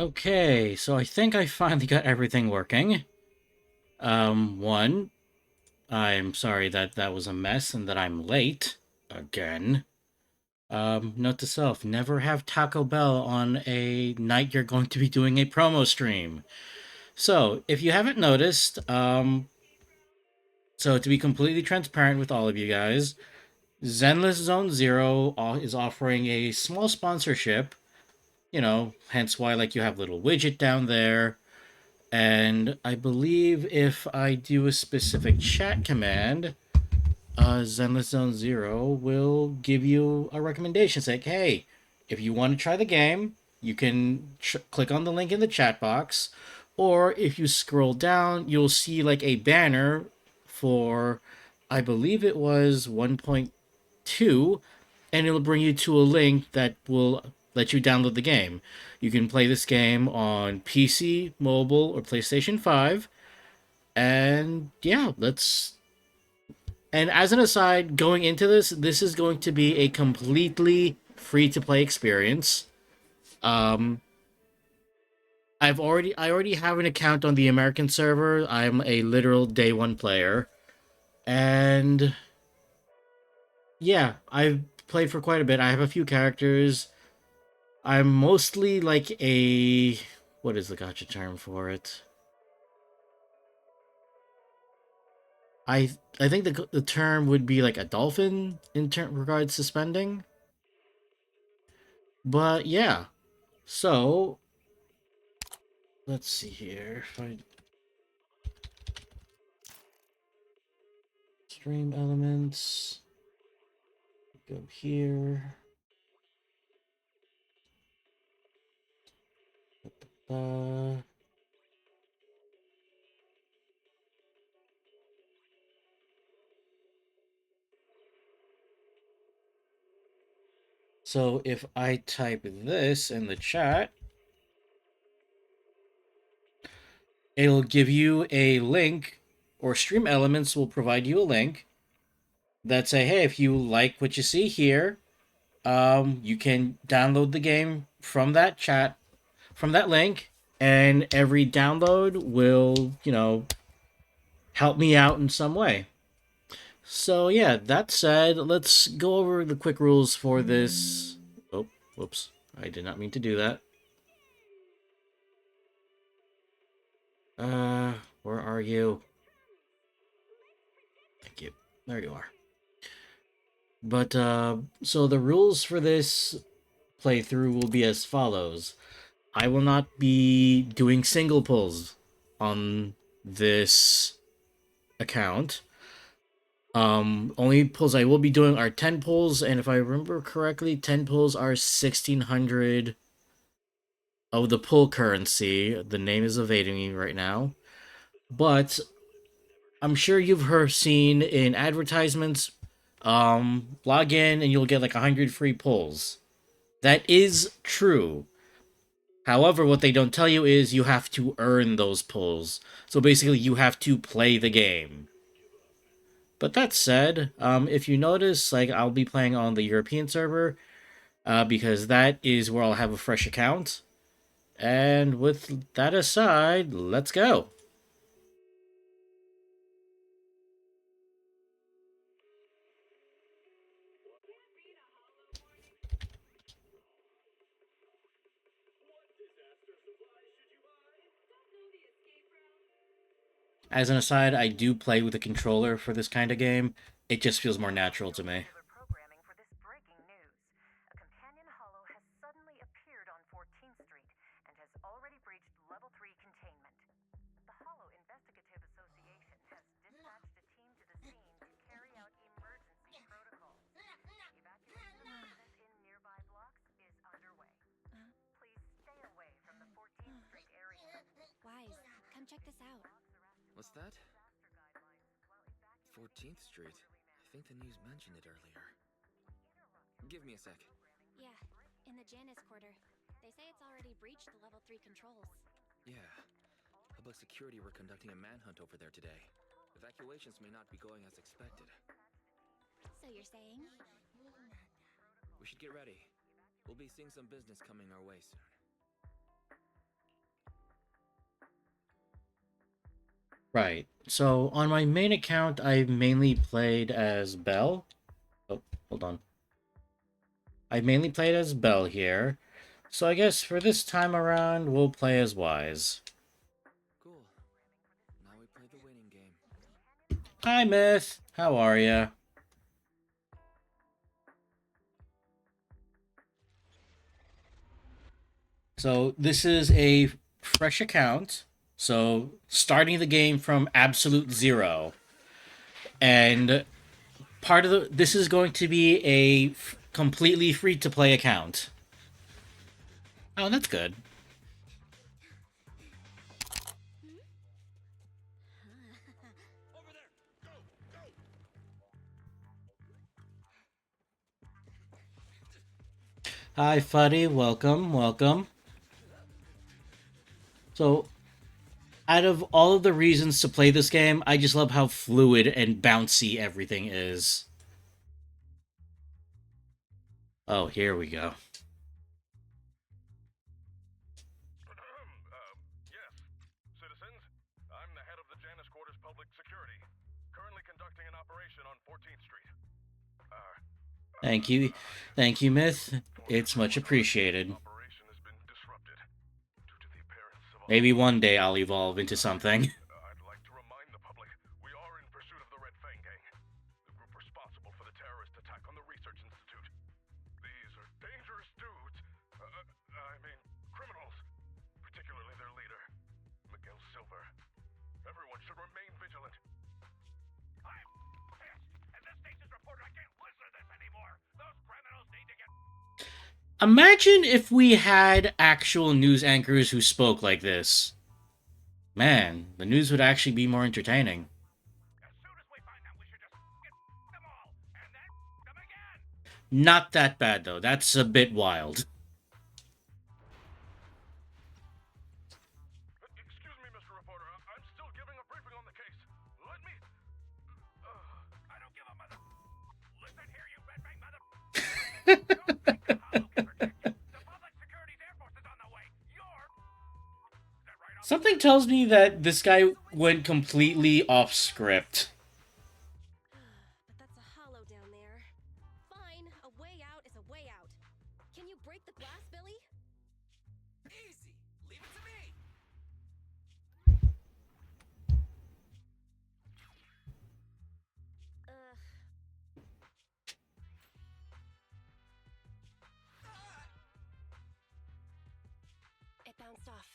Okay, so I think I finally got everything working. One, I'm sorry that that was a mess and that I'm late again. Note to self, never have Taco Bell on a night you're going to be doing a promo stream. So, if you haven't noticed, so to be completely transparent with all of you guys, Zenless Zone Zero is offering a small sponsorship, hence why like you have a little widget down there. And I believe if I do a specific chat command, Zenless Zone Zero will give you a recommendation. Say, hey, if you want to try the game, you can click on the link in the chat box. Or if you scroll down, you'll see like a banner for, I believe it was 1.2, and it'll bring you to a link that will let you download the game. You can play this game on PC, mobile, or PlayStation 5. And yeah, let's. And as an aside, going into this is going to be a completely free to play experience. Um, I already have an account on the American server. I'm a literal day one player, and yeah, I've played for quite a bit. I have a few characters. I'm mostly like a what is the gotcha term for it? I think the term would be like a dolphin in regards to spending. But yeah, so let's see here. If I stream elements, go here. Uh, so if I type this in the chat, it'll give you a link, or Stream Elements will provide you a link that say, hey, if you like what you see here, you can download the game from that chat, from that link, and every download will, help me out in some way. So yeah, that said, let's go over the quick rules for this. Oh, whoops. I did not mean to do that. Uh, where are you? Thank you. There you are. But so the rules for this playthrough will be as follows. I will not be doing single pulls on this account. Only pulls I will be doing are 10 pulls, and if I remember correctly, 10 pulls are 1600 of the pull currency. The name is evading me right now. But I'm sure you've seen in advertisements, log in and you'll get like 100 free pulls. That is true. However, what they don't tell you is you have to earn those pulls. So basically, you have to play the game. But that said, if you notice, like I'll be playing on the European server, because that is where I'll have a fresh account. And with that aside, let's go. As an aside, I do play with a controller for this kind of game. It just feels more natural to me. Wise, come check this out. What's that? 14th Street. I think the news mentioned it earlier. Give me a sec. Yeah, in the Janus quarter. They say it's already breached the level 3 controls. Yeah. Public security were conducting a manhunt over there today. Evacuations may not be going as expected. So you're saying? We should get ready. We'll be seeing some business coming our way soon. Right. So on my main account, I mainly played as Belle. Oh, hold on. I mainly played as Belle here. So I guess for this time around, we'll play as Wise. Cool. Now we play the waiting game. Hi, Myth. How are ya? So this is a fresh account. So starting the game from absolute zero. And part of the this is going to be a completely free to play account. Oh, that's good. Hi, Fuddy. Welcome, welcome. So, out of all of the reasons to play this game, I just love how fluid and bouncy everything is. Oh, here we go. Yes, citizens. I'm the head of the Janus Quarters Public Security, currently conducting an operation on 14th Street. Thank you. Thank you, Myth. For It's much everyone heard, appreciated. operation has been disrupted due to the appearance of a Maybe holo. one day I'll evolve into something. I'd like to remind the public we are in pursuit of the Red Fang Gang, the group responsible for the terrorist attack on the Research Institute. These are dangerous dudes. I mean, criminals. Particularly their leader, Miguel Silver. Everyone should remain vigilant. I'm pissed. As the station's reporter, I can't listen to this anymore. Those criminals need to get... Imagine if we had actual news anchors who spoke like this. Man, the news would actually be more entertaining. As soon as we find them, we should just get them all, and then them again. Not that bad, though. That's a bit wild. Excuse me, Mr. Reporter. I'm still giving a briefing on the case. Let me... I don't give a mother... Listen here, you red bang mother... Don't think the hollow can protect you. The public security's air force is on the way. You're... Is that right, officer? Something tells me that this guy went completely off script. But that's a hollow down there. Fine, a way out is a way out. Can you break the glass, Billy? Easy. Leave it to me. Ugh. It bounced off.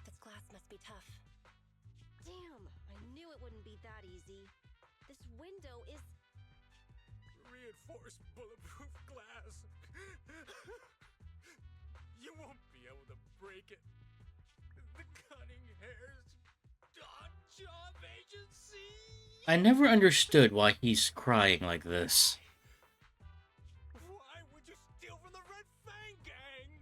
This glass must be tough. Damn, I knew it wouldn't be that easy. This window is... Reinforced bulletproof glass. You won't be able to break it. The cunning hairs. Job agency. I never understood why he's crying like this. Why would you steal from the Red Fang Gang?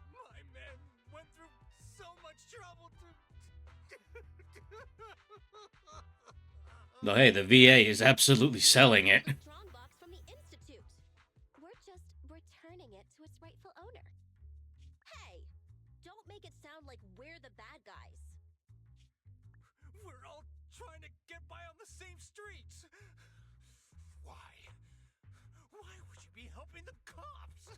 My men went through so much trouble to... Though, hey, the VA is absolutely selling it. A drawn box from the Institute. We're just returning it to its rightful owner. Hey, don't make it sound like we're the bad guys. We're all trying to get by on the same streets. Why? Why would you be helping the cops?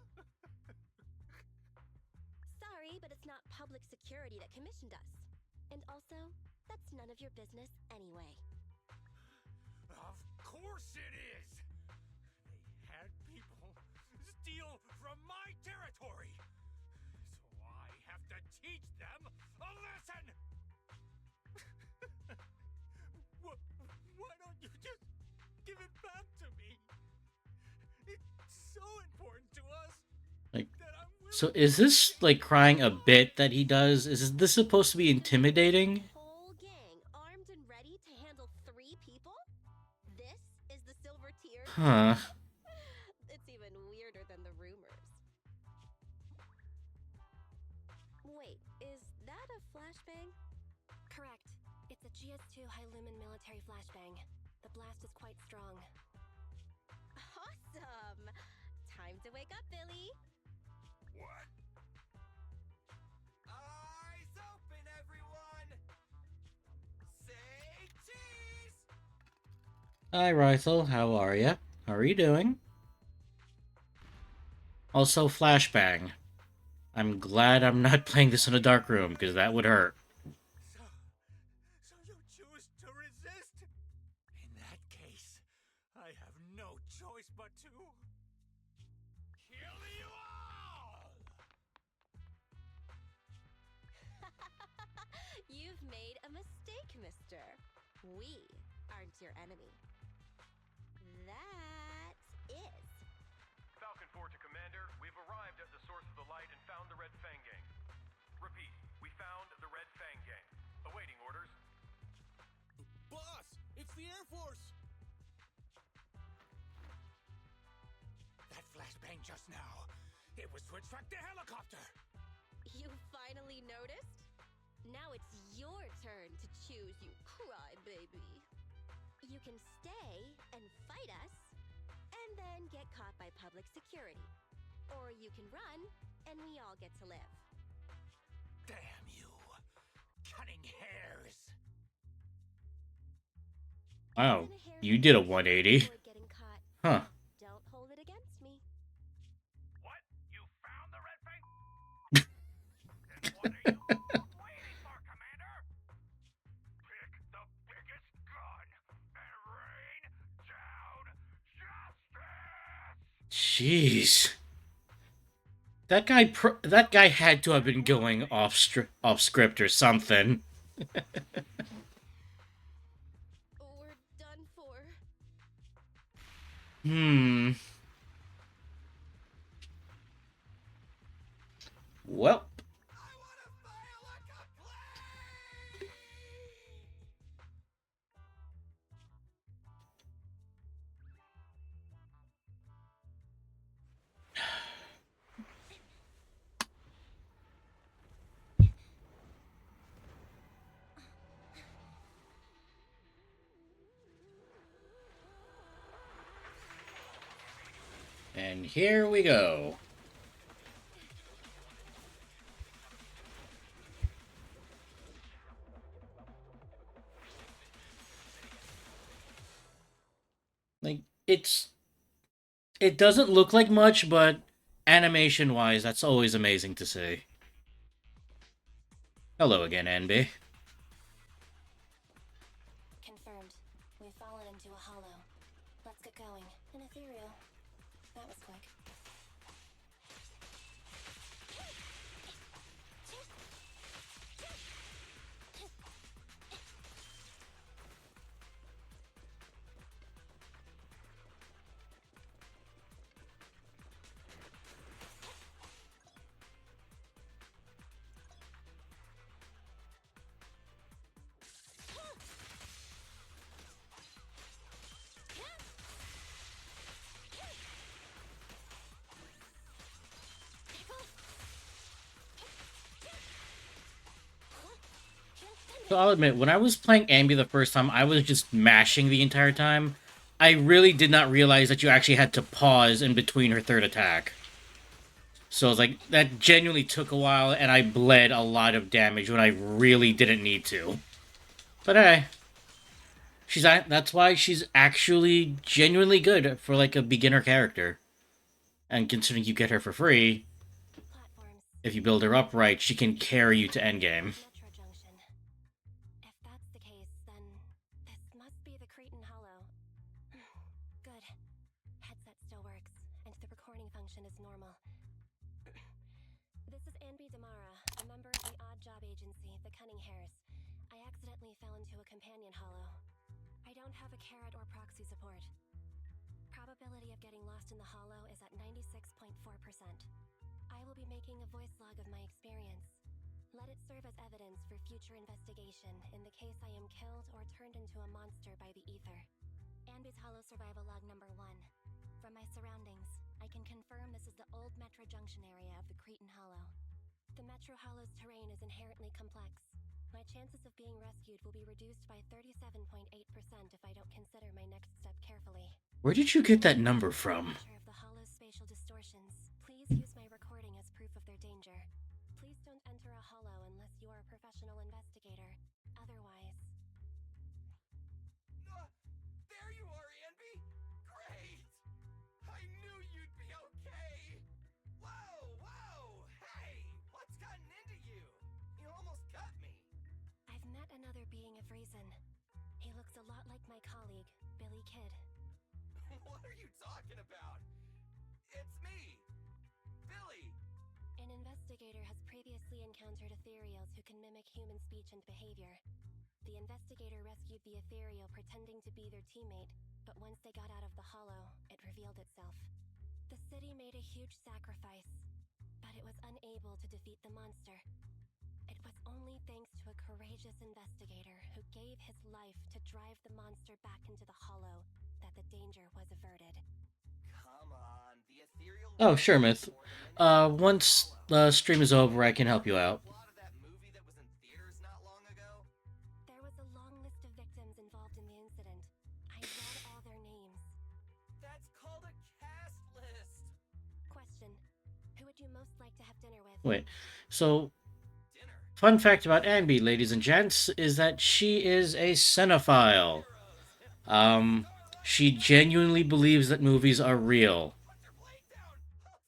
Sorry, but it's not public security that commissioned us. And also, that's none of your business anyway. Of course it is! They had people steal from my territory! So I have to teach them a lesson! Why don't you just give it back to me? It's so important to us Like, that I'm willing... so is this, like, crying a bit that he does? Is this supposed to be intimidating? Whole gang armed and ready to handle 3 people? This is the Silver Tier? Huh. It's even weirder than the rumors. Wait, is that a flashbang? Correct. It's a GS2 high-lumen military flashbang. The blast is quite strong. Awesome! Time to wake up, Billy! What? Eyes open, everyone. Hi, Rysel. How are you? How are you doing? Also, flashbang. I'm glad I'm not playing this in a dark room, because that would hurt. So, so you choose to resist? In that case, I have no choice but to kill you all! You've made a mistake, mister. We aren't your enemy. That is. Falcon 4 to Commander, we've arrived at the source of the light and found the Red Fang Gang. Repeat, we found the Red Fang Gang. Awaiting orders. Boss, it's the Air Force! That flashbang just now, it was to attract the helicopter! You finally noticed? Now it's your turn to choose, you crybaby. You can stay and fight us, and then get caught by public security. Or you can run, and we all get to live. Damn you! Cunning hairs! Wow, Isn't a hair you did a nice to 180. avoid getting caught? Huh. Don't hold it against me. What? You found the Red Fang? Then what are you waiting for, Commander? Pick the biggest gun and rain down justice! Jeez. That guy had to have been going off script or something. We're done for. Hmm. Well, I wanna fire like a plane! and here we go. Like, it doesn't look like much, but animation wise, that's always amazing to see. Hello again, NB. Confirmed. We've fallen into a hollow. Let's get going. An ethereal. That was quick. So I'll admit, when I was playing Ambi the first time, I was just mashing the entire time. I really did not realize that you actually had to pause in between her third attack. So it's like, that genuinely took a while, and I bled a lot of damage when I really didn't need to. But hey, that's why she's actually genuinely good for like a beginner character. And considering you get her for free, Platforms. if you build her up right, she can carry you to endgame. Metro Junction. If that's the case, then this must be the Cretan Hollow. Good. Headset still works, and the recording function is normal. This is Anby Damara, a member of the odd job agency, the Cunning Hairs. I accidentally fell into a companion hollow. I don't have a carrot or proxy support. Probability of getting lost in the hollow is at 96.4%. I will be making a voice log of my experience. Let it serve as evidence for future investigation in the case I am killed or turned into a monster by the ether. Anby's Hollow Survival Log number 1. From my surroundings, I can confirm this is the old Metro Junction area of the Cretan Hollow. The Metro Hollow's terrain is inherently complex. My chances of being rescued will be reduced by 37.8% if I don't consider my next step carefully. Where did you get that number from? Of the Hollow's spatial distortions, please use my recording as proof of their danger. Please don't enter a hollow unless you are a professional investigator. Otherwise... There you are, kid. What are you talking about? It's me, Billy. An investigator has previously encountered ethereals who can mimic human speech and behavior. The investigator rescued the ethereal pretending to be their teammate, but once they got out of the hollow, it revealed itself. The city made a huge sacrifice, but it was unable to defeat the monster. It was only thanks to a courageous investigator who gave his life to drive the monster back into the hollow that the danger was averted. Come on, the ethereal. Oh, sure, Myth. Once the stream is over, I can help you out. Plot of that movie that was in theaters not long ago. There was a long list of victims involved in the incident. I read all their names. That's called a cast list. Question: who would you most like to have dinner with? Wait, so Dinner. fun fact about Anby, ladies and gents, is that she is a cinephile. She genuinely believes that movies are real. Put your blade down.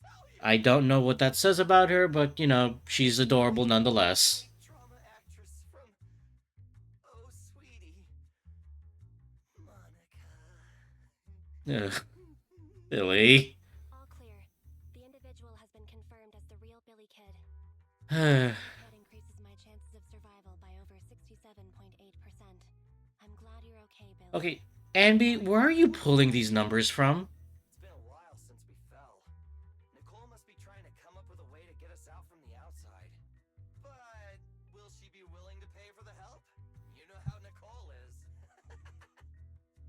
I'll tell you. I don't know what that says about her, but, you know, she's adorable nonetheless. Drama actress from Oh Sweetie, Monica. Ugh, Billy. All clear. The individual has been confirmed as the real Billy Kid. Okay, Kid increases my chances of survival by over 67.8%. I'm glad you're okay, Billy. Anby, where are you pulling these numbers from? It's been a while since we fell. Nicole must be trying to come up with a way to get us out from the outside. But will she be willing to pay for the help? You know how Nicole is.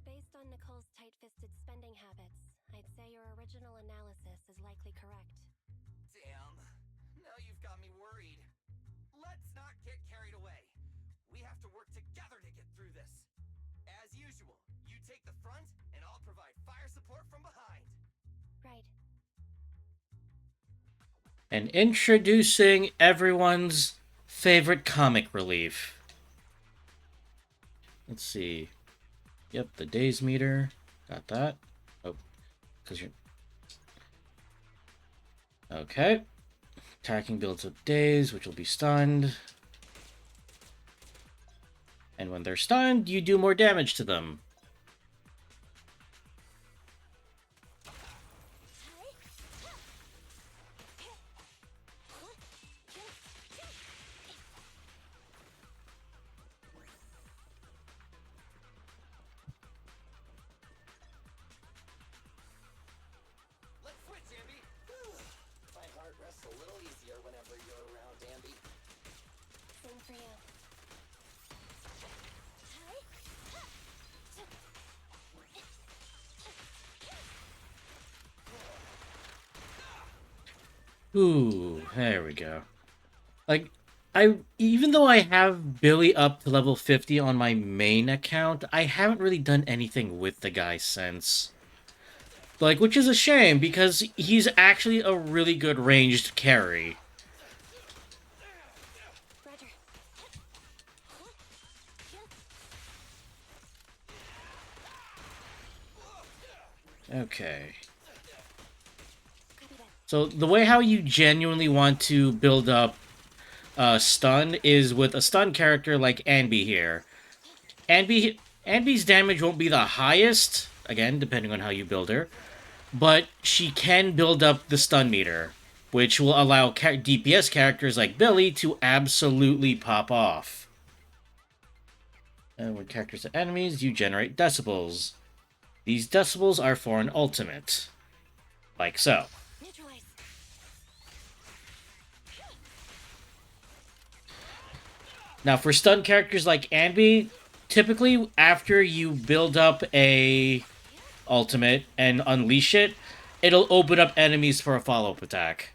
Based on Nicole's tight-fisted spending habits, I'd say your original analysis is likely correct. Damn. Now you've got me worried. Let's not get carried away. We have to work together to get through this. As usual, you take the front and I'll provide fire support from behind. Right. And introducing everyone's favorite comic relief. Let's see. Yep, the days meter. Got that. Oh, because you're... Okay. Attacking builds up days, which will be stunned. And when they're stunned, you do more damage to them. Let's switch, Amby. My heart rests a little easier whenever you're around, Amby. Same for you. Ooh, there we go. Like, even though I have Billy up to level 50 on my main account, I haven't really done anything with the guy since. Like, which is a shame, because he's actually a really good ranged carry. Roger. Okay. Copy that. So, the way how you genuinely want to build up stun is with a stun character like Anby here. Anby's damage won't be the highest, again, depending on how you build her, but she can build up the stun meter, which will allow DPS characters like Billy to absolutely pop off. And when characters are enemies, you generate decibels. These decibels are for an ultimate. Like so. Neutralize. Now, for stun characters like Anby, typically after you build up a ultimate and unleash it, it'll open up enemies for a follow-up attack.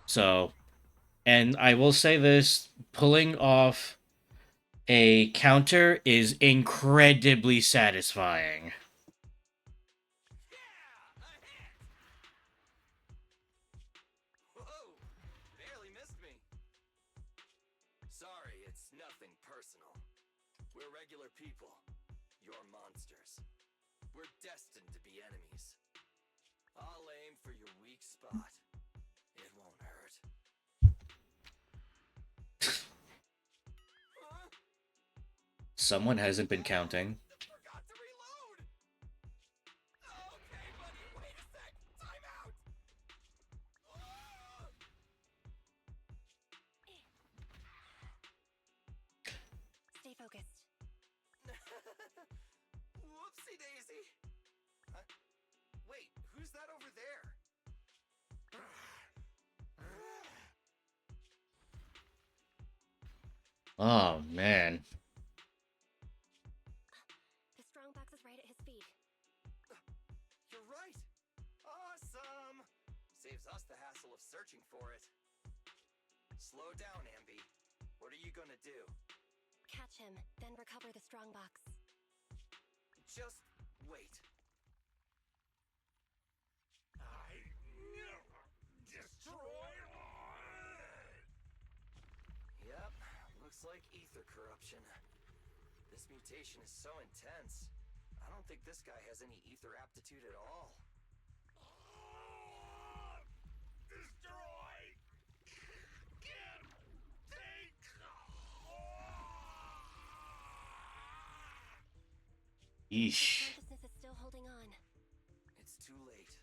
So, and I will say this, pulling off a counter is incredibly satisfying. Whoa! Barely missed me. Sorry, it's nothing personal. We're regular people. You're monsters. We're destined to be enemies. I'll aim for your weak spot. It won't hurt. Huh? Someone hasn't been counting. Forgot to reload. focused. Whoopsie daisy. Wait, who's that over there? Oh, man. The strongbox is right at his feet. You're right. Awesome. Saves us the hassle of searching for it. Slow down, Ambi. What are you gonna do? Catch him, then recover the strongbox. Just wait. I never destroy it! Yep, looks like ether corruption. This mutation is so intense. I don't think this guy has any ether aptitude at all. Destroy! Get! Take! Yeesh. Consciousness is still holding on. It's too late.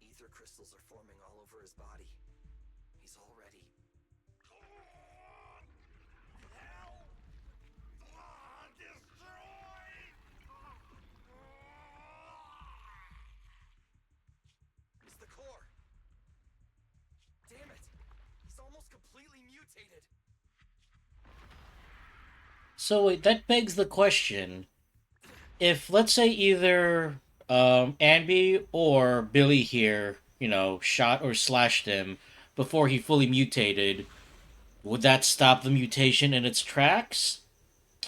Ether crystals are forming all over his body. He's all ready. Help! Destroy! It's the core. Damn it! He's almost completely mutated. So wait, that begs the question. If, let's say, either Anby or Billy here, shot or slashed him before he fully mutated, would that stop the mutation in its tracks?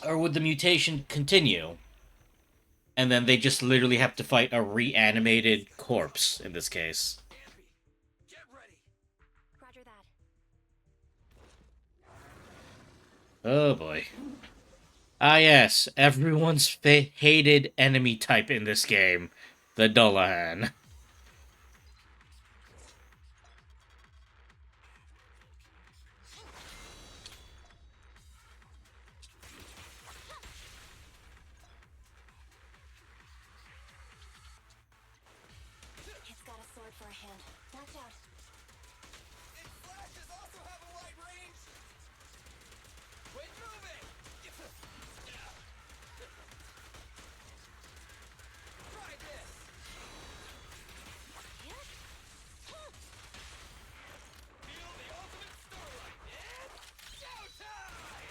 Or would the mutation continue? And then they just literally have to fight a reanimated corpse in this case. Ambi, get ready. Roger that. Oh boy. Ah yes, everyone's hated enemy type in this game. The Dullahan. He's got a sword for a hand. Watch out. Its flashes also have a wide range. Quit moving. Try this. Feel the ultimate starlight. It's showtime.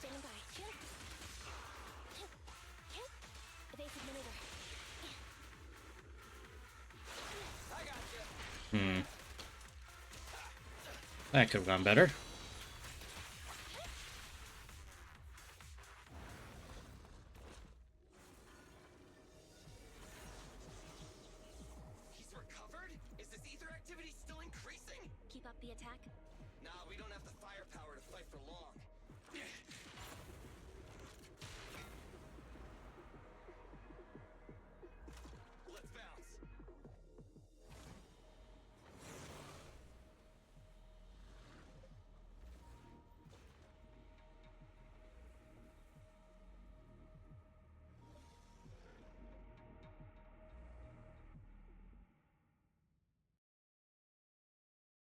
Standing by. Evasive maneuver. I got you. That could have gone better. He's recovered? Is this ether activity still increasing? Keep up the attack. Nah, we don't have the firepower to fight for long. Let's bounce.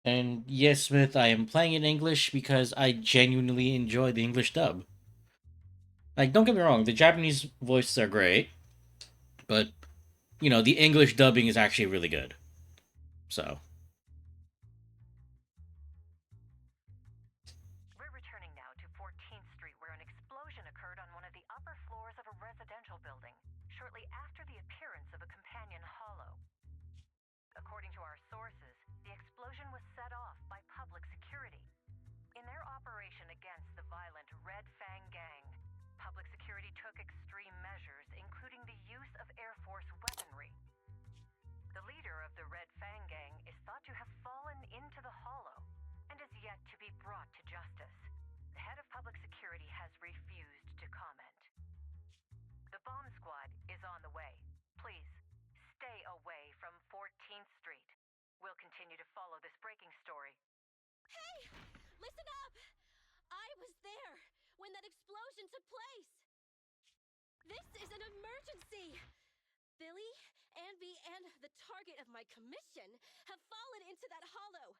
And yes, Smith, I am playing in English because I genuinely enjoy the English dub. Like, don't get me wrong, the Japanese voices are great, but, the English dubbing is actually really good. So. We're returning now to 14th Street, where an explosion occurred on one of the upper floors of a residential building, shortly after the appearance of a companion hollow. According to our sources, the explosion was set off by public security. In their operation against the violent Red Fang Gang, public security took extreme measures, including the use of Air Force weaponry. The leader of the Red Fang Gang is thought to have fallen into the hollow and is yet to be brought to justice. The head of public security has refused to comment. The bomb squad is on the way. Please, stay away from 14th Street. We'll continue to follow this breaking story. Hey! Listen up! I was there when that explosion took place! This is an emergency! Billy Anby and the target of my commission have fallen into that hollow.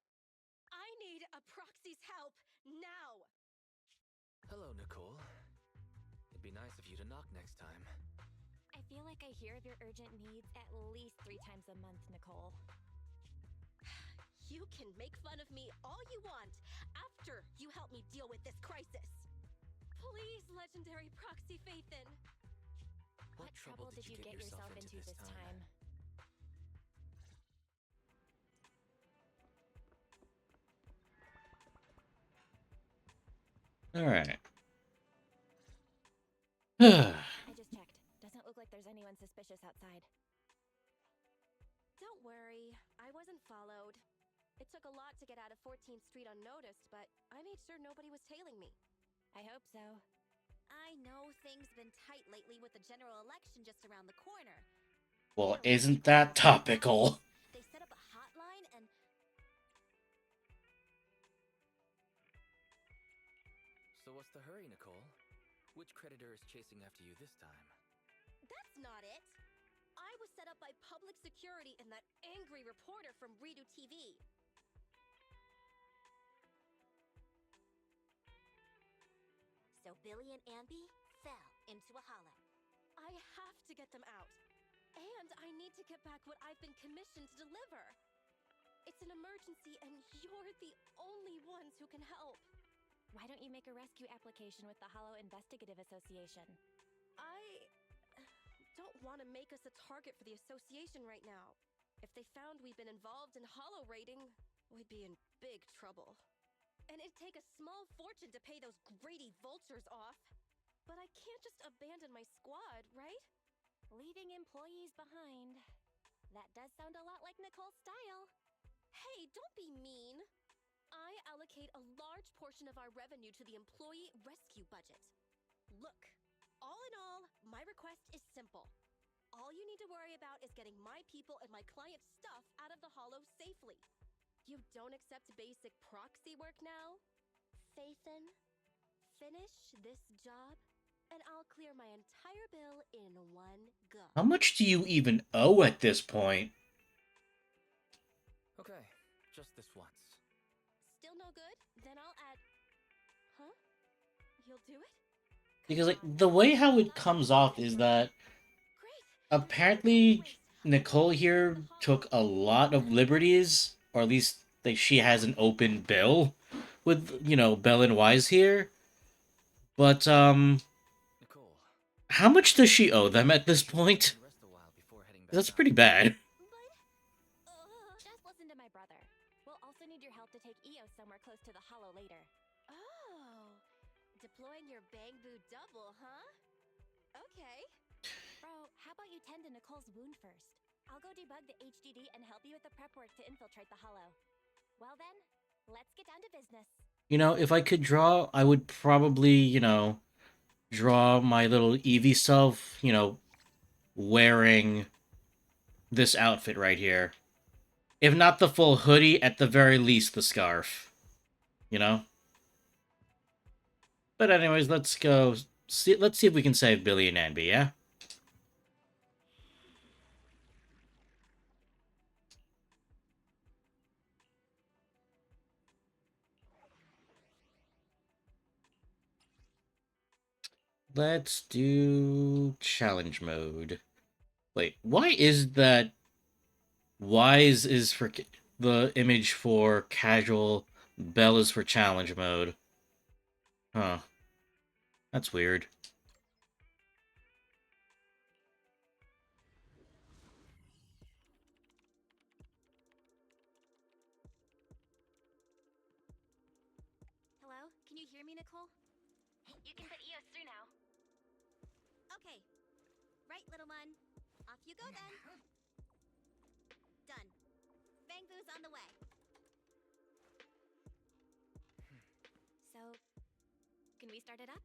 I need a proxy's help now. Hello, Nicole. It'd be nice of you to knock next time. I feel like I hear of your urgent needs at least 3 times a month, Nicole. You can make fun of me all you want after you help me deal with this crisis. Please, legendary proxy Phaethon. What trouble did you get yourself into this time? All right. I just checked. Doesn't look like there's anyone suspicious outside. Don't worry, I wasn't followed. It took a lot to get out of 14th Street unnoticed, but I made sure nobody was tailing me. I hope so. I know things been tight lately with the general election just around the corner. Well, isn't that topical? They set up a hotline and... So what's the hurry, Nicole? Which creditor is chasing after you this time? That's not it. I was set up by public security and that angry reporter from Redo TV. So Billy and Anby fell into a hollow. I have to get them out. And I need to get back what I've been commissioned to deliver. It's an emergency and you're the only ones who can help. Why don't you make a rescue application with the Hollow Investigative Association? I don't want to make us a target for the association right now. If they found we've been involved in hollow raiding, we'd be in big trouble. And it'd take a small fortune to pay those greedy vultures off. But I can't just abandon my squad, right? Leaving employees behind. That does sound a lot like Nicole's style. Hey, don't be mean. I allocate a large portion of our revenue to the employee rescue budget. Look, all in all, my request is simple. All you need to worry about is getting my people and my clients' stuff out of the hollow safely. You don't accept basic proxy work now? Phaethon, finish this job, and I'll clear my entire bill in one go. How much do you even owe at this point? Okay, just this once. Still no good? Then I'll add... Huh? You'll do it? Because like the way how it comes off is that apparently Nicole here took a lot of liberties, or at least like she has an open bill with, you know, Bell and Wise here. But Nicole, how much does she owe them at this point? rest a while before heading back That's up. pretty bad. Just listen to my brother. We'll also need your help to take EOS somewhere close to the Hollow later. Oh, deploying your Bang Boo double, huh? Okay. Bro, how about you tend to Nicole's wound first? I'll go debug the HDD and help you with the prep work to infiltrate the Hollow. Well then, let's get down to business. You know, if I could draw, I would probably, you know, draw my little Eevee self, you know, wearing this outfit right here. If not the full hoodie, at the very least the scarf. You know? But anyways, let's go see, let's see if we can save Billy and Anby, yeah? Let's do challenge mode. Wait, why is that Wise is for the image for casual, Bell is for challenge mode? Huh. That's weird. Hello? Can you hear me, Nicole? You can put EOS through now. Okay. Right, little one. Off you go then. Done. Bang Boo's on the way. So, can we start it up?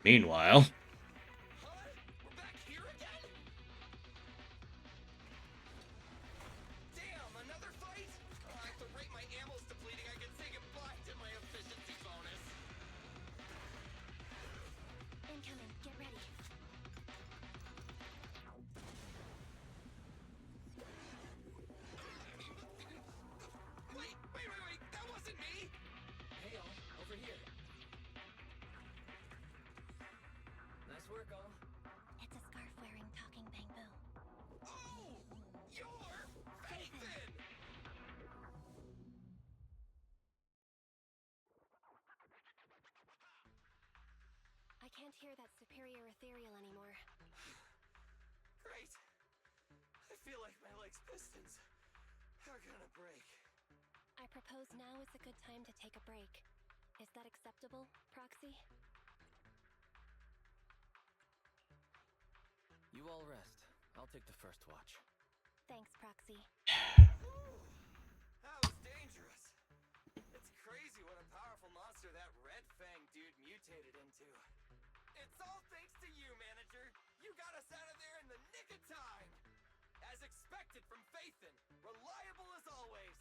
Meanwhile, Huh? We're back here again? Damn, another fight? At the rate my ammo's depleting, I can say goodbye to my efficiency bonus. Incoming. Get ready. Wait, that wasn't me! Hey, all, over here. Nice work, all. It's a scarf-wearing talking bamboo. Oh! You're Phaethon! I can't hear that superior ethereal anymore. Great. I feel like my leg's pistons are gonna break. I propose now is a good time to take a break. Is that acceptable, Proxy? You all rest. I'll take the first watch. Thanks, Proxy. That was dangerous. It's crazy what a powerful monster that Red Fang dude mutated into. It's all thanks to you, Manager. You got us out of there in the nick of time. As expected from Phaethon, reliable as always.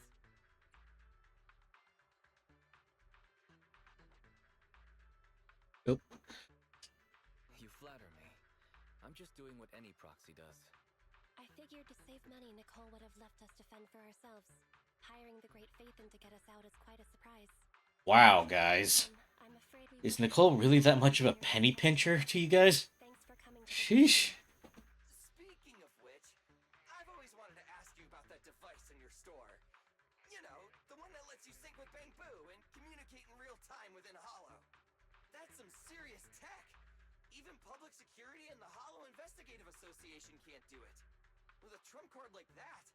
nope. You flatter me. I'm just doing what any proxy does. I figured to save money, Nicole would have left us to fend for ourselves. Hiring the Great Phaethon to get us out is quite a surprise. Wow, guys. I'm afraid we Is won't Nicole be really that able to much of a continue penny this pincher fight. to you guys? Thanks for coming to the Sheesh. Speaking of which, I've always wanted to ask you about that device in your store. You know, the one that lets you sync with Bangbu and communicate in real time within Hollow. That's some serious tech. Even public security and the Hollow Investigative Association can't do it. With a trump card like that,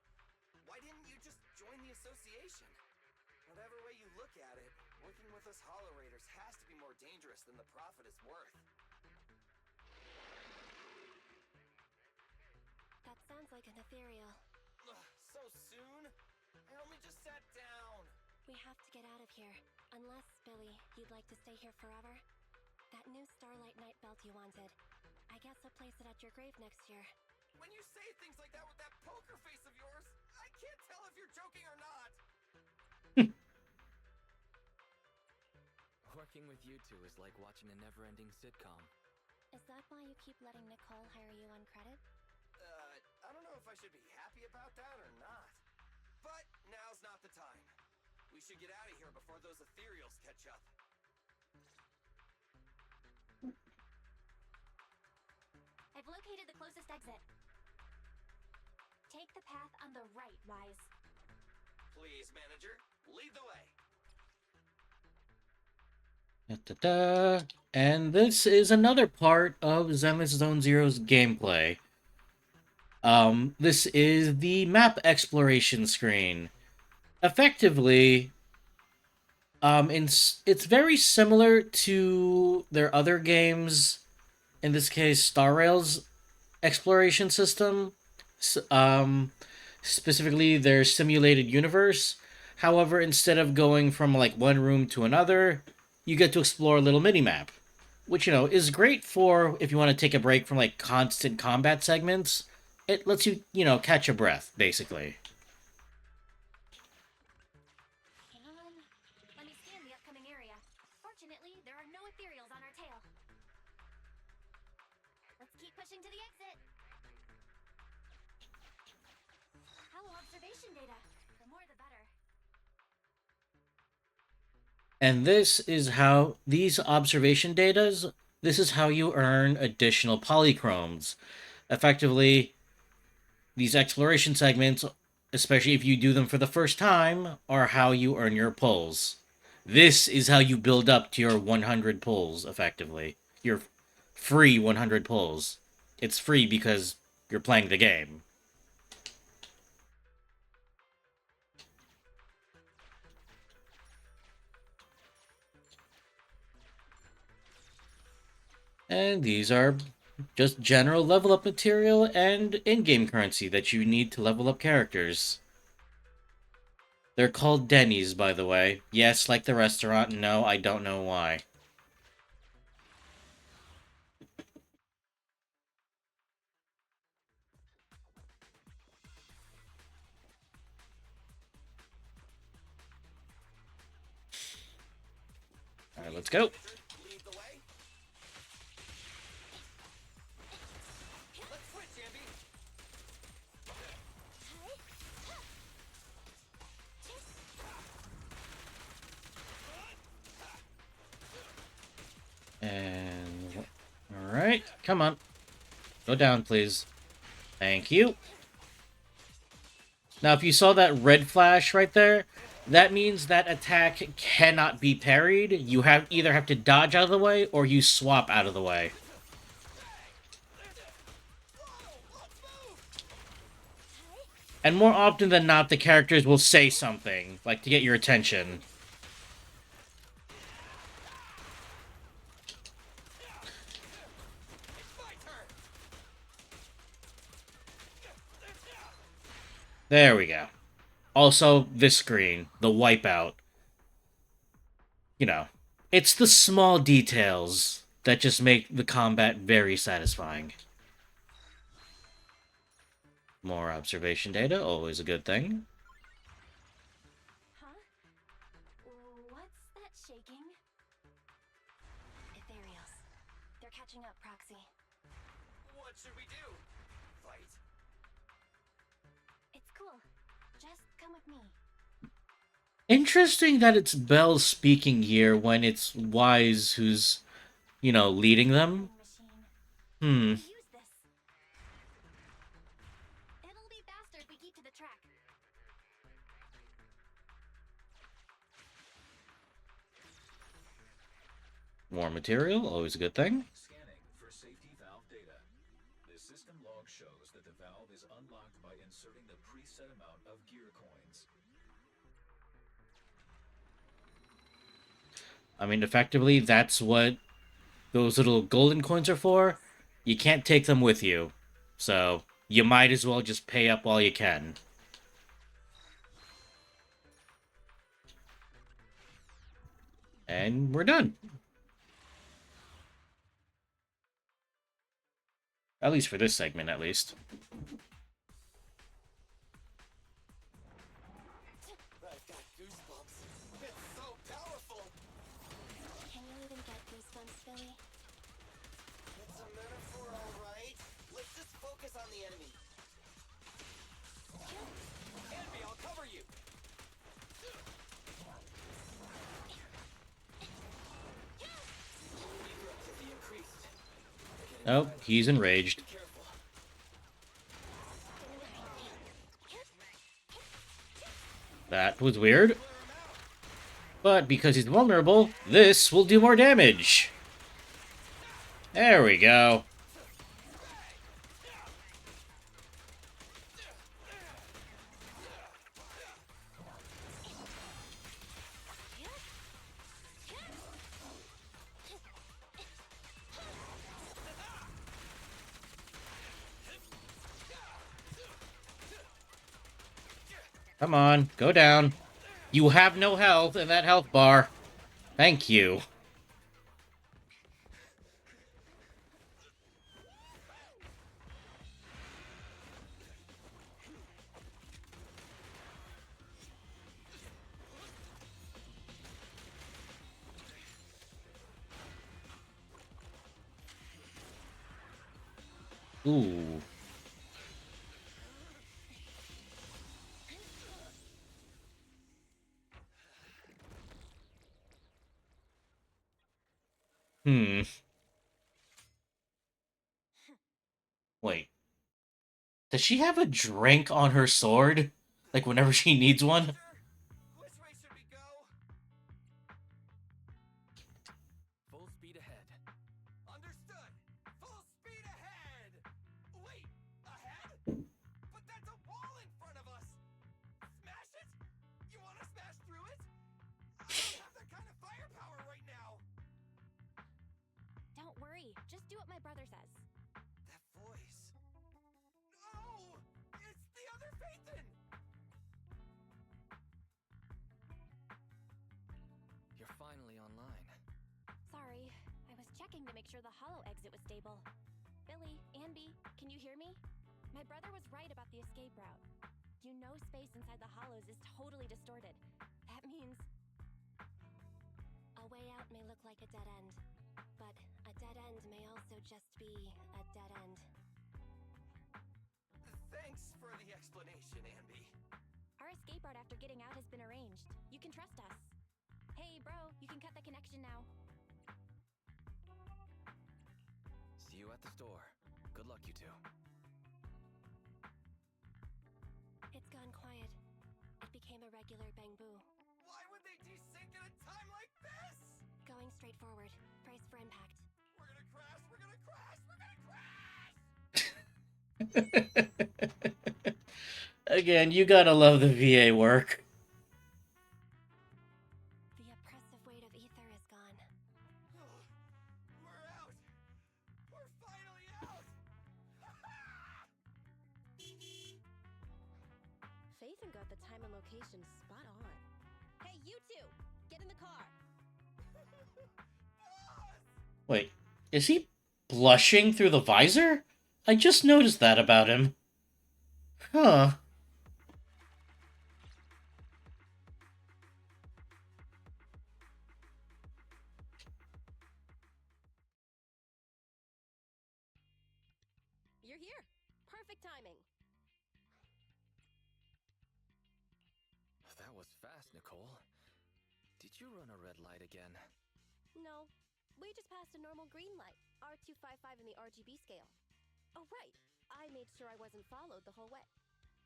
why didn't you just join the association? Whatever way you look at it, working with us Hollow Raiders has to be more dangerous than the profit is worth. That sounds like an ethereal. Ugh, so soon? I only just sat down. We have to get out of here. Unless, Billy, you'd like to stay here forever? That new Starlight Night belt you wanted. I guess I'll place it at your grave next year. When you say things like that with that poker face of yours, I can't tell if you're joking or not. Working with you two is like watching a never-ending sitcom. Is that why you keep letting Nicole hire you on credit? I don't know if I should be happy about that or not. But now's not the time. We should get out of here before those ethereals catch up. I've located the closest exit. Take the path on the right, Wise. Please, Manager, lead the way. Da-da-da. And this is another part of Zenless Zone Zero's gameplay. This is the map exploration screen. Effectively, it's very similar to their other games. In this case, Star Rail's exploration system. Specifically their simulated universe. However, instead of going from like one room to another, you get to explore a little mini map, which is great for if you want to take a break from like constant combat segments. It lets you catch a breath basically. Hang on. Let me scan the upcoming area. Fortunately, there are no ethereals on our tail. Let's keep pushing to the exit. Hollow observation data. The more the better. And this is how you earn additional polychromes. Effectively, these exploration segments, especially if you do them for the first time, are how you earn your pulls. This is how you build up to your 100 pulls, effectively. Your free 100 pulls. It's free because you're playing the game. And these are just general level up material and in-game currency that you need to level up characters. They're called Denny's, by the way. Yes, like the restaurant. No, I don't know why. let's go. Lead the way. Let's switch, Ambi. And all right, come on, go down, please. Thank you. Now, if you saw that red flash right there, that means that attack cannot be parried. You either have to dodge out of the way or you swap out of the way. And more often than not, the characters will say something, like to get your attention. There we go. Also, this screen, the wipeout. You know, it's the small details that just make the combat very satisfying. More observation data, always a good thing. Huh? What's that shaking? Ethereals. They're catching up, Proxy. What should we do? Fight? It's cool. Just come with me. Interesting that it's Bell speaking here when it's Wise who's, you know, leading them. Machine. Hmm. Use this. It'll be faster if we keep to the track. More material, always a good thing. Scanning for safety valve data. The system log shows that the valve is unlocked by inserting the preset amount of gear coins. I mean, effectively, that's what those little golden coins are for. You can't take them with you. So, you might as well just pay up while you can. And we're done. At least for this segment, at least. I've got goosebumps. It's so powerful. Can you even get goosebumps, Billy? It's a metaphor, all right. Let's just focus on the enemy. Ambi, I'll cover you. Activity increased. Oh, he's enraged. Be careful. That was weird. But because he's vulnerable, this will do more damage. There we go. Come on, go down. You have no health in that health bar. Thank you. Ooh. Hmm. Wait. Does she have a drink on her sword? Like whenever she needs one? Which way should we go? Full speed ahead. Understood. Full speed ahead. Wait, ahead? But that's a wall in front of us. Smash it? You want to smash through it? I don't have that kind of firepower right now. Don't worry, just do what my brother says. That voice. No! It's the other Phaethon! You're finally online. Sorry, I was checking to make sure the hollow exit was stable. Billy, Ambi, can you hear me? My brother was right about the escape route. You know space inside the hollows is totally distorted. That means... way out may look like a dead end, but a dead end may also just be a dead end. Thanks for the explanation, Anby. Our escape route after getting out has been arranged. You can trust us. Hey, bro, you can cut the connection now. See you at the store. Good luck, you two. It's gone quiet. It became a regular bang boo. Why would they desync at a time like this? Going straight forward. Brace for impact. We're gonna crash, we're gonna crash, we're gonna crash! Again, you gotta love the VA work. The oppressive weight of ether is gone. We're out! We're finally out! Phaethon got the time and location spot on. Hey, you two! Get in the car! Wait, is he blushing through the visor? I just noticed that about him. Huh. You're here! Perfect timing! That was fast, Nicole. Did you run a red light again? No, we just passed a normal green light, R255 in the RGB scale. Oh, right, I made sure I wasn't followed the whole way.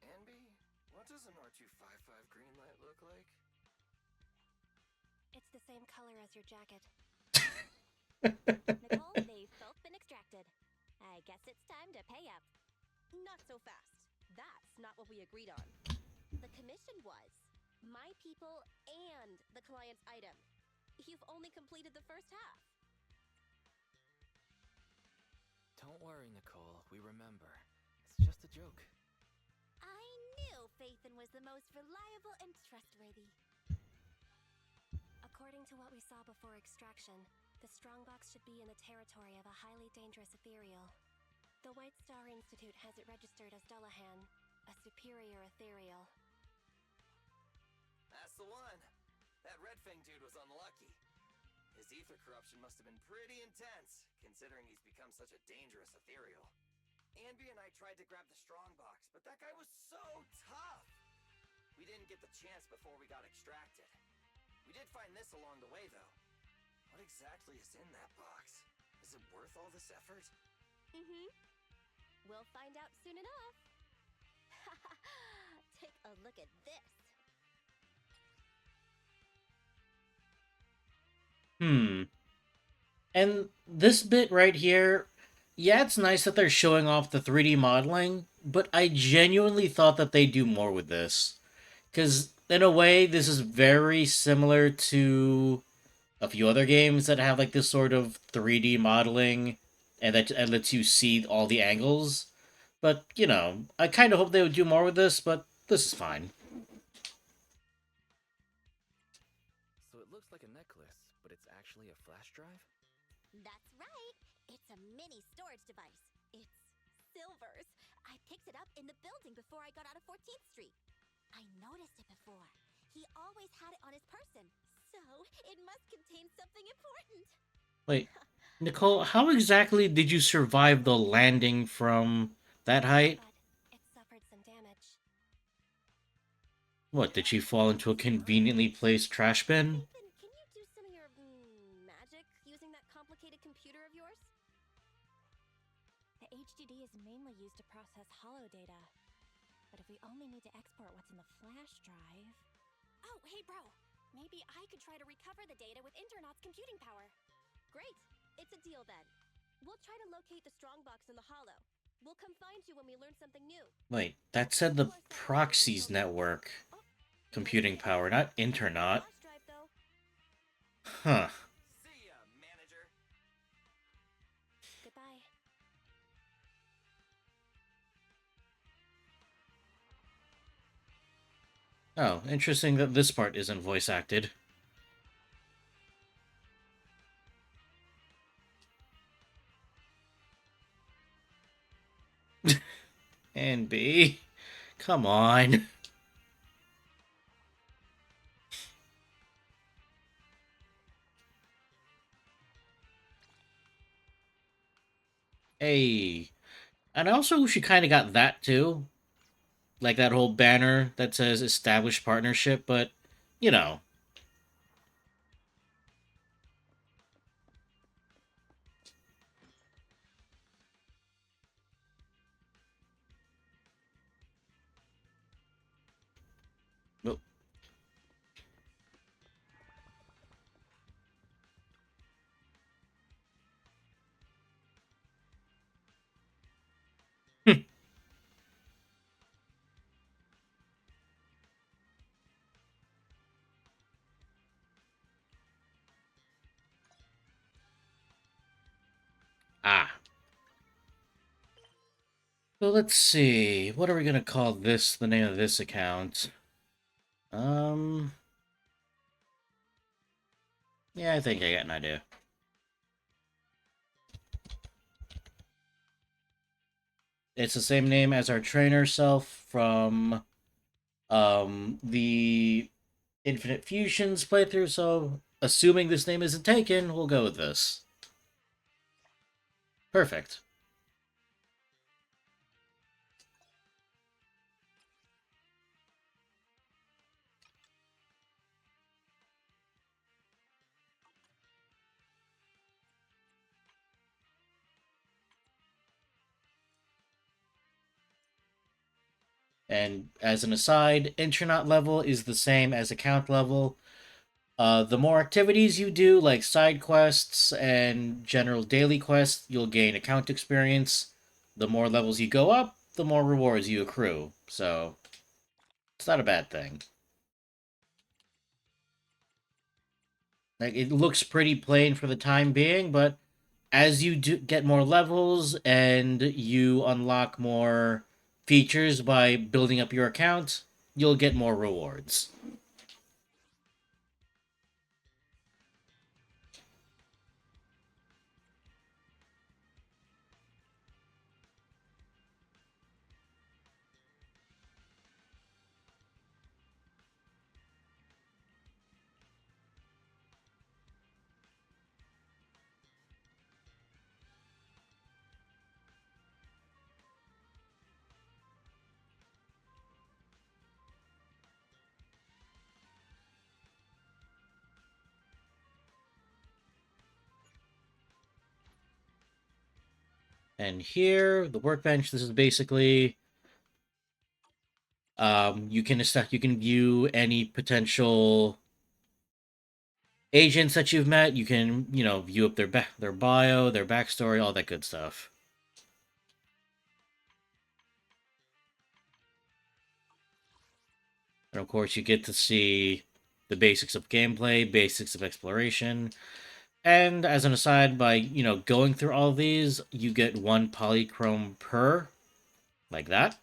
Anby, what does an R255 green light look like? It's the same color as your jacket. Nicole, they've both been extracted. I guess it's time to pay up. Not so fast. That's not what we agreed on. The commission was my people and the client's item. You've only completed the first half. Don't worry, Nicole. We remember. It's just a joke. I knew Phaethon was the most reliable and trustworthy. According to what we saw before extraction, the strongbox should be in the territory of a highly dangerous ethereal. The White Star Institute has it registered as Dullahan, a superior ethereal. That's the one. That Red Fang dude was unlucky. His ether corruption must have been pretty intense, considering he's become such a dangerous ethereal. Anby and I tried to grab the strongbox, but that guy was so tough! We didn't get the chance before we got extracted. We did find this along the way, though. What exactly is in that box? Is it worth all this effort? Mm-hmm. We'll find out soon enough. Take a look at this. And this bit right here, yeah, it's nice that they're showing off the 3D modeling, but I genuinely thought that they'd do more with this. Because, in a way, this is very similar to a few other games that have, like, this sort of 3D modeling and that lets you see all the angles. But, you know, I kind of hope they would do more with this, but this is fine. So it looks like a necklace, but it's actually a flash drive? That's right. It's a mini storage device. It's Silver's. I picked it up in the building before I got out of 14th Street. I noticed it before. He always had it on his person, so it must contain something important. Wait, Nicole, how exactly did you survive the landing from that height? But it suffered some damage. What, did she fall into a conveniently placed trash bin? Phaethon, can you do some of your magic using that complicated computer of yours? The HDD is mainly used to process hollow data. But if we only need to export what's in the flash drive... Oh, hey bro! Maybe I could try to recover the data with Internaut's computing power. Great! It's a deal then. We'll try to locate the strongbox in the hollow. We'll come find you when we learn something new. Wait, that said the proxies network. Computing power, not Internaut. Flash drive, though. Huh. See ya, manager! Goodbye. Oh, interesting that this part isn't voice acted. And B. Come on. Hey. And I also wish you kind of got that too. Like that whole banner that says established partnership, but, you know. Nope. Ah. So let's see. What are we gonna call this? The name of this account? Um. Yeah, I think I got an idea. It's the same name as our trainer self from the Infinite Fusions playthrough. So, assuming this name isn't taken, we'll go with this. Perfect. And as an aside, intronaut level is the same as account level. The more activities you do, like side quests and general daily quests, you'll gain account experience. The more levels you go up, the more rewards you accrue. So, it's not a bad thing. Like, it looks pretty plain for the time being, but as you do get more levels and you unlock more features by building up your account, you'll get more rewards. And here, the workbench, this is basically you can view any potential agents that you've met. You can, view up their bio, their backstory, all that good stuff. And of course, you get to see the basics of gameplay, basics of exploration. And as an aside, by, going through all of these, you get one polychrome per, like that.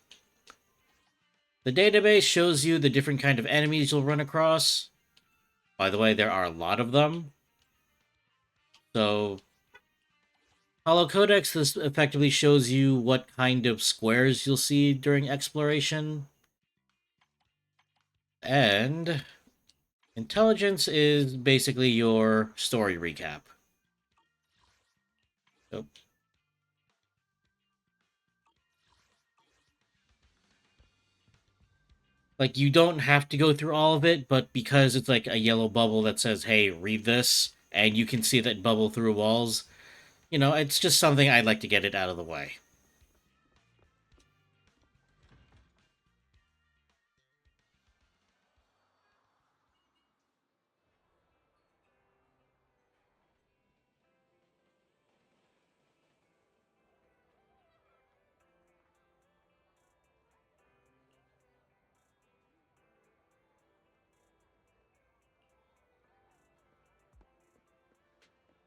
The database shows you the different kind of enemies you'll run across. By the way, there are a lot of them. So, Hollow Codex, this effectively shows you what kind of squares you'll see during exploration. And intelligence is basically your story recap. So, like, you don't have to go through all of it, but because it's like a yellow bubble that says, hey, read this, and you can see that bubble through walls, it's just something I'd like to get it out of the way.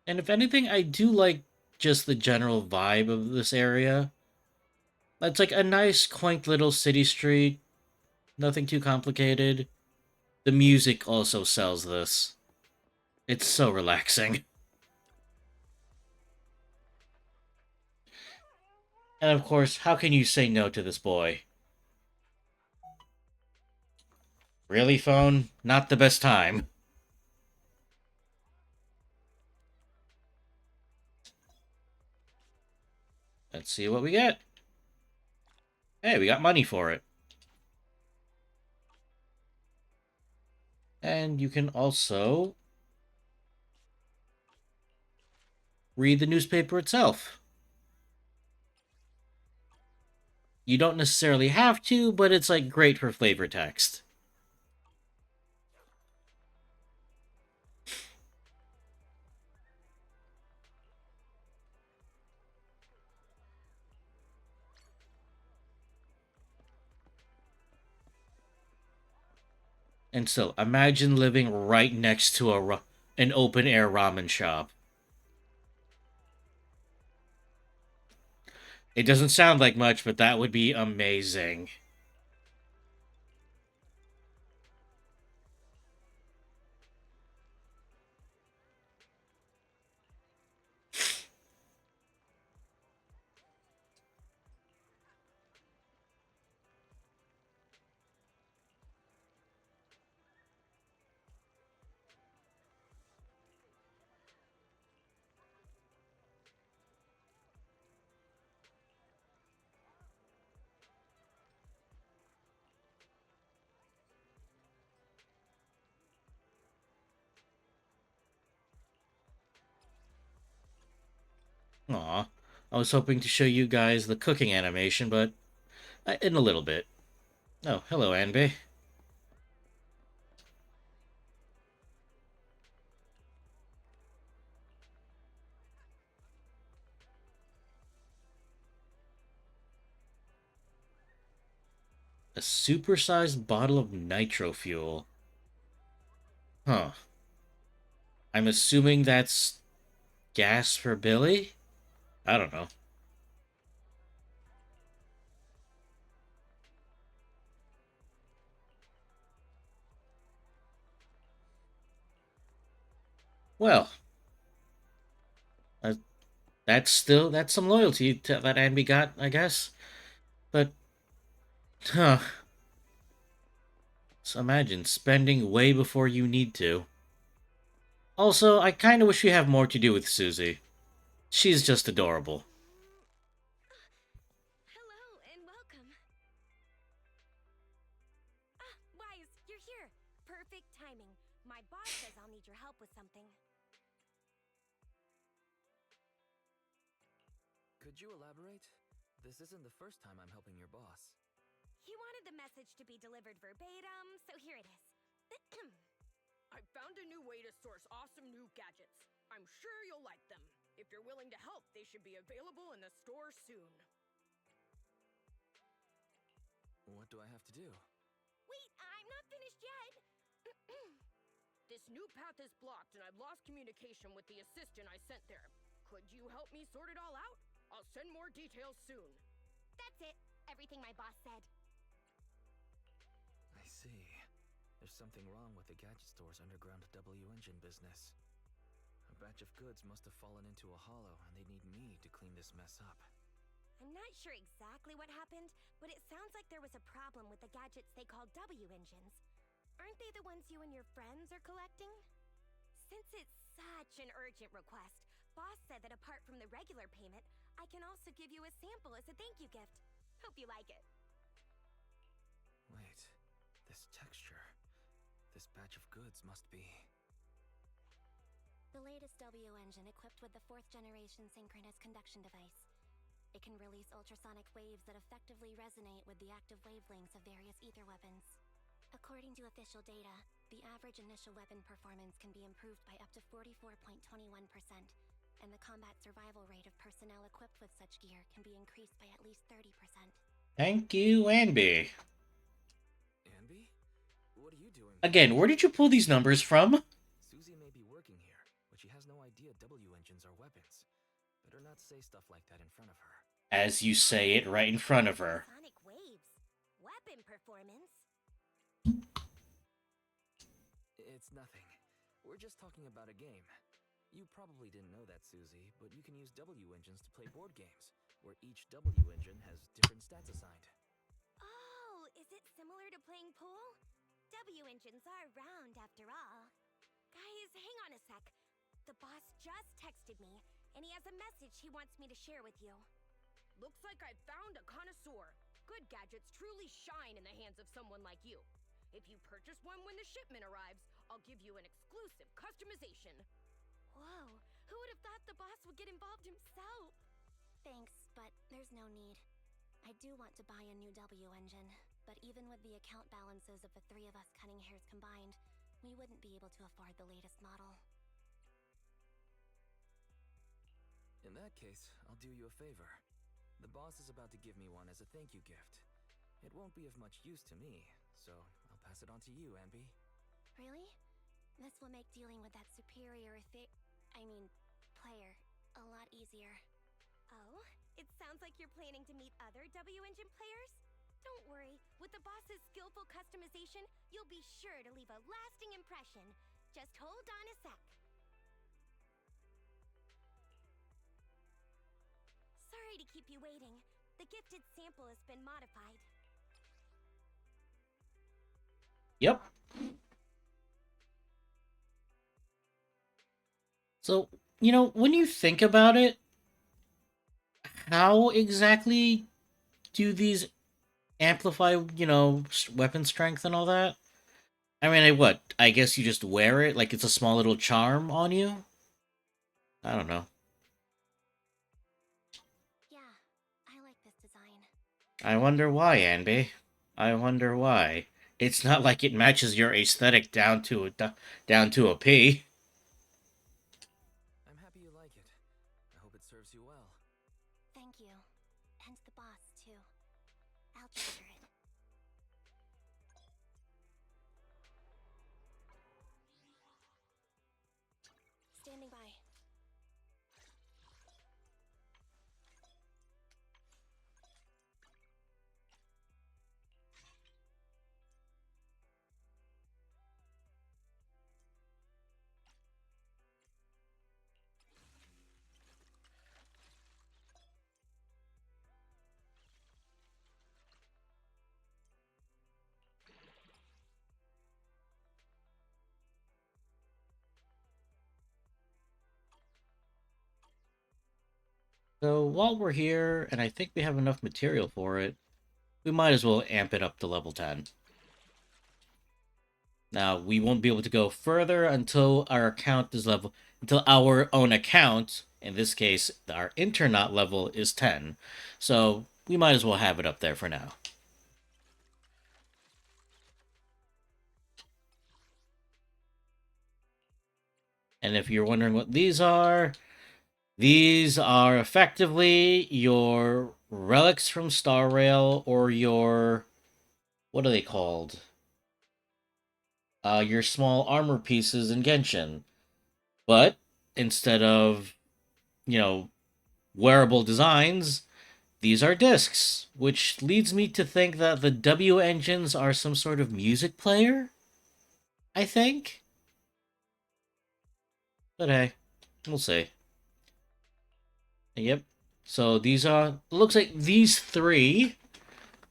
And if anything, I do like just the general vibe of this area. It's like a nice, quaint little city street, nothing too complicated. The music also sells this. It's so relaxing. And of course, how can you say no to this boy? Really, phone? Not the best time. Let's see what we get. Hey, we got money for it. And you can also read the newspaper itself. You don't necessarily have to, but it's like great for flavor text. And so, imagine living right next to an open air ramen shop. It doesn't sound like much, but that would be amazing. Aw, I was hoping to show you guys the cooking animation, but in a little bit. Oh, hello, Anbe. A supersized bottle of nitro fuel. Huh. I'm assuming that's gas for Billy? I don't know. Well, uh, that's some loyalty that Anby got, I guess. But, huh. So imagine spending way before you need to. Also, I kinda wish we have more to do with Susie. She's just adorable. Hello and welcome. Ah, Wise, you're here. Perfect timing. My boss says I'll need your help with something. Could you elaborate? This isn't the first time I'm helping your boss. He wanted the message to be delivered verbatim, so here it is. I found a new way to source awesome new gadgets. I'm sure you'll like them. If you're willing to help, they should be available in the store soon. What do I have to do? Wait, I'm not finished yet. This new path is blocked and I've lost communication with the assistant I sent there. Could you help me sort it all out? I'll send more details soon. That's it. Everything my boss said. I see. There's something wrong with the gadget store's underground W engine business. A batch of goods must have fallen into a hollow, and they need me to clean this mess up. I'm not sure exactly what happened, but it sounds like there was a problem with the gadgets they call W engines. Aren't they the ones you and your friends are collecting? Since it's such an urgent request, Boss said that apart from the regular payment, I can also give you a sample as a thank you gift. Hope you like it. Wait, this texture. This batch of goods must be... The latest W engine equipped with the 4th generation synchronous conduction device. It can release ultrasonic waves that effectively resonate with the active wavelengths of various ether weapons. According to official data, the average initial weapon performance can be improved by up to 44.21%, and the combat survival rate of personnel equipped with such gear can be increased by at least 30%. Thank you, Anby. Anby? What are you doing? Again, where did you pull these numbers from? Susie may be working here, but she has no idea W engines are weapons. Better not say stuff like that in front of her. As you say it right in front of her. Sonic waves. Weapon performance. It's nothing. We're just talking about a game. You probably didn't know that, Susie, but you can use W engines to play board games, where each W engine has different stats assigned. Oh, is it similar to playing pool? W engines are round after all. Guys, hang on a sec. The boss just texted me, and he has a message he wants me to share with you. Looks like I found a connoisseur. Good gadgets truly shine in the hands of someone like you. If you purchase one when the shipment arrives, I'll give you an exclusive customization. Whoa, who would have thought the boss would get involved himself? Thanks, but there's no need. I do want to buy a new W engine, but even with the account balances of the three of us cutting hairs combined, we wouldn't be able to afford the latest model. In that case, I'll do you a favor. The boss is about to give me one as a thank you gift. It won't be of much use to me, so I'll pass it on to you, Anby. Really? This will make dealing with that superior player a lot easier. Oh, it sounds like you're planning to meet other W Engine players? Don't worry, with the boss's skillful customization, you'll be sure to leave a lasting impression. Just hold on a sec. Sorry to keep you waiting. The gifted sample has been modified. Yep. So, when you think about it, how exactly do these amplify, weapon strength and all that? I mean, I guess you just wear it like it's a small little charm on you? I don't know. Yeah, I like this design. I wonder why, Anby. I wonder why. It's not like it matches your aesthetic down to a P. I'm happy you like it. I hope it serves you well. Thank you. And the boss, too. I'll treasure it. Standing by. So while we're here, and I think we have enough material for it, we might as well amp it up to level 10. Now, we won't be able to go further until until our own account, in this case, our internaut level is 10. So we might as well have it up there for now. And if you're wondering what these are effectively your relics from Star Rail or your, what are they called? Your small armor pieces in Genshin. But instead of, you know, wearable designs, these are discs, which leads me to think that the W engines are some sort of music player, I think. But hey, we'll see. Yep. So looks like these three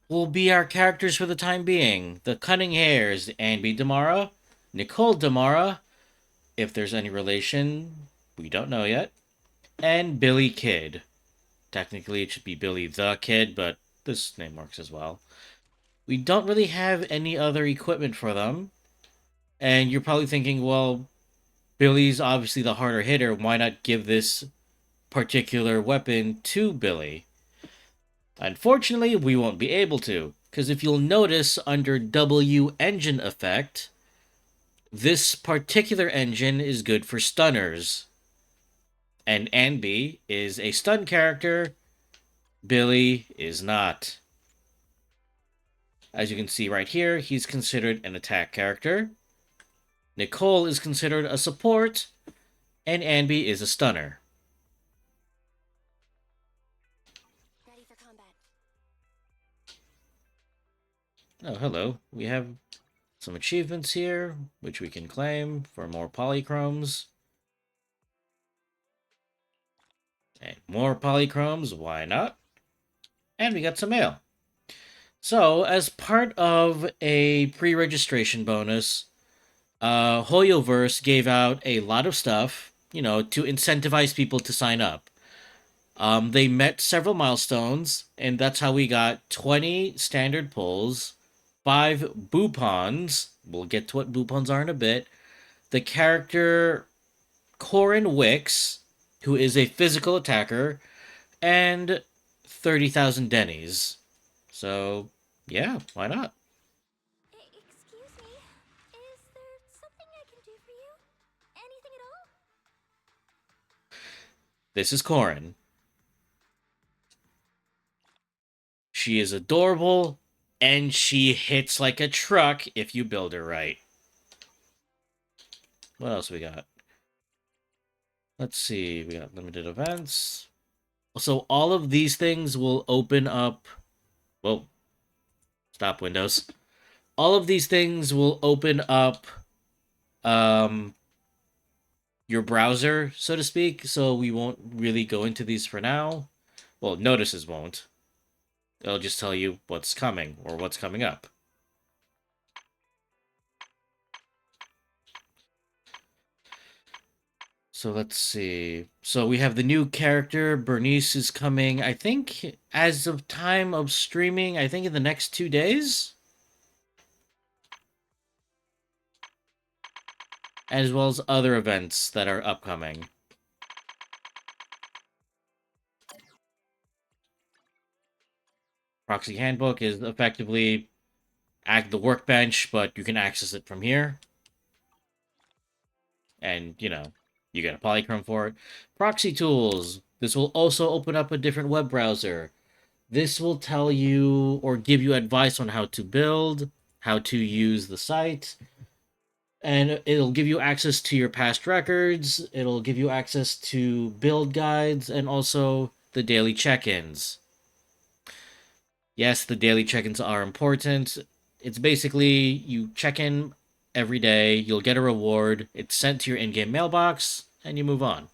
will be our characters for the time being. The Cunning Hairs, Anby Damara, Nicole Damara, if there's any relation, we don't know yet, and Billy Kid. Technically, it should be Billy the Kid, but this name works as well. We don't really have any other equipment for them, and you're probably thinking, well, Billy's obviously the harder hitter. Why not give this particular weapon to Billy? Unfortunately, we won't be able to, because if you'll notice under W engine effect, this particular engine is good for stunners. And Anby is a stun character, Billy is not. As you can see right here, he's considered an attack character. Nicole is considered a support, and Anby is a stunner. Ready for combat. Oh, hello. We have some achievements here, which we can claim for more polychromes. And more polychromes, why not? And we got some mail. So, as part of a pre-registration bonus, Hoyoverse gave out a lot of stuff, to incentivize people to sign up. They met several milestones, and that's how we got 20 standard pulls, 5 Boopons. We'll get to what Boopons are in a bit. The character Corin Wicks, who is a physical attacker, and 30,000 Denny's. So, yeah, why not? Excuse me. Is there something I can do for you? Anything at all? This is Corin. She is adorable, and she hits like a truck if you build her right. What else we got? Let's see. We got limited events. So all of these things will open up. Whoa, stop Windows. All of these things will open up um, your browser, so to speak. So we won't really go into these for now. Well, notices won't. It'll just tell you what's coming or what's coming up. So let's see. So we have the new character. Bernice is coming, I think, as of time of streaming, I think in the next 2 days. As well as other events that are upcoming. Proxy Handbook is effectively the workbench, but you can access it from here. And, you get a polychrome for it. Proxy Tools. This will also open up a different web browser. This will tell you or give you advice on how to build, how to use the site, and it'll give you access to your past records, it'll give you access to build guides, and also the daily check-ins. Yes, the daily check-ins are important. It's basically you check in every day, you'll get a reward, it's sent to your in-game mailbox, and you move on.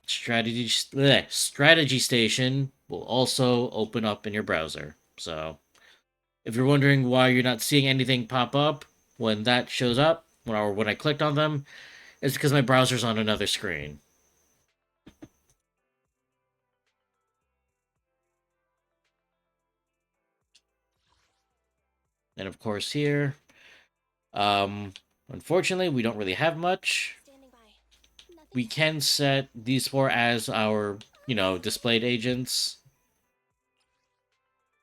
Strategy Station will also open up in your browser. So, if you're wondering why you're not seeing anything pop up when that shows up, or when I clicked on them, it's because my browser's on another screen. And of course here, unfortunately, we don't really have much. We can set these four as our, displayed agents.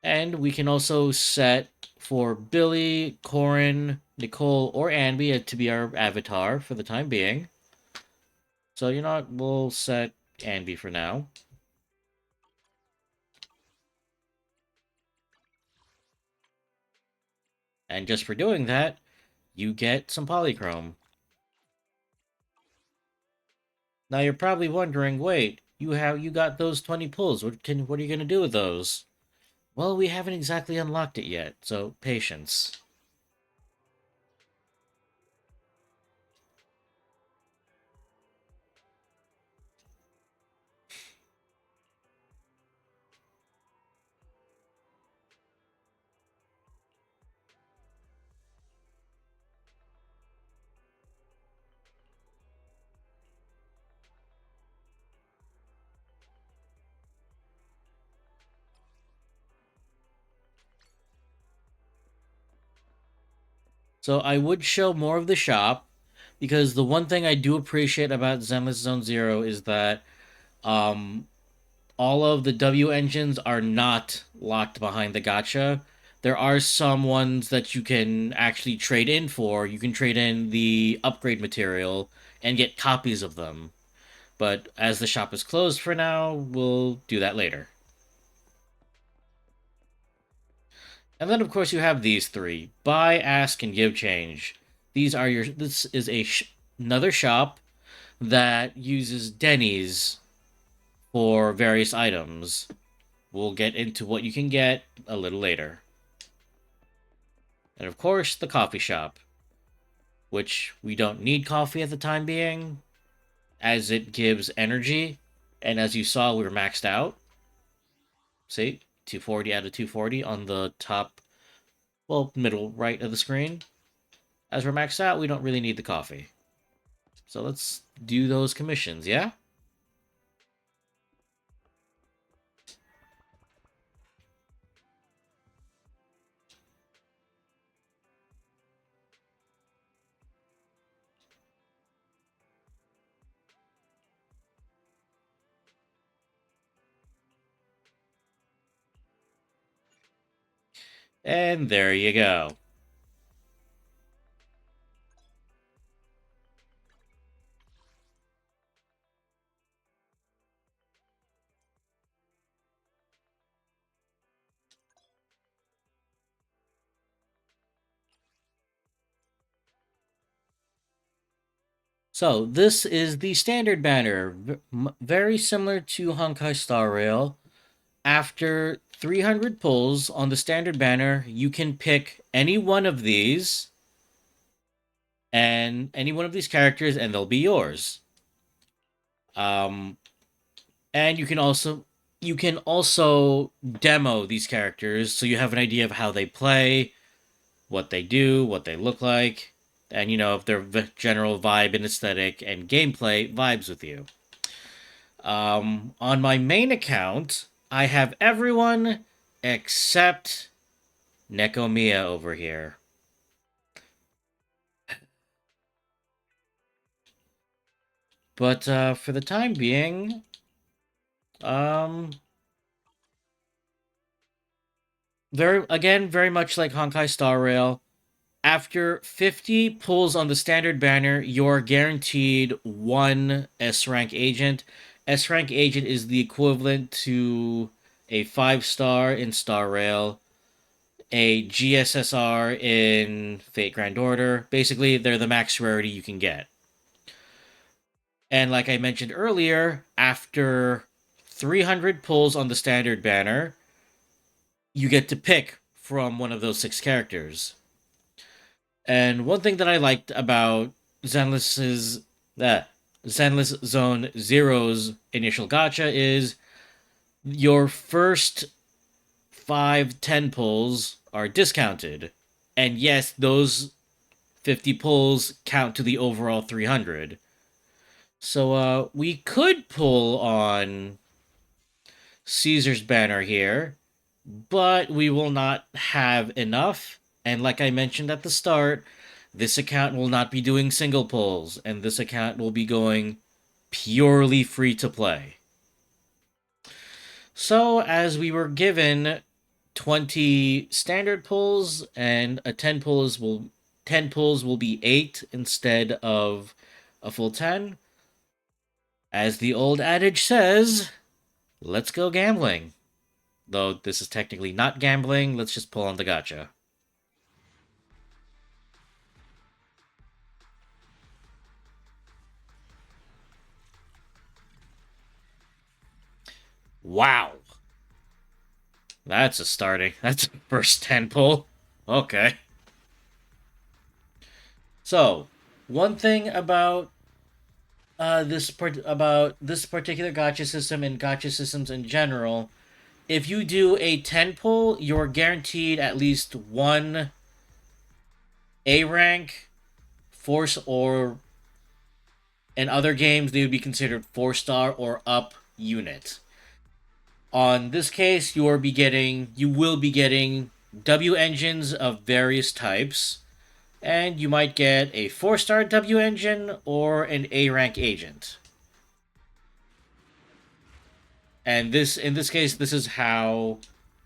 And we can also set for Billy, Corin, Nicole, or Anby to be our avatar for the time being. So, what? We'll set Anby for now. And just for doing that, you get some polychrome. Now you're probably wondering, wait, you got those 20 pulls. What are you gonna do with those? Well, we haven't exactly unlocked it yet, so patience. So I would show more of the shop, because the one thing I do appreciate about Zenless Zone Zero is that um, all of the W engines are not locked behind the gacha. There are some ones that you can actually trade in for. You can trade in the upgrade material and get copies of them. But as the shop is closed for now, we'll do that later. And then, of course, you have these three: buy, ask, and give change. This is another shop that uses Denny's for various items. We'll get into what you can get a little later. And of course, the coffee shop, which we don't need coffee at the time being, as it gives energy. And as you saw, we were maxed out. See, 240 out of 240 on the top, well, middle right of the screen. As we're maxed out, we don't really need the coffee. So let's do those commissions, yeah? And there you go. So this is the standard banner, very similar to Honkai Star Rail. After 300 pulls on the standard banner, you can pick any one of these and any one of these characters, and they'll be yours. Um, and you can also demo these characters so you have an idea of how they play, what they do, what they look like, and if their general vibe and aesthetic and gameplay vibes with you. On my main account, I have everyone except Nekomiya over here. But for the time being, um, very much like Honkai Star Rail. After 50 pulls on the standard banner, you're guaranteed one S rank agent. S rank agent is the equivalent to a 5-star in Star Rail, a GSSR in Fate Grand Order. Basically, they're the max rarity you can get. And like I mentioned earlier, after 300 pulls on the standard banner, you get to pick from one of those 6 characters. And one thing that I liked about Zenless's that Zenless Zone Zero's initial gacha is your first 5-10 pulls are discounted. And yes, those 50 pulls count to the overall 300. So we could pull on Caesar's banner here, but we will not have enough. And like I mentioned at the start, this account will not be doing single pulls, and this account will be going purely free to play. So, as we were given 20 standard pulls and a 10 pulls will be 8 instead of a full 10. As the old adage says, let's go gambling. Though this is technically not gambling, let's just pull on the gacha. Wow. That's a starting. That's a first 10 pull. Okay. So, one thing about about this particular gacha system and gacha systems in general, if you do a 10 pull, you're guaranteed at least one A rank force, or in other games they would be considered 4-star or up unit. On this case, you will be getting W engines of various types, and you might get a 4-star W engine or an A rank agent. And in this case, this is how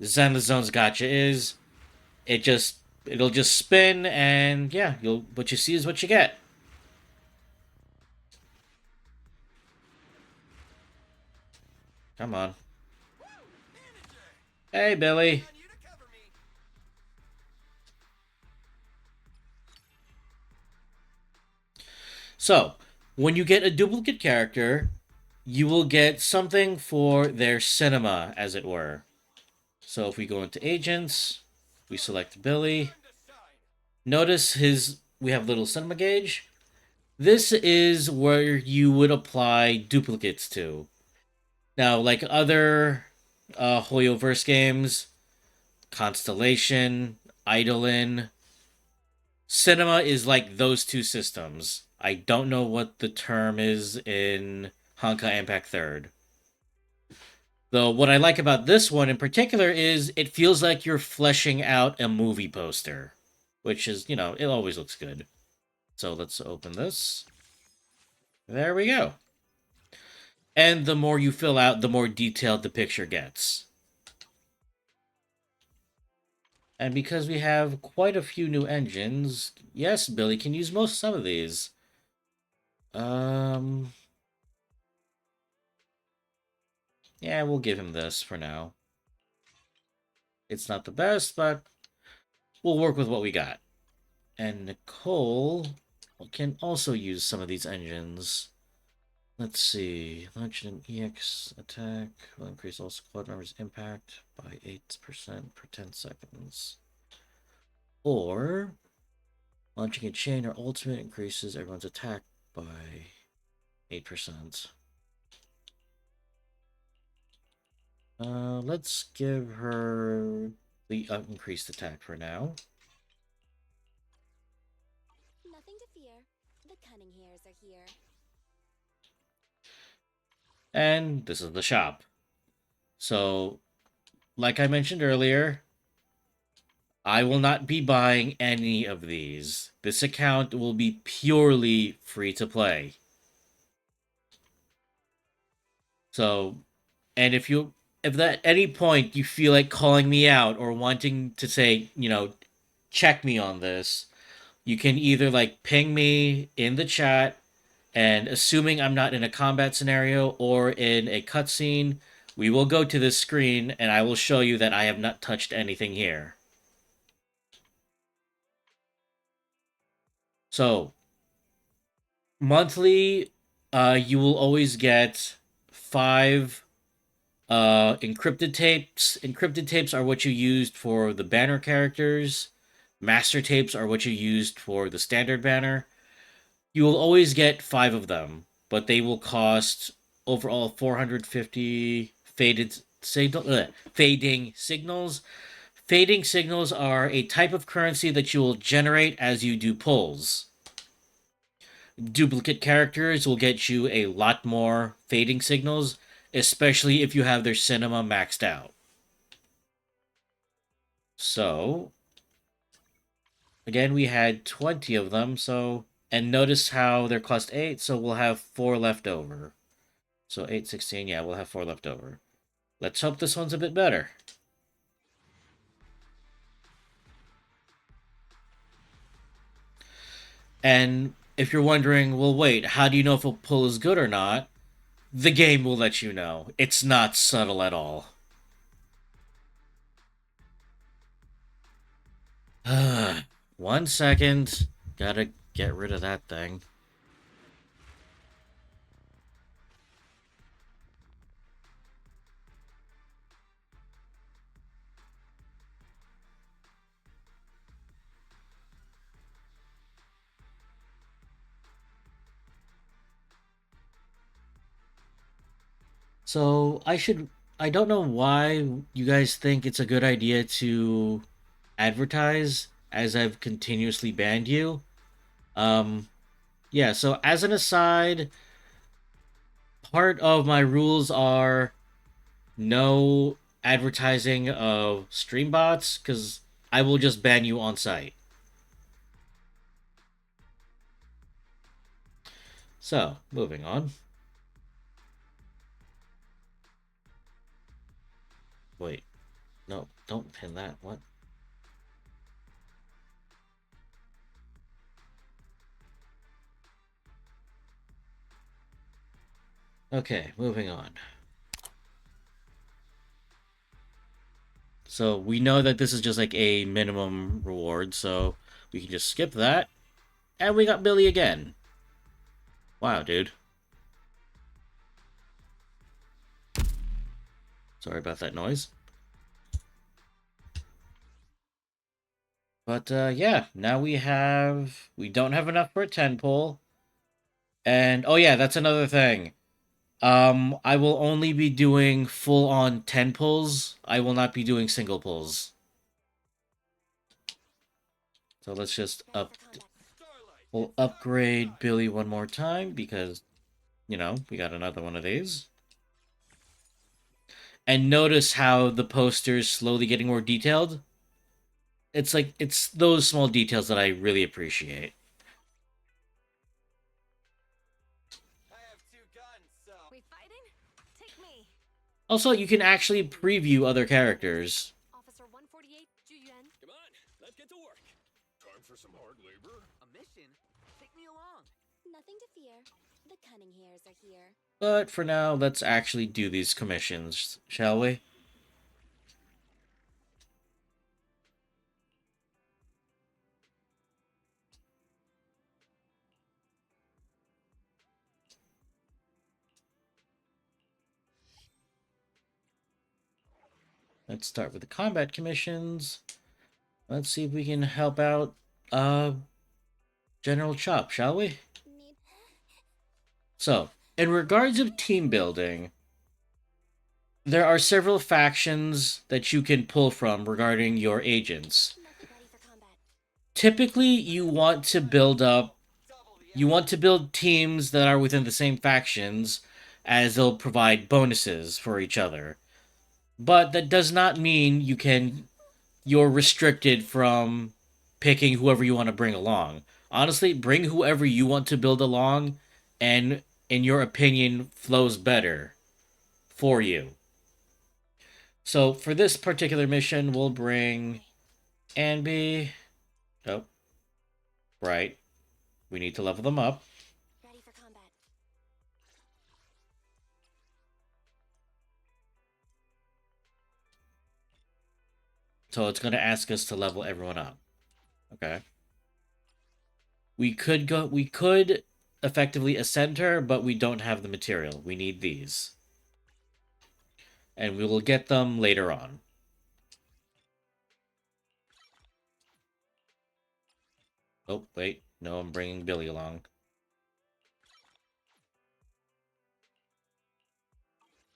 Zenless Zone's gacha is. It'll just spin, and yeah, what you see is what you get. Come on. Hey, Billy. So, when you get a duplicate character, you will get something for their cinema, as it were. So if we go into agents, we select Billy. Notice we have little cinema gauge. This is where you would apply duplicates to. Now, like other Hoyoverse games, Constellation, Eidolon, Cinema is like those two systems. I don't know what the term is in Honka Impact Third. Though what I like about this one in particular is it feels like you're fleshing out a movie poster, which is, it always looks good. So let's open this. There we go. And the more you fill out, the more detailed the picture gets. And because we have quite a few new engines, yes, Billy can use some of these. Um, yeah, we'll give him this for now. It's not the best, but we'll work with what we got. And Nicole can also use some of these engines. Let's see. Launching an EX attack will increase all squad members' impact by 8% per 10 seconds. Or launching a chain or ultimate increases everyone's attack by 8%. Let's give her the increased attack for now. Nothing to fear. The cunning hairs are here. And this is the shop. So, like I mentioned earlier, I will not be buying any of these. This account will be purely free to play. So, and if at any point you feel like calling me out or wanting to say, check me on this, you can either like ping me in the chat, and assuming I'm not in a combat scenario or in a cutscene, we will go to this screen and I will show you that I have not touched anything here. So, monthly, you will always get 5 encrypted tapes. Encrypted tapes are what you used for the banner characters. Master tapes are what you used for the standard banner. You will always get 5 of them, but they will cost overall 450 fading signals. Fading signals are a type of currency that you will generate as you do pulls. Duplicate characters will get you a lot more fading signals, especially if you have their cinema maxed out. So, again, we had 20 of them, and notice how they're cost 8, so we'll have 4 left over. So 8, 16, yeah, we'll have 4 left over. Let's hope this one's a bit better. And if you're wondering, well, wait, how do you know if a pull is good or not? The game will let you know. It's not subtle at all. 1 second. Gotta get rid of that thing. So I don't know why you guys think it's a good idea to advertise as I've continuously banned you. Um, yeah, so as an aside, part of my rules are no advertising of stream bots because I will just ban you on site. So, moving on. Wait, no, don't pin that. What? Okay, moving on. So we know that this is just like a minimum reward, so we can just skip that. And we got Billy again. Wow, dude. Sorry about that noise. But yeah, now we don't have enough for a 10 pull. And oh yeah, that's another thing. I will only be doing full on 10 pulls. I will not be doing single pulls. So let's just up. We'll upgrade Billy one more time because, we got another one of these. And notice how the poster's slowly getting more detailed? It's those small details that I really appreciate. I have two guns, so. We fighting? Take me. Also, you can actually preview other characters. Officer 148, Juyuan. Come on, let's get to work. Time for some hard labor? A mission? Take me along. Nothing to fear. The cunning hairs are here. But for now, let's actually do these commissions, shall we? Let's start with the combat commissions. Let's see if we can help out General Chop, shall we? So, in regards of team building, there are several factions that you can pull from regarding your agents. Ready for combat. Typically, you want to build teams that are within the same factions, as they'll provide bonuses for each other. But that does not mean you're restricted from picking whoever you want to bring along. Honestly, bring whoever you want to build along, and in your opinion, flows better for you. So for this particular mission, we'll bring Anby. Oh, right. We need to level them up. Ready for combat. So it's going to ask us to level everyone up. Okay. We could effectively ascend her, but we don't have the material. We need these. And we will get them later on. Oh, wait. No, I'm bringing Billy along.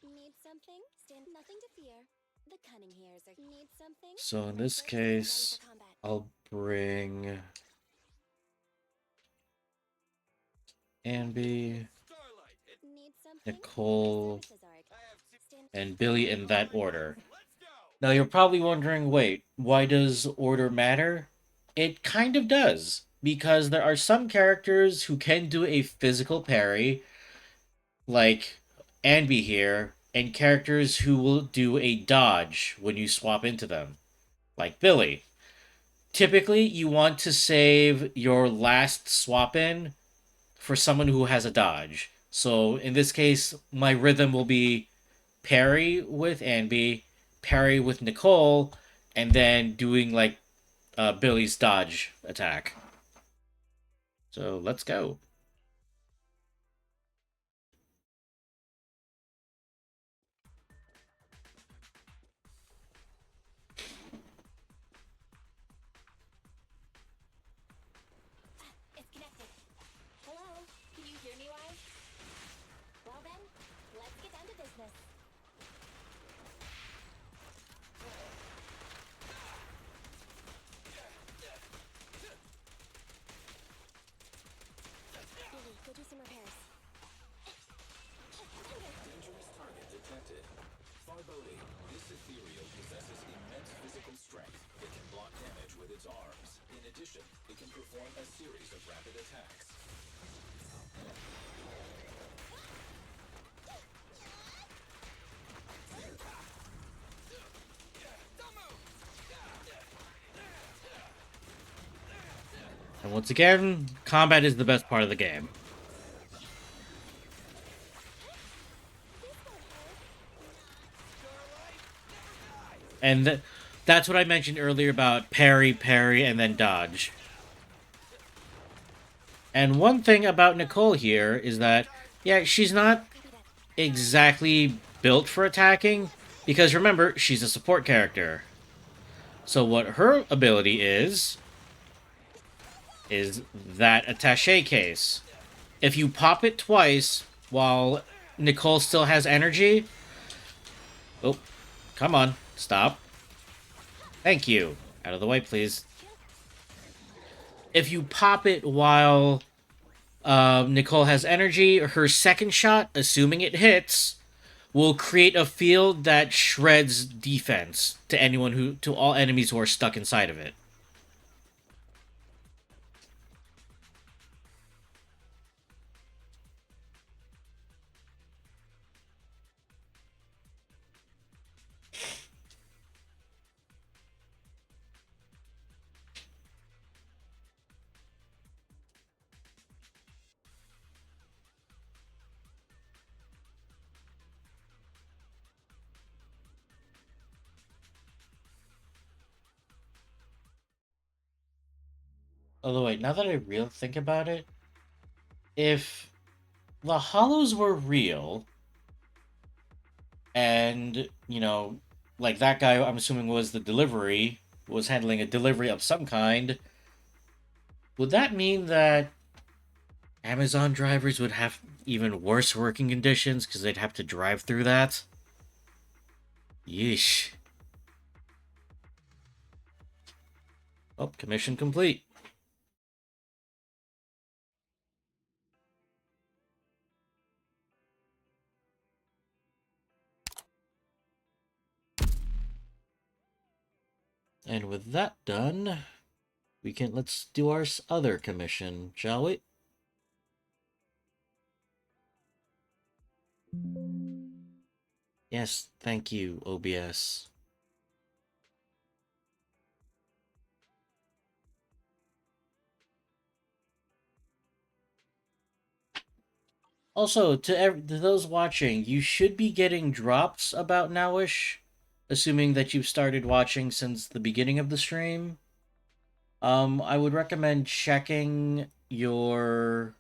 Need something? Stand nothing to fear. The cunning hairs are need something? So in this case, I'll bring Anby, Need something? Nicole, Services are stand and Billy in that order. Now you're probably wondering, wait, why does order matter? It kind of does, because there are some characters who can do a physical parry, like Anby here, and characters who will do a dodge when you swap into them, like Billy. Typically, you want to save your last swap in for someone who has a dodge. So in this case, my rhythm will be parry with Anby, parry with Nicole, and then doing like Billy's dodge attack. So let's go. It's connected. Hello? Can you hear me, Wise? Well then, let's get down to business. Billy, go do some repairs. Dangerous target detected. Farboli, this ethereal possesses immense physical strength. It can block damage with its arms. In addition, it can perform a series of rapid attacks. And once again, combat is the best part of the game. And that's what I mentioned earlier about parry, parry, and then dodge. And one thing about Nicole here is that, yeah, she's not exactly built for attacking, because remember, she's a support character. So what her ability is that attaché case. If you pop it twice while Nicole still has energy... Oh, come on, stop. Thank you. Out of the way, please. If you pop it while Nicole has energy, her second shot, assuming it hits, will create a field that shreds defense to all enemies who are stuck inside of it. Although wait, now that I really think about it, if the hollows were real, and like that guy, I'm assuming was handling a delivery of some kind, would that mean that Amazon drivers would have even worse working conditions because they'd have to drive through that? Yeesh. Oh, commission complete. And with that done, let's do our other commission, shall we? Yes, thank you, OBS. Also, to those watching, you should be getting drops about nowish, assuming that you've started watching since the beginning of the stream. I would recommend checking your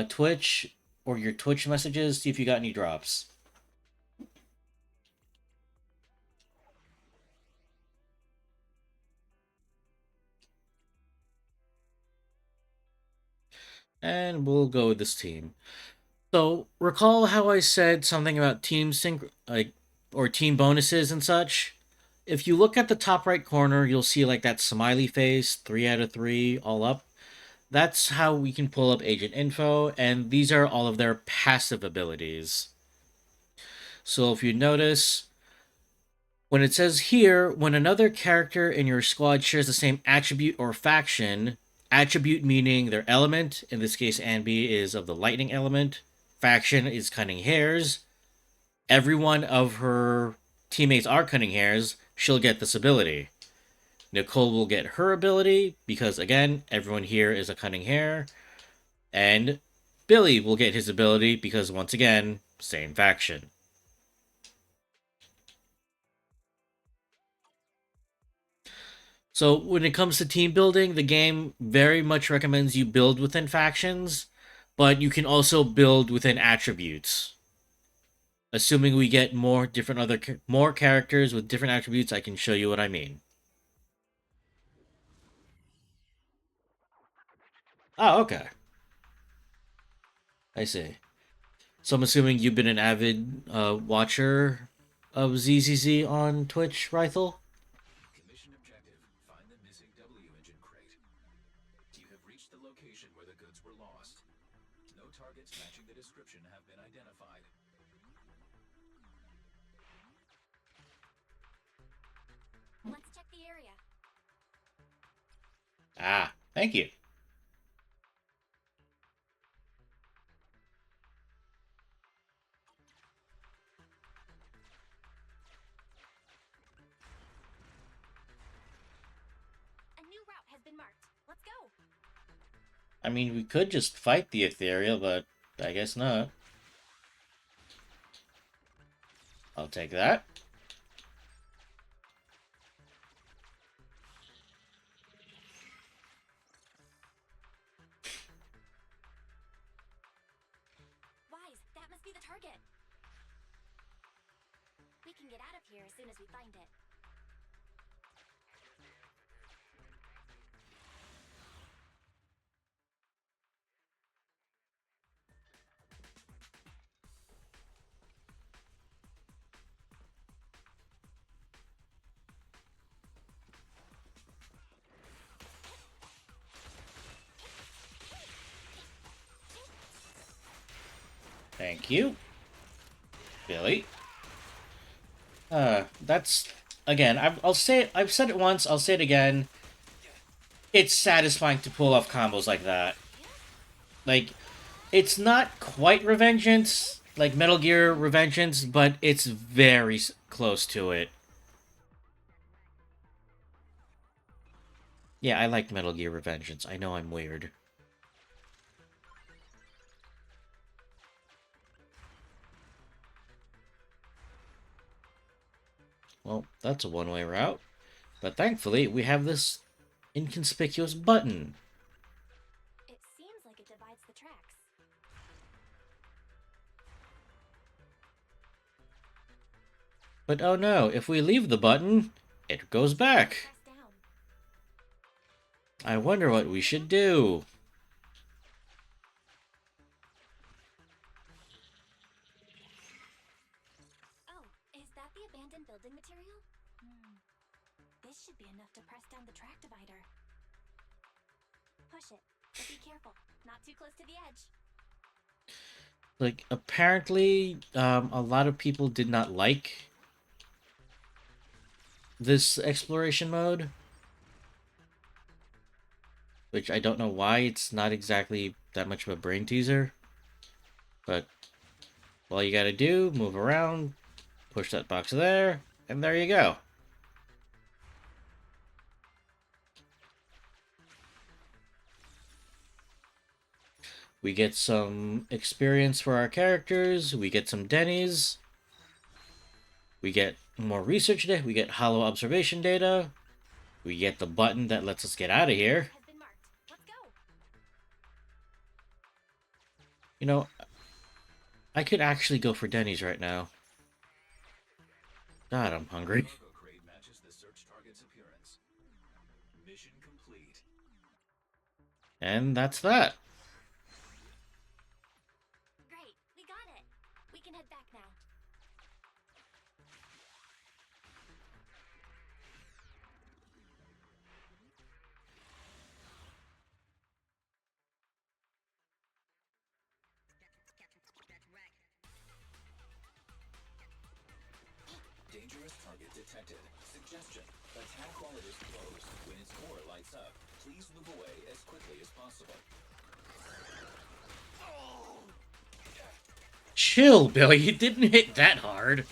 Twitch or your Twitch messages, see if you got any drops. And we'll go with this team. So, recall how I said something about team sync, like, or team bonuses and such? If you look at the top right corner, you'll see like that smiley face, 3 out of 3, all up. That's how we can pull up agent info, and these are all of their passive abilities. So if you notice, when it says here, when another character in your squad shares the same attribute or faction, attribute meaning their element, in this case Anby is of the lightning element, faction is cutting hairs, every one of her teammates are cutting hairs, she'll get this ability. Nicole will get her ability, because again, everyone here is a cutting hair, and Billy will get his ability, because once again, same faction. So when it comes to team building, the game very much recommends you build within factions, but you can also build within attributes. Assuming we get more characters with different attributes, I can show you what I mean. Oh, okay. I see. So I'm assuming you've been an avid watcher of ZZZ on Twitch, Rythel? Commission objective: find the missing W engine crate. You have reached the location where the goods were lost. No targets matching the description have been identified. Let's check the area. Ah, thank you. A new route has been marked. Let's go. I mean, we could just fight the Ethereal, but I guess not. I'll take that. Wise, that must be the target. We can get out of here as soon as we find it. Thank you, Billy. That's again. I'll say it. I've said it once. I'll say it again. It's satisfying to pull off combos like that. Like, it's not quite Revengeance, like Metal Gear Revengeance, but it's very close to it. Yeah, I like Metal Gear Revengeance. I know I'm weird. Well, that's a one-way route. But thankfully, we have this inconspicuous button. It seems like it divides the tracks. But oh no, if we leave the button, it goes back. Press down. I wonder what we should do. Oh, is that the abandoned building material? This should be enough to press down the track divider. Push it, but be careful. Not too close to the edge. Like, apparently, a lot of people did not like this exploration mode. Which I don't know why. It's not exactly that much of a brain teaser. But all you gotta do, move around, push that box there, and there you go. We get some experience for our characters, we get some Denny's, we get more research data, we get hollow observation data, we get the button that lets us get out of here. Has been marked. Let's go. You know, I could actually go for Denny's right now. God, I'm hungry. Cargo crate matches the search target's appearance. Mission complete. And that's that. Great, we got it. We can head back now. Dangerous target detected. Suggestion. Attack while it is closed. When its core lights up, please move away as quickly as possible. Chill, Billy. It didn't hit that hard.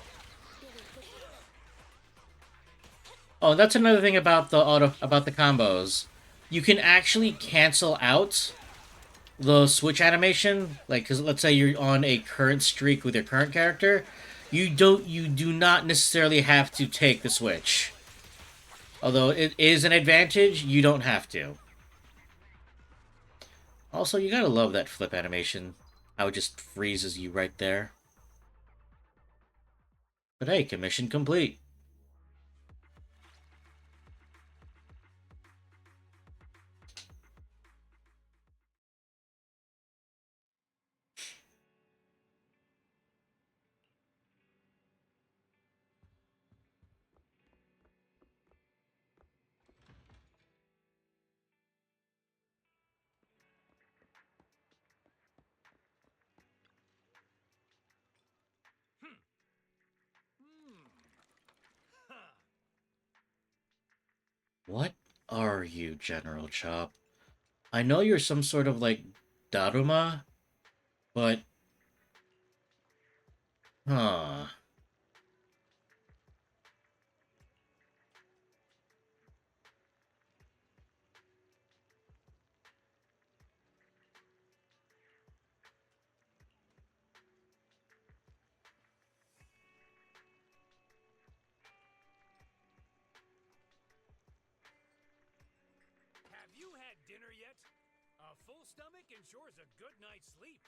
Oh, that's another thing about the combos. You can actually cancel out the switch animation. Like, because let's say you're on a current streak with your current character, you do not necessarily have to take the switch. Although it is an advantage, you don't have to. Also, you gotta love that flip animation. How it just freezes you right there. But hey, commission complete. What are you, General Chop? I know you're some sort of, like, Daruma, but... Huh... Have you had dinner yet? A full stomach ensures a good night's sleep.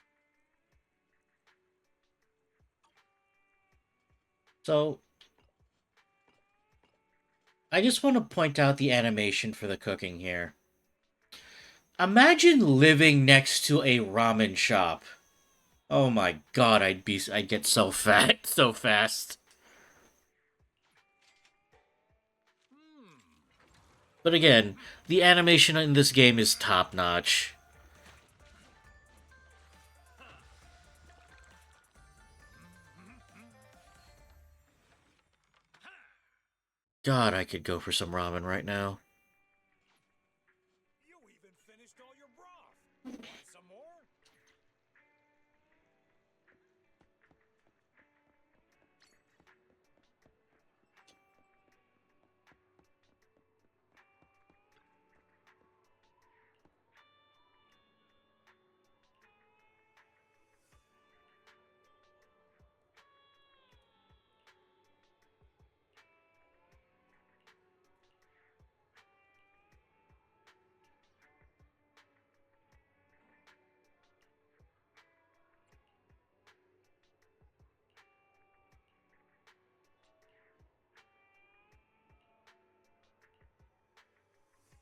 So... I just want to point out the animation for the cooking here. Imagine living next to a ramen shop. Oh my god, I'd get so fat so fast. But again, the animation in this game is top-notch. God, I could go for some ramen right now. You even finished all your broth. Want some more?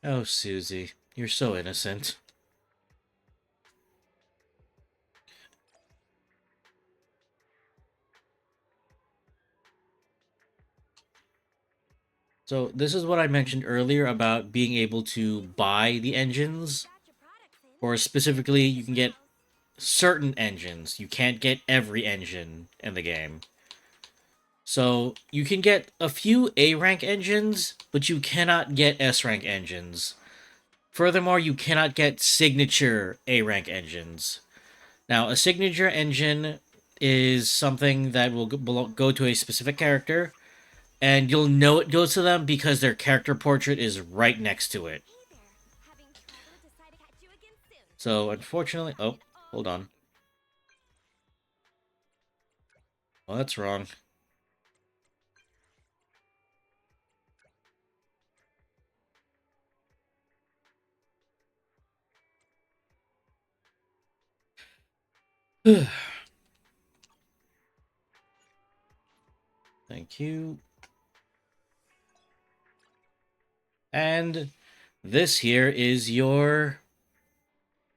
Oh, Susie, you're so innocent. So this is what I mentioned earlier about being able to buy the engines, Got your products in. or specifically, you can get certain engines. You can't get every engine in the game. So you can get a few A rank engines, but you cannot get S rank engines. Furthermore, you cannot get signature A rank engines. Now, a signature engine is something that will go to a specific character, and you'll know it goes to them because their character portrait is right next to it. Hey there. Having trouble? Decide to catch you again soon. So, unfortunately, oh, And hold on. Well, that's wrong. Thank you. And this here is your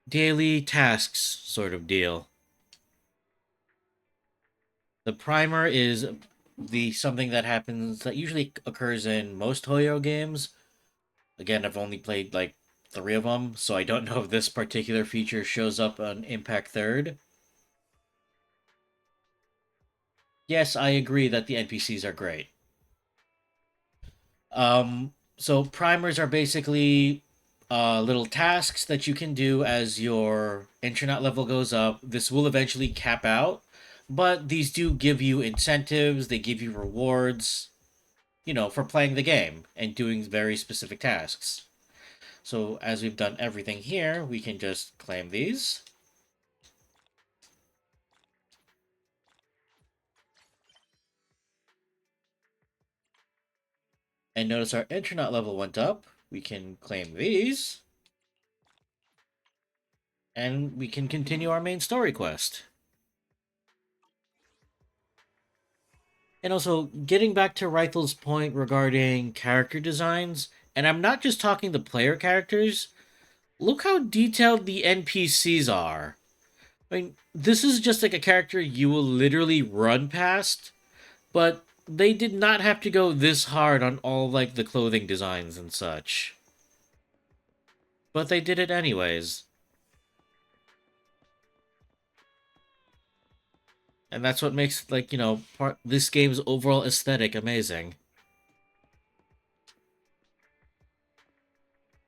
daily tasks sort of deal. The primer is the something that happens that usually occurs in most Hoyo games. Again, I've only played like 3 of them, so I don't know if this particular feature shows up on Impact 3rd. Yes, I agree that the NPCs are great. So primers are basically little tasks that you can do as your internet level goes up. This will eventually cap out, but these do give you incentives, they give you rewards, for playing the game and doing very specific tasks. So as we've done everything here, we can just claim these. And notice our internet level went up. We can claim these. And we can continue our main story quest. And also, getting back to Reithel's point regarding character designs, and I'm not just talking the player characters, look how detailed the NPCs are. I mean, this is just like a character you will literally run past, but they did not have to go this hard on all like the clothing designs and such. But they did it anyways. And that's what makes this game's overall aesthetic amazing.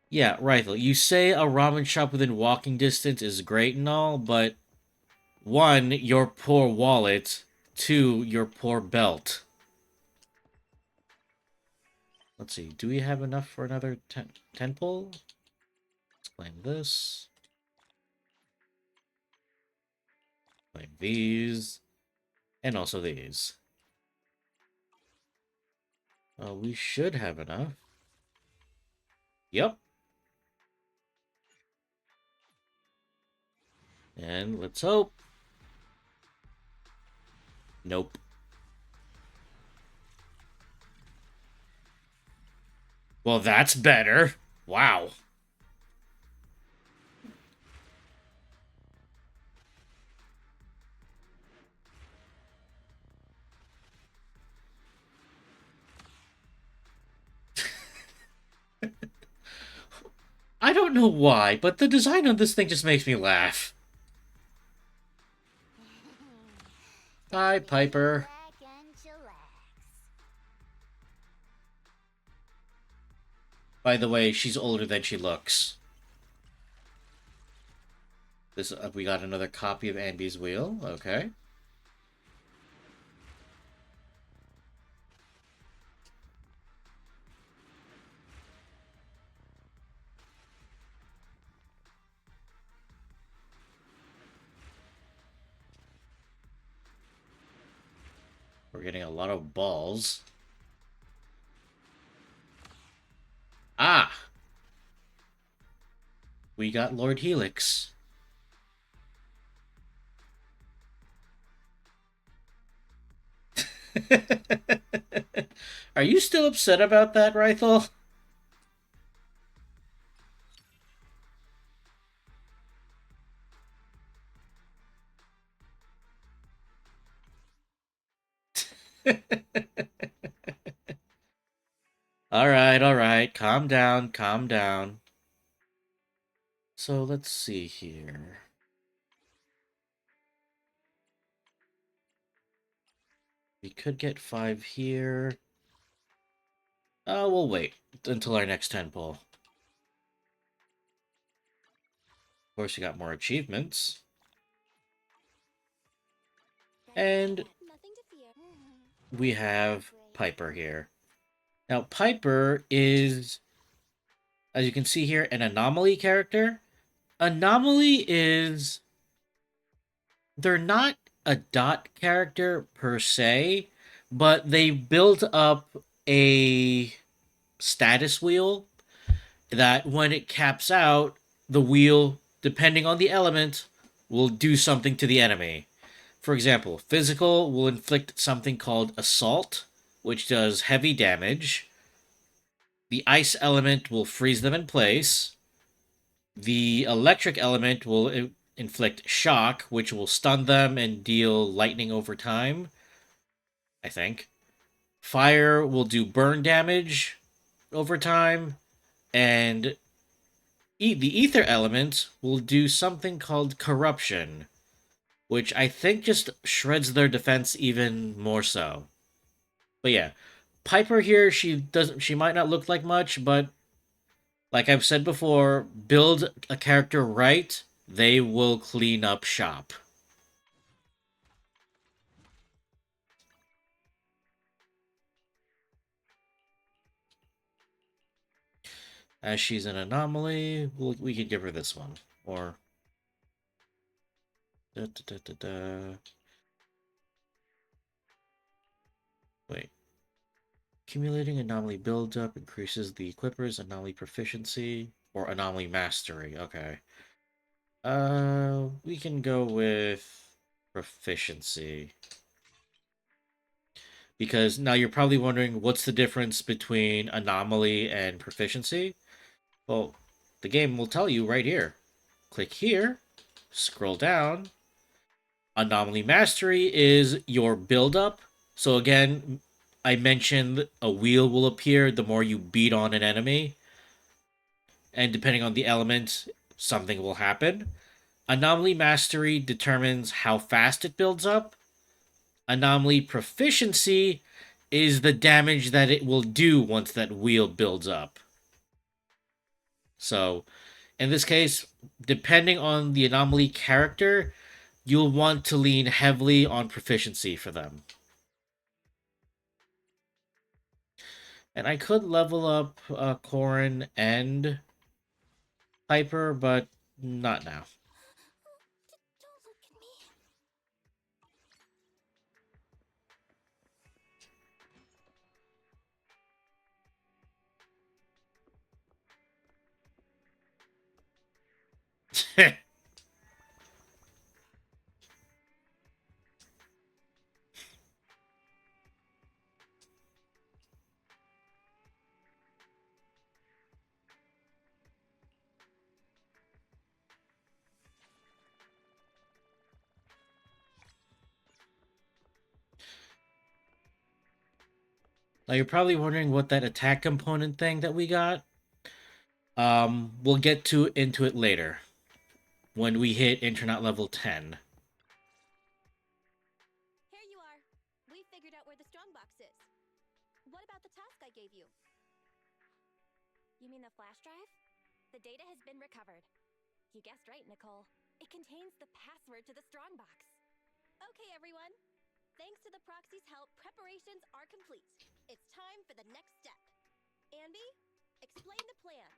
Yeah, Rifle, you say a ramen shop within walking distance is great and all, but one, your poor wallet, two, your poor belt. Let's see, do we have enough for another temple? Let's claim this. Claim these. And also these. We should have enough. Yep. And let's hope. Nope. Well, that's better. Wow. I don't know why, but the design on this thing just makes me laugh. Hi, Piper. Back and chillax. By the way, she's older than she looks. This we got another copy of Anby's wheel. Okay. We're getting a lot of balls. Ah! We got Lord Helix. Are you still upset about that, Rythel? All right. Calm down, calm down. So let's see here. We could get 5 here. Oh, we'll wait until our next 10 pull. Of course, you got more achievements. And we have Piper here. Now, Piper is, as you can see here, an anomaly character. Anomaly is... They're not a dot character per se, but they build up a status wheel that when it caps out, the wheel, depending on the element, will do something to the enemy. For example, physical will inflict something called Assault, which does heavy damage. The ice element will freeze them in place. The electric element will inflict Shock, which will stun them and deal lightning over time, I think. Fire will do burn damage over time. And the ether element will do something called Corruption, which I think just shreds their defense even more so. But yeah, Piper here, she might not look like much, but like I've said before, build a character right, they will clean up shop. As she's an anomaly, we could give her this one. Or... Da, da, da, da, da. Wait. Accumulating anomaly buildup increases the equipper's anomaly proficiency or anomaly mastery. Okay. We can go with proficiency. Because now you're probably wondering what's the difference between anomaly and proficiency? Well, the game will tell you right here. Click here, scroll down. Anomaly mastery is your buildup. So again, I mentioned a wheel will appear the more you beat on an enemy. And depending on the element, something will happen. Anomaly mastery determines how fast it builds up. Anomaly proficiency is the damage that it will do once that wheel builds up. So, in this case, depending on the anomaly character, you'll want to lean heavily on proficiency for them. And I could level up Corrin and Piper, but not now. Don't look at me. Now you're probably wondering what that attack component thing that we got. We'll get into it later when we hit Internet level 10. Here you are. We figured out where the strongbox is. What about the task I gave you? You mean the flash drive? The data has been recovered. You guessed right, Nicole. It contains the password to the strongbox. Okay, everyone. Thanks to the proxy's help, preparations are complete. It's time for the next step. Andy, explain the plan.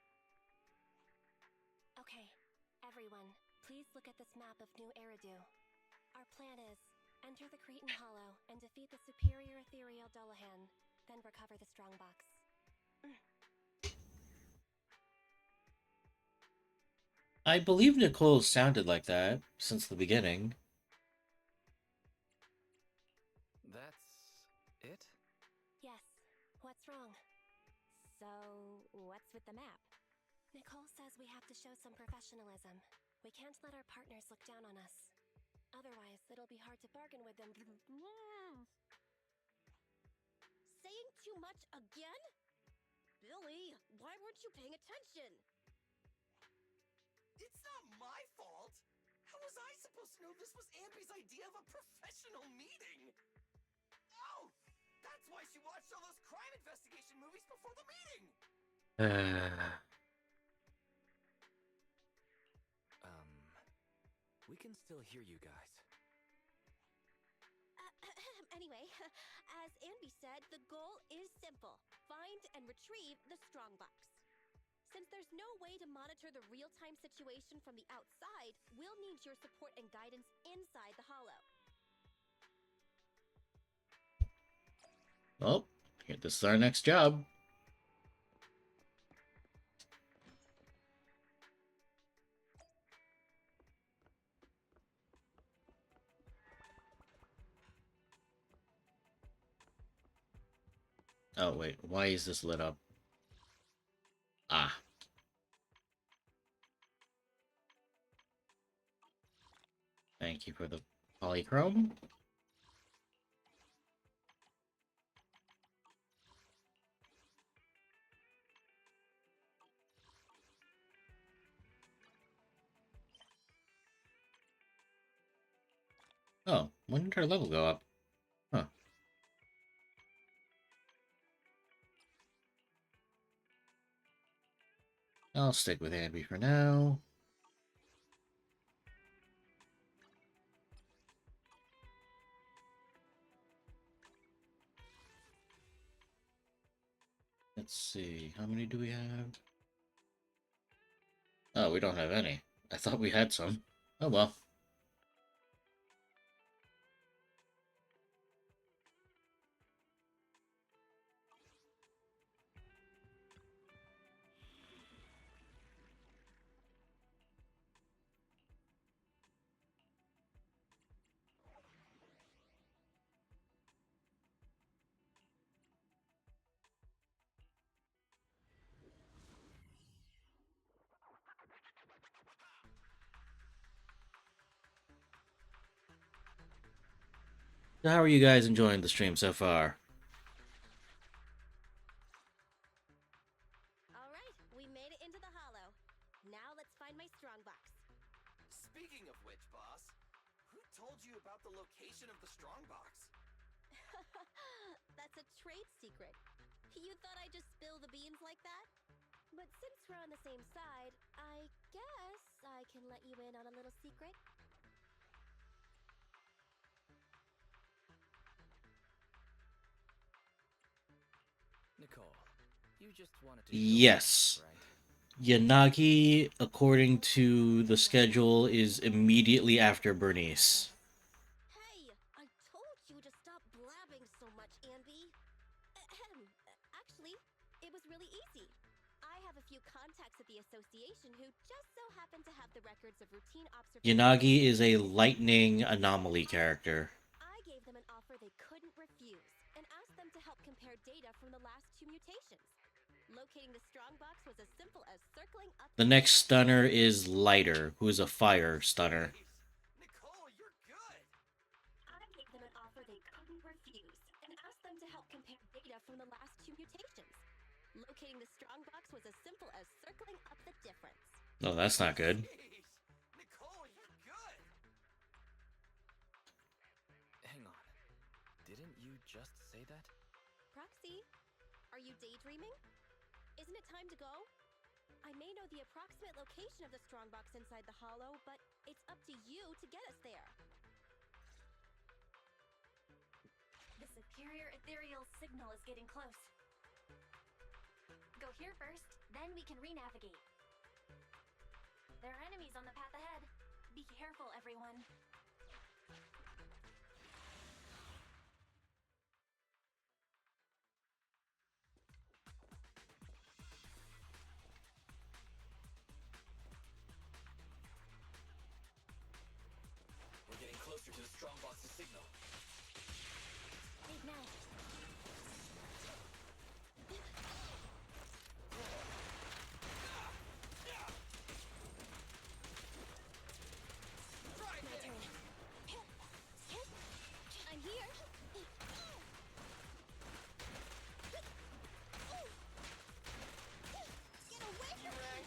Okay, everyone, please look at this map of New Eridu. Our plan is enter the Cretan Hollow and defeat the superior ethereal Dullahan, then recover the strongbox. I believe Nicole sounded like that since the beginning. That's it? Yes, what's wrong? So, what's with the map? Nicole says we have to show some professionalism. We can't let our partners look down on us. Otherwise, it'll be hard to bargain with them. Saying too much again? Billy, why weren't you paying attention? It's not my fault! How was I supposed to know this was Ambi's idea of a professional meeting? Oh! That's why she watched all those crime investigation movies before the meeting! We can still hear you guys. Anyway, as Andy said, the goal is simple. Find and retrieve the strongbox. Since there's no way to monitor the real-time situation from the outside, we'll need your support and guidance inside the Hollow. Well, this is our next job. Oh, wait. Why is this lit up? Ah. Thank you for the polychrome. Oh, when did our level go up? Huh. I'll stick with Ambi for now. Let's see, how many do we have? Oh, we don't have any. I thought we had some. Oh well. So how are you guys enjoying the stream so far? Alright, we made it into the Hollow. Now let's find my strongbox. Speaking of which, boss, who told you about the location of the strongbox? That's a trade secret. You thought I'd just spill the beans like that? But since we're on the same side, I guess I can let you in on a little secret. Nicole, you just wanted to show Yes. off, right? Yanagi, according to the schedule, is immediately after Bernice. Hey, I told you to stop blabbing so much, Andy. Actually, it was really easy. I have a few contacts at the association who just so happen to have the records of routine observations. Yanagi is a lightning anomaly character. I gave them an offer they couldn't refuse and asked them to help compare data from the last 2 mutations. Locating the strongbox was as simple as circling up. The next stunner is Lighter, who is a fire stunner. Nicole, you're good! I gave them an offer they couldn't refuse and asked them to help compare data from the last 2 mutations. Locating the strongbox was as simple as circling up the difference. No, that's not good. Jeez. Nicole, you're good! Hang on. Didn't you just say that? Proxy, are you daydreaming? Isn't it time to go? I may know the approximate location of the strongbox inside the hollow, but it's up to you to get us there. The superior ethereal signal is getting close. Go here first, then we can re-navigate. There are enemies on the path ahead. Be careful, everyone. We're getting closer to the strongbox's signal. Wait now. My turn. I'm here. Get away from me!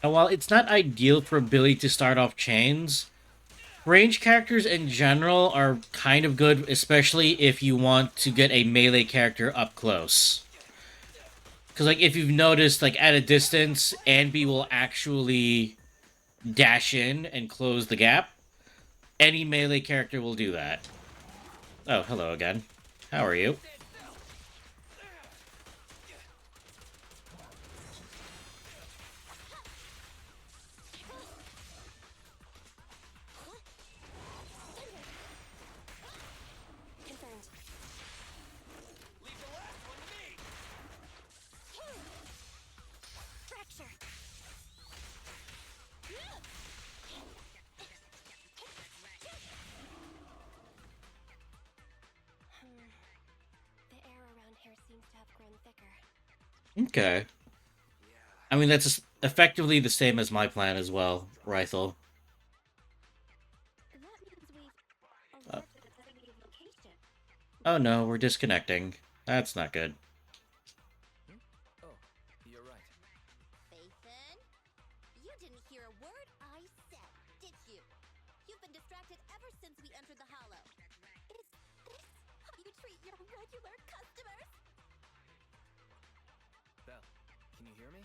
And while it's not ideal for Billy to start off chains, range characters in general are kind of good, especially if you want to get a melee character up close. Because, like, if you've noticed, like, at a distance, Anby will actually dash in and close the gap. Any melee character will do that. Oh, hello again. How are you? Confirmed. Leave the last one to me! Fracture. The air around here seems to have grown thicker. Okay. I mean, that's effectively the same as my plan as well, Rythel. That means we've arrived at a designated location. Oh no, we're disconnecting. That's not good. Oh, you're right. Ethan, you didn't hear a word I said, did you? You've been distracted ever since we entered the hollow. Is this how you treat your regular customers? Belle, can you hear me?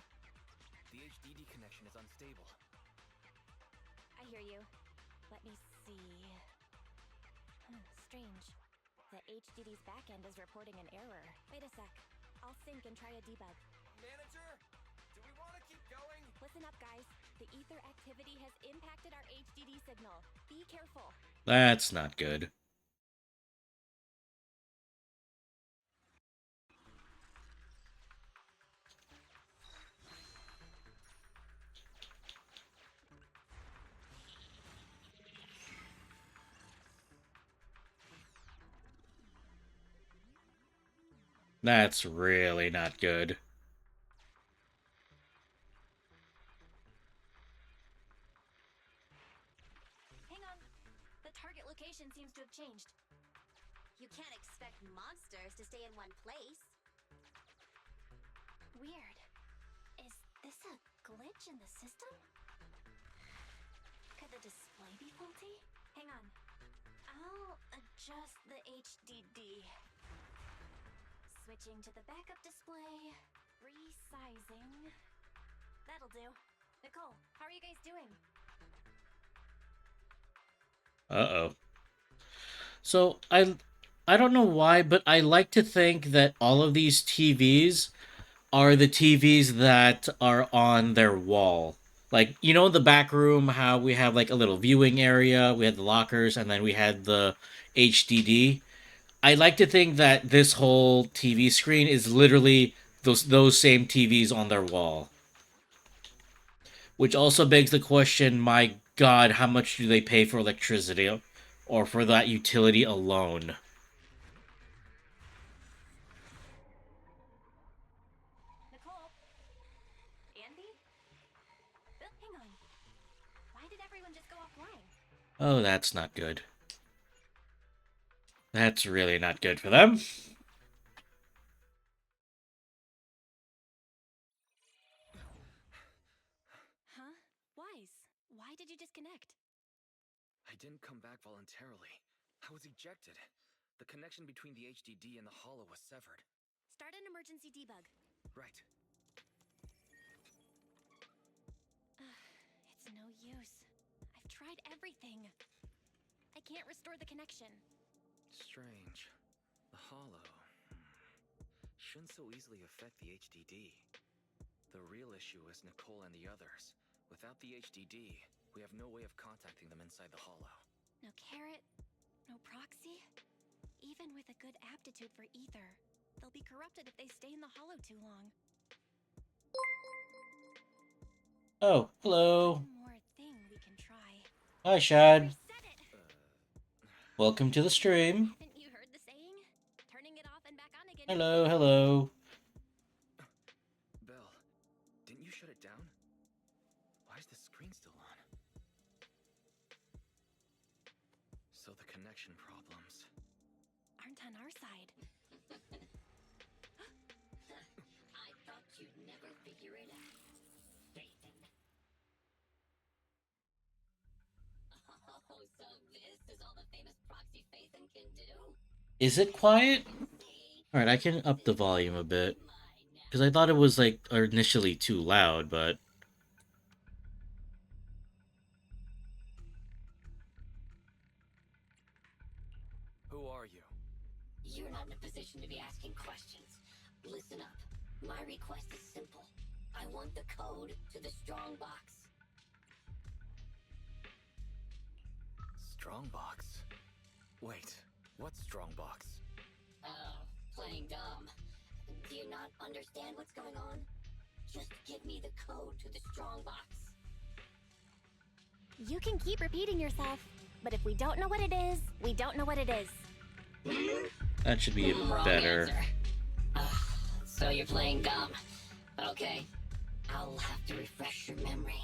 The HDD connection is unstable. I hear you. Let me see. Strange. The HDD's backend is reporting an error. Wait a sec. I'll sync and try a debug. Manager, do we want to keep going? Listen up, guys. The ether activity has impacted our HDD signal. Be careful. That's not good. That's really not good. Hang on. The target location seems to have changed. You can't expect monsters to stay in one place. Weird. Is this a glitch in the system? Could the display be faulty? Hang on. I'll adjust the HDD. Switching to the backup display. Resizing. That'll do. Nicole, how are you guys doing? Uh-oh. So, I don't know why, but I like to think that all of these TVs are the TVs that are on their wall. Like, you know, the back room, how we have like a little viewing area, we had the lockers, and then we had the HDD. I like to think that this whole TV screen is literally those same TVs on their wall. Which also begs the question, my god, how much do they pay for electricity or for that utility alone? Nicole? Andy? Hang on. Why did everyone just go offline? Oh, that's not good. That's really not good for them. Why did you disconnect? I didn't come back voluntarily. I was ejected. The connection between the HDD and the Hollow was severed. Start an emergency debug. Right. It's no use. I've tried everything. I can't restore the connection. Strange. The Hollow shouldn't so easily affect the HDD. The real issue is Nicole and the others. Without the HDD, we have no way of contacting them inside the Hollow. No carrot, no proxy. Even with a good aptitude for ether, they'll be corrupted if they stay in the Hollow too long. Oh, hello. One more thing we can try. Hi, Shad. Reset it! Welcome to the stream. Haven't you heard the saying? Turning it off and back on again. Hello, hello. Belle, didn't you shut it down? Why is the screen still on? So the connection problems aren't on our side. I thought you'd never figure it out, Phaethon. Oh, so this is all the famous proxy Phaethon can do? Is it quiet? Alright, I can up the volume a bit. Because I thought it was, like, initially too loud, but... Who are you? You're not in a position to be asking questions. Listen up. My request is simple. I want the code to the strongbox. Strongbox? Wait, what's Strongbox? Oh, playing dumb. Do you not understand what's going on? Just give me the code to the strongbox. You can keep repeating yourself, but if we don't know what it is, we don't know what it is. That should be Wrong better. answer. So you're playing dumb. Okay, I'll have to refresh your memory.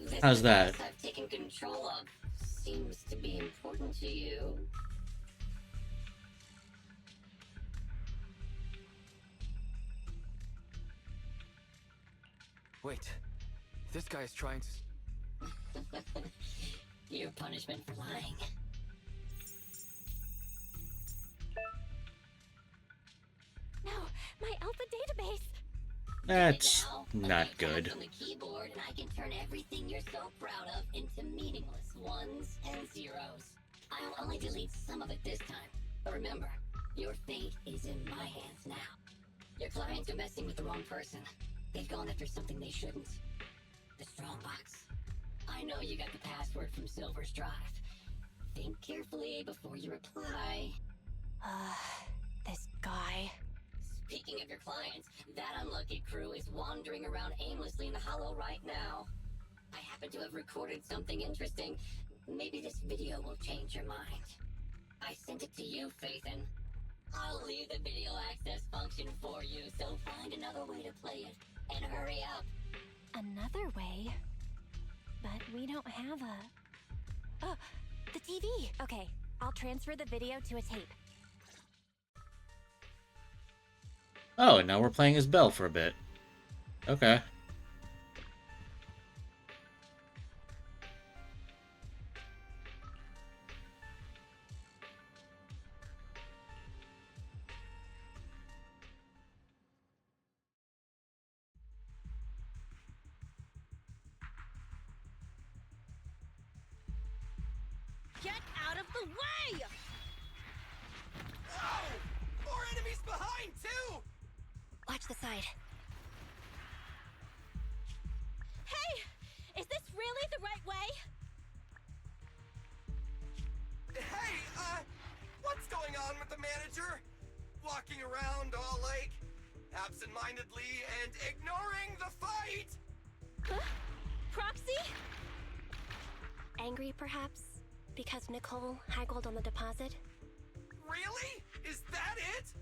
This How's that? device I've taken control of seems to be important to you. Wait, this guy is trying to... Your punishment for lying. No, my alpha database! That's Now, not a few good. taps on the keyboard and I can turn everything you're so proud of into meaningless ones and zeros. I'll only delete some of it this time. But remember, your fate is in my hands now. Your clients are messing with the wrong person. They've gone after something they shouldn't. The strongbox. I know you got the password from Silver's drive. Think carefully before you reply. This guy. Speaking of your clients, that unlucky crew is wandering around aimlessly in the Hollow right now. I happen to have recorded something interesting. Maybe this video will change your mind. I sent it to you, Phaethon. I'll leave the video access function for you, so find another way to play it. And hurry up. Another way? But we don't have a... Oh, the TV! Okay, I'll transfer the video to a tape. Oh, and now we're playing as Belle for a bit. Okay. Get out of the way! Oh! More enemies behind, too! Watch the side. Hey! Is this really the right way? Hey, what's going on with the manager? Walking around all like absent-mindedly and ignoring the fight! Huh? Proxy? Angry, perhaps? Because Nicole haggled on the deposit? Really? Is that it?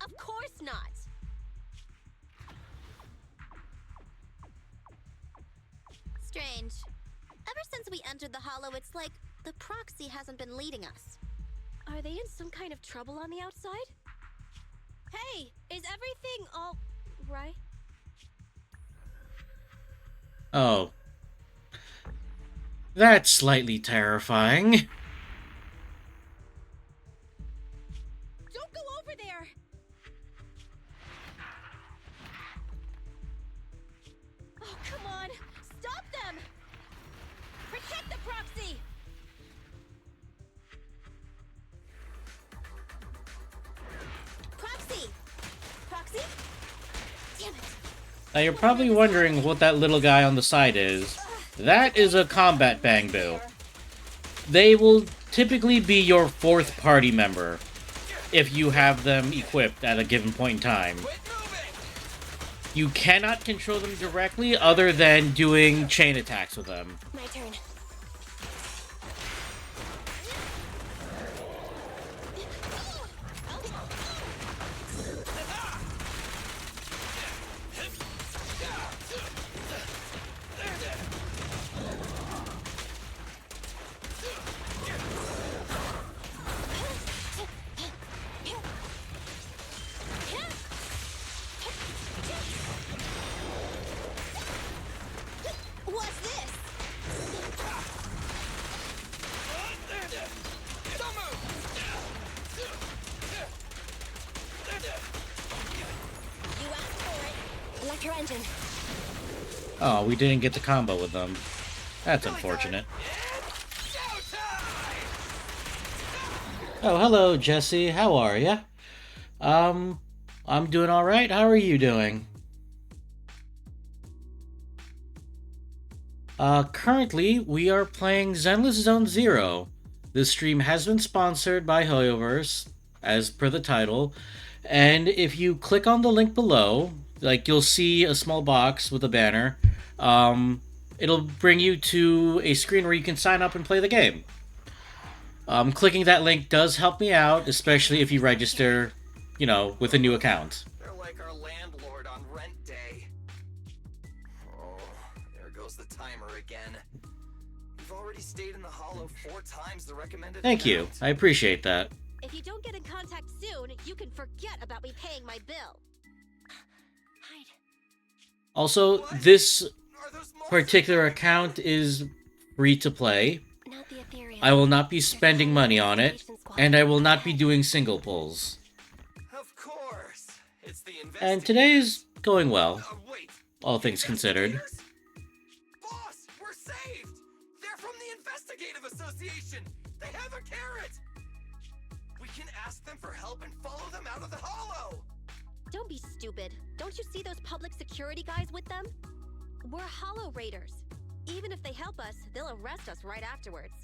Of course not! Strange. Ever since we entered the Hollow, it's like the proxy hasn't been leading us. Are they in some kind of trouble on the outside? Hey, is everything all right? Oh. That's slightly terrifying. Don't go over there! Oh, come on! Stop them! Protect the proxy! Proxy! Proxy? Damn it! Now you're probably wondering what that little guy on the side is. That is a combat Bangbu. They will typically be your fourth party member if you have them equipped at a given point in time. You cannot control them directly other than doing chain attacks with them. My turn. What's this? You asked for it. Electro engine. Oh, we didn't get the combo with them. That's unfortunate. Oh, hello, Jesse. How are ya? I'm doing alright. How are you doing? Currently, we are playing Zenless Zone Zero. This stream has been sponsored by Hoyoverse, as per the title. And if you click on the link below, like, you'll see a small box with a banner. It'll bring you to a screen where you can sign up and play the game. Clicking that link does help me out, especially if you register, you know, with a new account. They're like our landlord on rent day. Oh, there goes the timer again. We've already stayed in the hollow 4 times the recommended Thank you. amount. I appreciate that. If you don't get in contact soon, you can forget about me paying my bill. Hide. Also, What? this Are those monsters particular coming? account is free to play. Not the Ethereum. I will not be spending money on it, and I will not be doing single pulls. Of course. It's the And today's going well, wait. all things considered. Investigators? Boss, we're saved! They're from the Investigative Association! They have a carrot! We can ask them for help and follow them out of the hollow! Don't be stupid. Don't you see those public security guys with them? We're hollow raiders. Even if they help us, they'll arrest us right afterwards.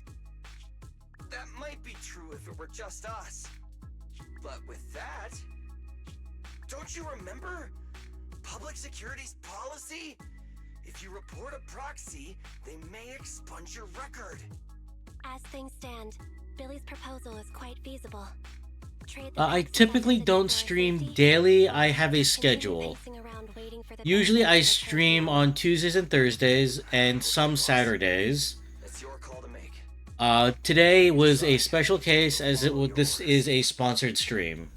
That might be true if it were just us. But with that... Don't you remember? Public security's policy? If you report a proxy, they may expunge your record. As things stand, Billy's proposal is quite feasible. Trade the I proxy typically by don't visiting stream for safety. daily. I have a Continue schedule. pacing around waiting for the Usually best I time to stream return. on Tuesdays and Thursdays, and some Saturdays. It's your call to make. Today was a special case, as this is a sponsored stream.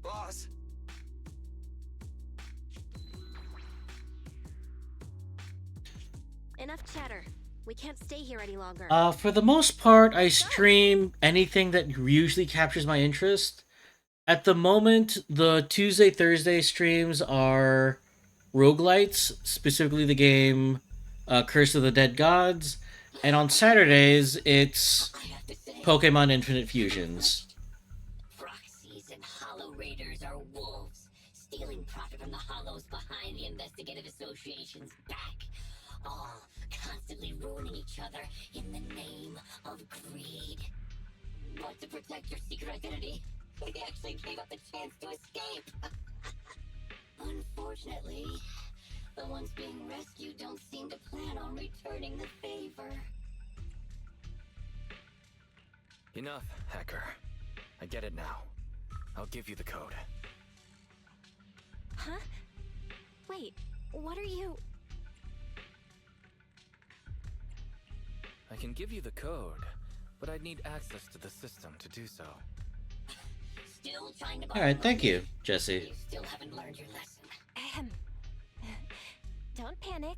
Boss? Enough chatter. We can't stay here any longer. For the most part, I stream anything that usually captures my interest. At the moment, the Tuesday, Thursday streams are roguelites, specifically the game Curse of the Dead Gods. And on Saturdays, it's I have to say, Pokemon Infinite Fusions. proxies and hollow raiders are wolves, stealing profit from the hollows behind the Investigative Association's back, all constantly ruining each other in the name of greed. But to protect your secret identity, they actually gave up the chance to escape. Unfortunately, the ones being rescued don't seem to plan on returning the favor. Enough, hacker. I get it now. I'll give you the code. Huh? Wait, what are you... I can give you the code, but I'd need access to the system to do so. Still trying to Alright, thank you, You Jesse. still haven't learned your lesson. Ahem. Don't panic.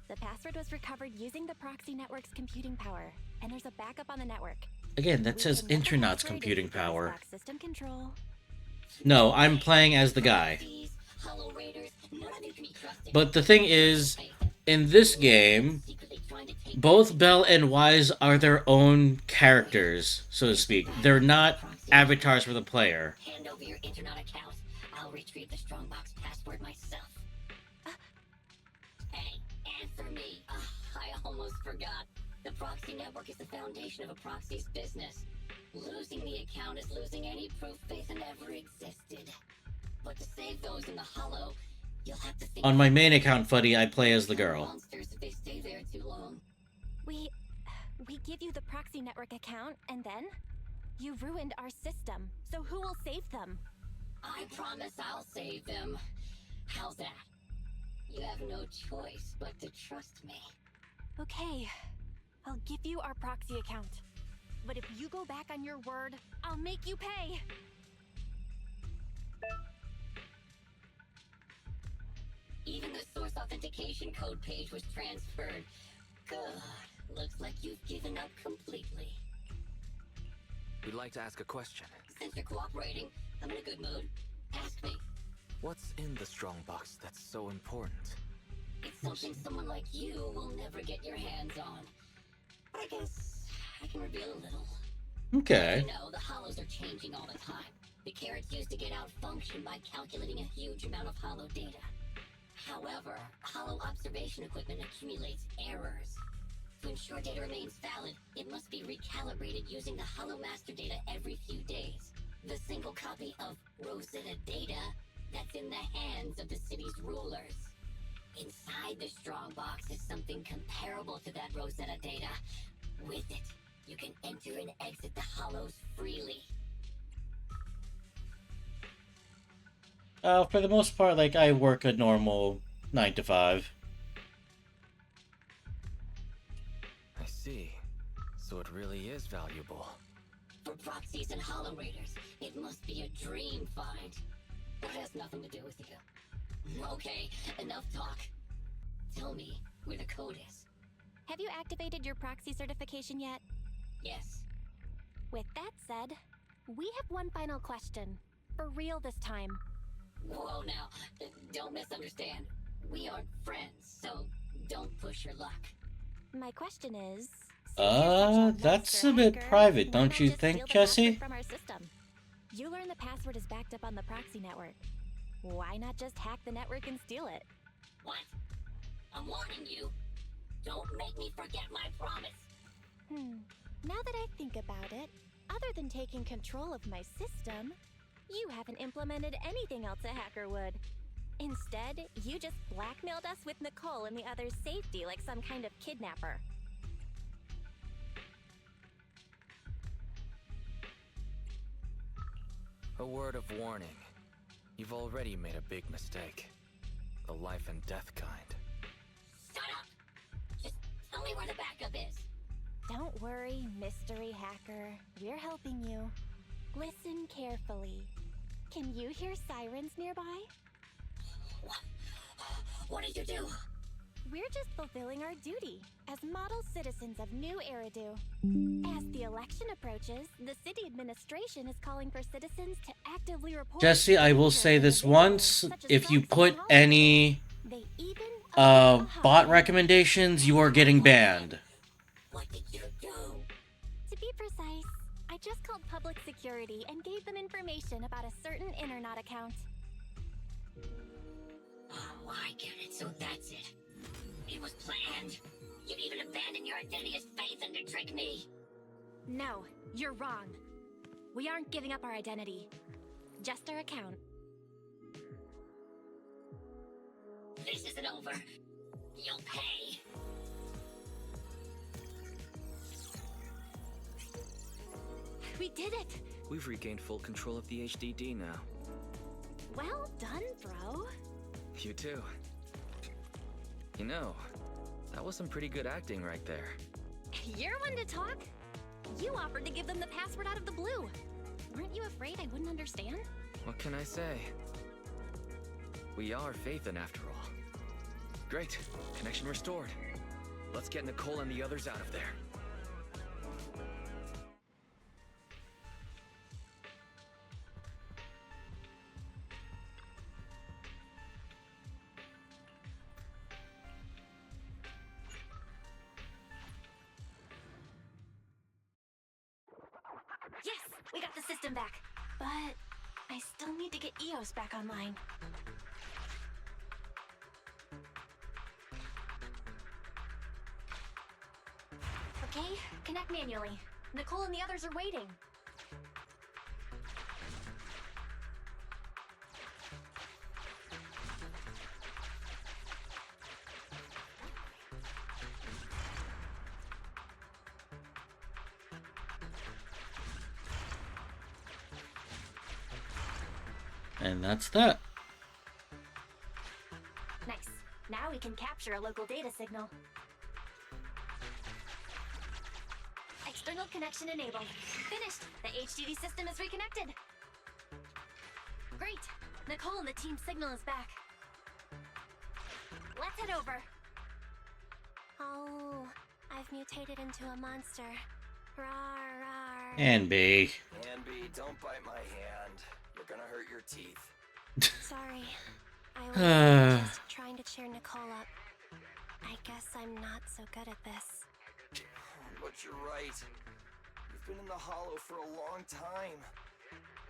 The password was recovered using the proxy network's computing power, and there's a backup on the network. Again, that We says can get the Internet's password computing if you guys power. lack system control. No, I'm playing as the guy. These Hollow Raiders, none of you can be trusted. But the thing is, in this game, Secretly trying to take both Bell and Wise are their own characters, so to speak. They're not avatars for the player. hand over your internet account. I'll retrieve the Strongbox password myself. Hey, answer me. I almost forgot. The proxy network is the foundation of a proxy's business. Losing the account is losing any proof Phaethon ever existed. But to save those in the Hollow, you'll have to think On my main account, Fuddy, I play as the girl. monsters if they stay there too long. We give you the proxy network account, and then you ruined our system. So who will save them? I promise I'll save them. How's that? You have no choice but to trust me. Okay, I'll give you our proxy account. But if you go back on your word, I'll make you pay. Even the source authentication code page was transferred. Good. Looks like you've given up completely. We'd like to ask a question. Since you're cooperating, I'm in a good mood. Ask me. What's in the strongbox that's so important? It's something someone like you will never get your hands on. But I guess I can reveal a little. Okay. You know, the hollows are changing all the time. The carrots used to get out function by calculating a huge amount of hollow data. However, hollow observation equipment accumulates errors. To ensure data remains valid, it must be recalibrated using the hollow master data every few days. The single copy of Rosetta data that's in the hands of the city's rulers. Inside the strongbox is something comparable to that Rosetta data. With it, you can enter and exit the hollows freely. For the most part, like, I work a normal 9 to 5. I see. So it really is valuable. For proxies and hollow raiders, it must be a dream find. That has nothing to do with you. Okay, enough talk. Tell me where the code is. Have you activated your proxy certification yet? Yes. With that said, we have one final question. For real this time. Whoa now, don't misunderstand. We aren't friends, so don't push your luck. My question is... since you're such That's master a bit hacker, private, why don't not you just think, steal the Jesse? password from our system? You learn the password is backed up on the proxy network. Why not just hack the network and steal it? What? I'm warning you. Don't make me forget my promise. Now that I think about it, other than taking control of my system, you haven't implemented anything else a hacker would. Instead, you just blackmailed us with Nicole and the others' safety like some kind of kidnapper. A word of warning. You've already made a big mistake. The life and death kind. Shut up! Just tell me where the backup is. Don't worry, mystery hacker. We're helping you. Listen carefully. Can you hear sirens nearby? What did you do? We're just fulfilling our duty as model citizens of New Eridu. As the election approaches, the city administration is calling for citizens to actively report... Jesse, I will say this once. If you put any They even bot recommendations, you are getting banned. What did you do? To be precise, I just called public security and gave them information about a certain internet account. Oh, I get it. So that's it. It was planned. You'd even abandon your identity as Phaethon to trick me. No, you're wrong. We aren't giving up our identity. Just our account. This isn't over. You'll pay. We did it! We've regained full control of the HDD now. Well done, bro. You too. You know, that was some pretty good acting right there. You're one to talk. You offered to give them the password out of the blue. Weren't you afraid I wouldn't understand? What can I say? We are Phaethon after all. Great. Connection restored. Let's get Nicole and the others out of there. Yes, we got the system back. But I still need to get EOS back online. Okay, connect manually. Nicole and the others are waiting. And that's that. Nice. Now we can capture a local data signal. External connection enabled. Finished. The HDD system is reconnected. Great. Nicole and the team signal is back. Let's head over. Oh, I've mutated into a monster. Rawr, rawr. And B. Anby, don't bite my hand. You're gonna hurt your teeth. Sorry. I was just trying to cheer Nicole up. I guess I'm not so good at this. But you're right. You've been in the Hollow for a long time.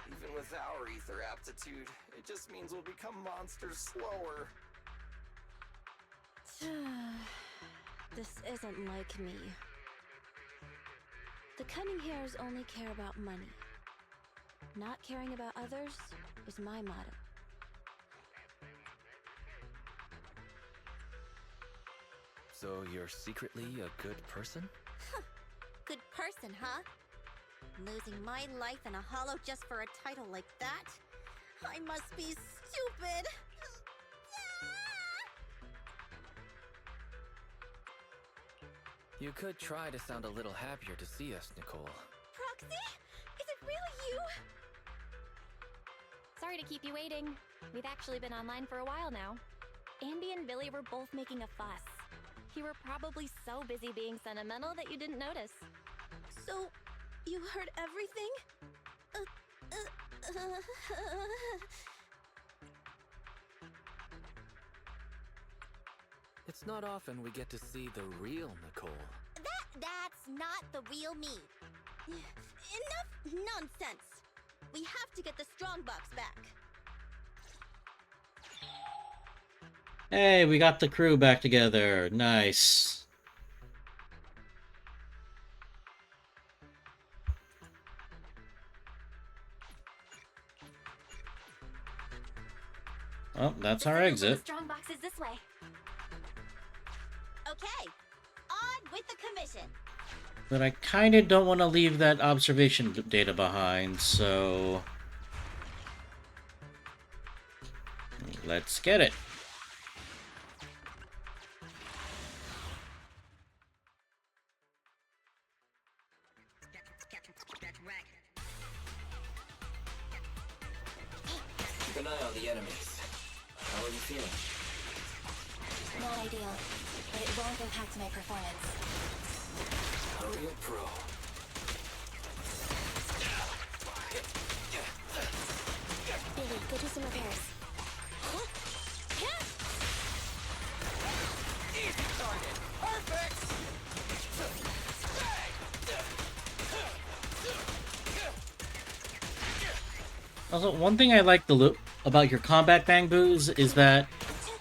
Even with our ether aptitude, it just means we'll become monsters slower. This isn't like me. The Cunning Hairs only care about money. Not caring about others is my motto. So you're secretly a good person? Good person, huh? Losing my life in a hollow just for a title like that? I must be stupid! You could try to sound a little happier to see us, Nicole. Proxy? Is it really you? Sorry to keep you waiting. We've actually been online for a while now. Andy and Billy were both making a fuss. You were probably so busy being sentimental that you didn't notice. So, you heard everything? It's not often we get to see the real Nicole. That's not the real me. Enough nonsense. We have to get the strongbox back. Hey, we got the crew back together. Nice. Oh, that's our exit. The strongbox is this way. Okay, on with the commission. But I kinda don't want to leave that observation data behind, so... let's get it. Keep an eye on the enemies. How are you feeling? Not ideal, but it won't impact my performance. A real pro. Billy, go do some repairs. Easy target. Perfect. Also, one thing I like about your combat bang boos is that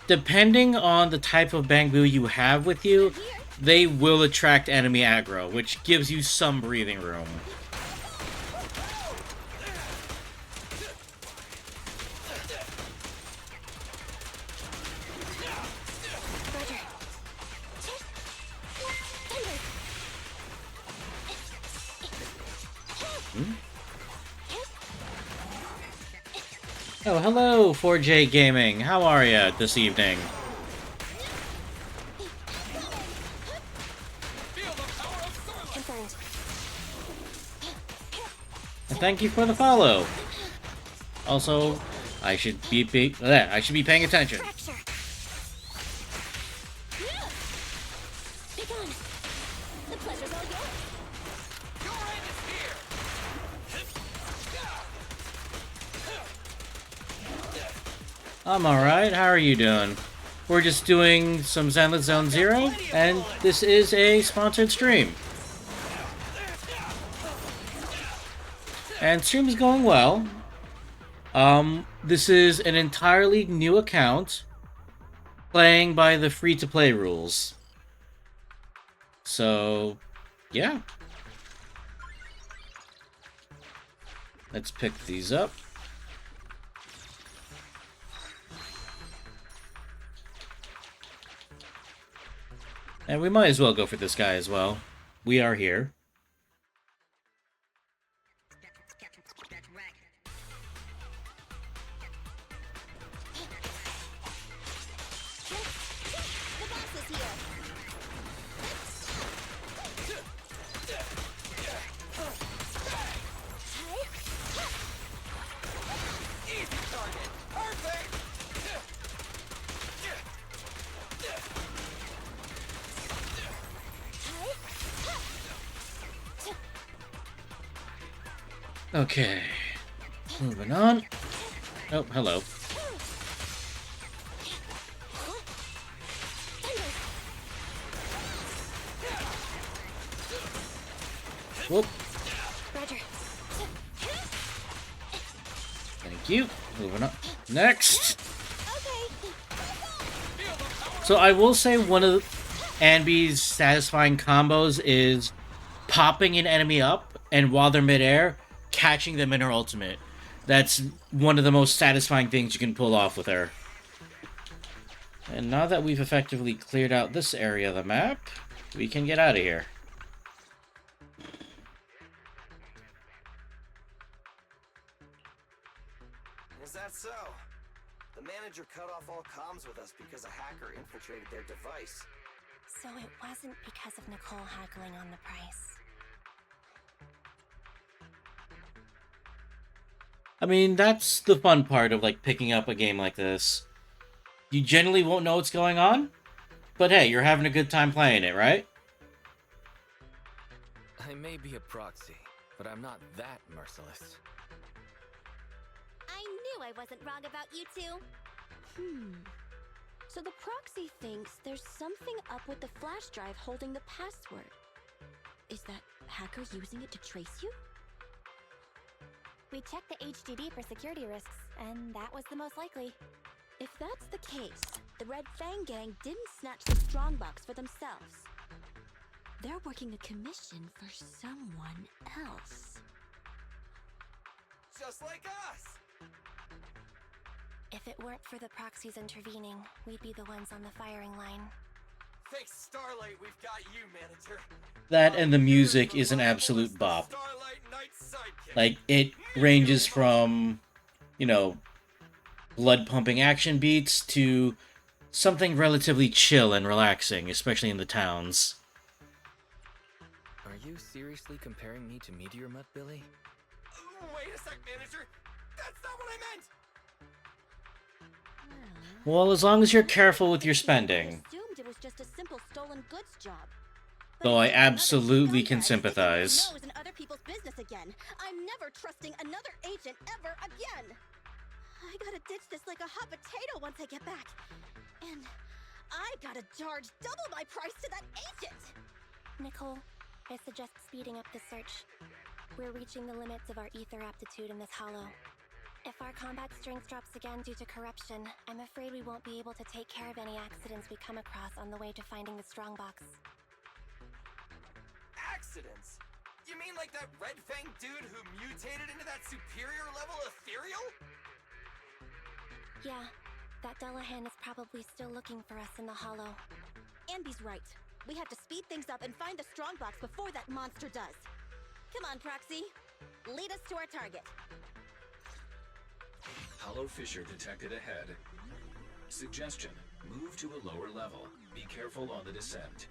depending on the type of bang boo you have with you, they will attract enemy aggro, which gives you some breathing room. Roger. Oh, hello, 4J Gaming. How are ya this evening? Confirmed. And thank you for the follow. Also, I should be paying attention. Fracture. I'm alright, how are you doing? We're just doing some Zenless Zone Zero, and this is a sponsored stream. And stream's going well. This is an entirely new account, playing by the free-to-play rules. So, yeah. Let's pick these up. And we might as well go for this guy as well. We are here. The boss is here. Easy target. Perfect. Okay. Moving on. Oh, hello. Whoop. Roger. Thank you. Moving on. Next. Okay. So I will say one of Anby's satisfying combos is popping an enemy up, and while they're midair, catching them in her ultimate. That's one of the most satisfying things you can pull off with her. And now that we've effectively cleared out this area of the map, we can get out of here. Is that so? The manager cut off all comms with us because a hacker infiltrated their device. So it wasn't because of Nicole haggling on the price. I mean, that's the fun part of, like, picking up a game like this. You generally won't know what's going on, but hey, you're having a good time playing it, right? I may be a proxy, but I'm not that merciless. I knew I wasn't wrong about you two. So the proxy thinks there's something up with the flash drive holding the password. Is that hackers using it to trace you? We checked the HDD for security risks, and that was the most likely. If that's the case, the Red Fang gang didn't snatch the strongbox for themselves. They're working a commission for someone else. Just like us! If it weren't for the proxies intervening, we'd be the ones on the firing line. Thanks, Starlight, we've got you, manager. That and the music is an absolute bop. Starlight Knight's sidekick. Like, it ranges from, you know, blood-pumping action beats to something relatively chill and relaxing, especially in the towns. Are you seriously comparing me to Meteor Mutt, Billy? Wait a sec, manager. That's not what I meant. Well, as long as you're careful with your spending. Assumed it was just a simple stolen goods job. Though I if another absolutely can scumbag sticking their sympathize. nose in other people's business again, I'm never trusting another agent ever again. I gotta ditch this like a hot potato once I get back. And I gotta charge double my price to that agent! Nicole, I suggest speeding up the search. We're reaching the limits of our ether aptitude in this hollow. If our combat strength drops again due to corruption, I'm afraid we won't be able to take care of any accidents we come across on the way to finding the strongbox. Accidents? You mean like that Red Fang dude who mutated into that superior level ethereal? Yeah, that Dullahan is probably still looking for us in the hollow. Anby's right. We have to speed things up and find the strongbox before that monster does. Come on, Proxy. Lead us to our target. Hollow fissure detected ahead. Suggestion: move to a lower level. Be careful on the descent.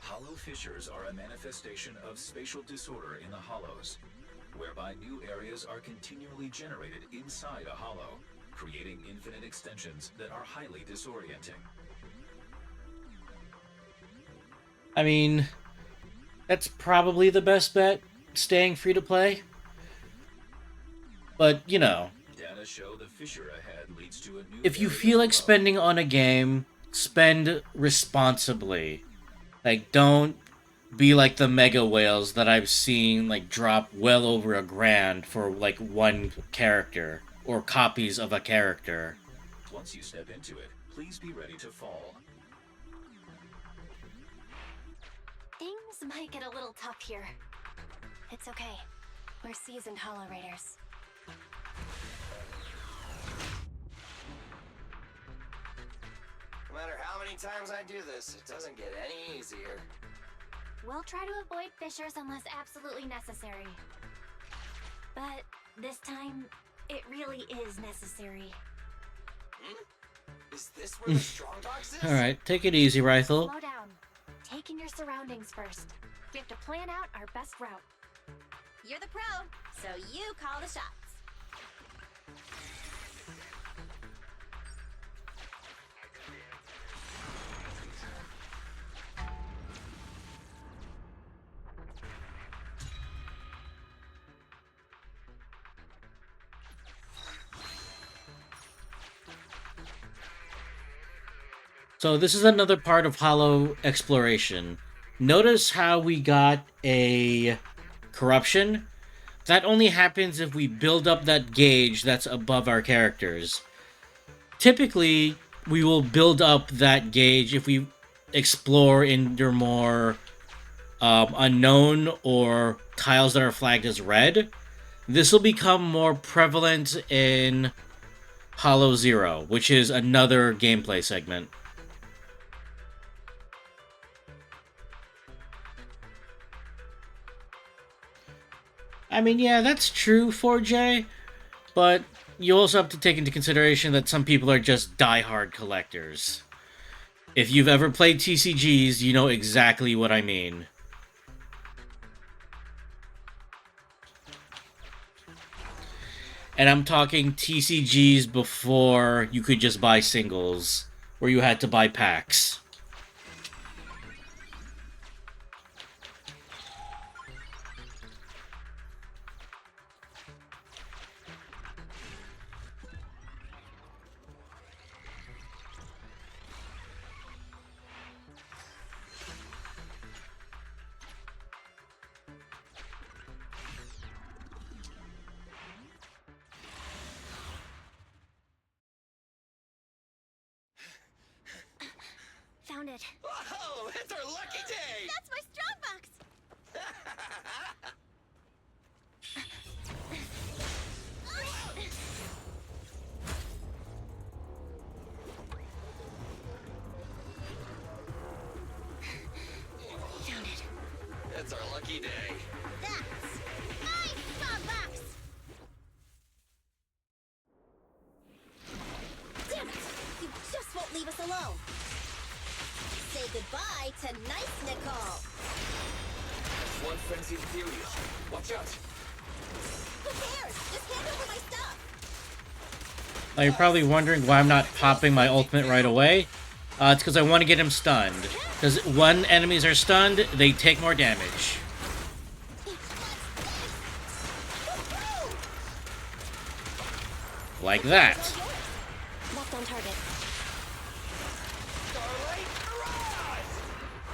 Hollow fissures are a manifestation of spatial disorder in the hollows, whereby new areas are continually generated inside a hollow, creating infinite extensions that are highly disorienting. I mean, that's probably the best bet, staying free to play. But, you know, Data show the fissure ahead leads to a new if you area feel like of flow. spending on a game, spend responsibly. Like, don't be like the mega whales that I've seen like drop well over $1,000 for like one character or copies of a character. Once you step into it, please be ready to fall. Things might get a little tough here. It's okay. We're seasoned Hollow Raiders. No matter how many times I do this, it doesn't get any easier. We'll try to avoid fissures unless absolutely necessary. But this time, it really is necessary. Is this where the strongbox is? Alright, take it easy, Rifle. Slow down. Take in your surroundings first. We have to plan out our best route. You're the pro, so you call the shots. So this is another part of Hollow exploration. Notice how we got a corruption? That only happens if we build up that gauge that's above our characters. Typically, we will build up that gauge if we explore in your more unknown or tiles that are flagged as red. This will become more prevalent in Hollow Zero, which is another gameplay segment. I mean, yeah, that's true, 4J, but you also have to take into consideration that some people are just die-hard collectors. If you've ever played TCGs, you know exactly what I mean. And I'm talking TCGs before you could just buy singles, where you had to buy packs. Found it. Whoa, it's our lucky day! That's my strongbox! Found it. It's our lucky day. That's my strongbox! Damn it! You just won't leave us alone! Say goodbye to nice Nicole! One frenzied ethereal. Watch out! Who cares? Just hand over my stuff! Now you're probably wondering why I'm not popping my ultimate right away. It's because I want to get him stunned. Because when enemies are stunned, they take more damage. Like that. Left on target. Starlight Mirage!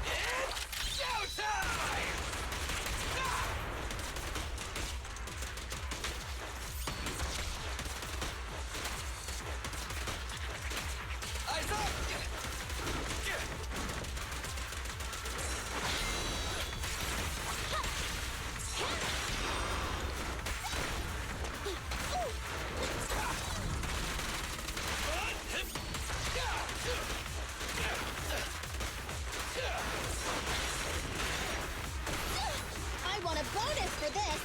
It's showtime! Eyes up! I want a bonus for this!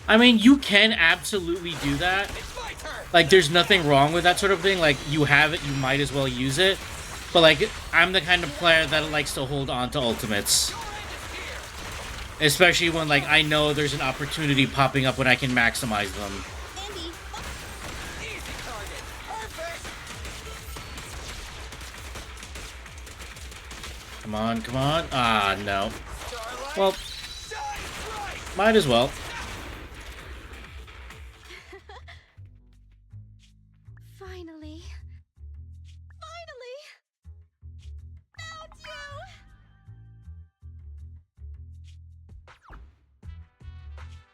I mean, you can absolutely do that. It's my turn! Like, there's nothing wrong with that sort of thing. Like, you have it, you might as well use it. But, like, I'm the kind of player that likes to hold on to ultimates. Especially when, like, I know there's an opportunity popping up when I can maximize them. Andy, Easy target! Perfect! Come on, come on. Ah, no. Starlight! Well, Shine bright! might as well.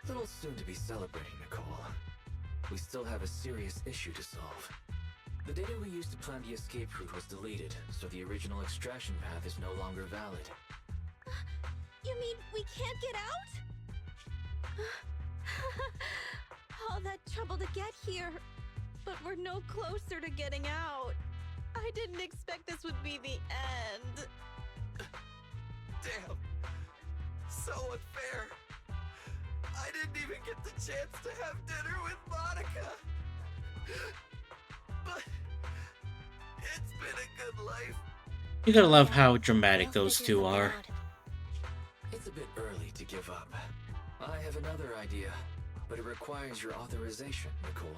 Little soon to be celebrating, Nicole. We still have a serious issue to solve. The data we used to plan the escape route was deleted, so the original extraction path is no longer valid. You mean we can't get out? All that trouble to get here, but we're no closer to getting out. I didn't expect this would be the end. Damn. So unfair. I didn't even get the chance to have dinner with Monica. But it's been a good life. You gotta love how dramatic those two are. It's a bit early to give up. I have another idea, but it requires your authorization, Nicole.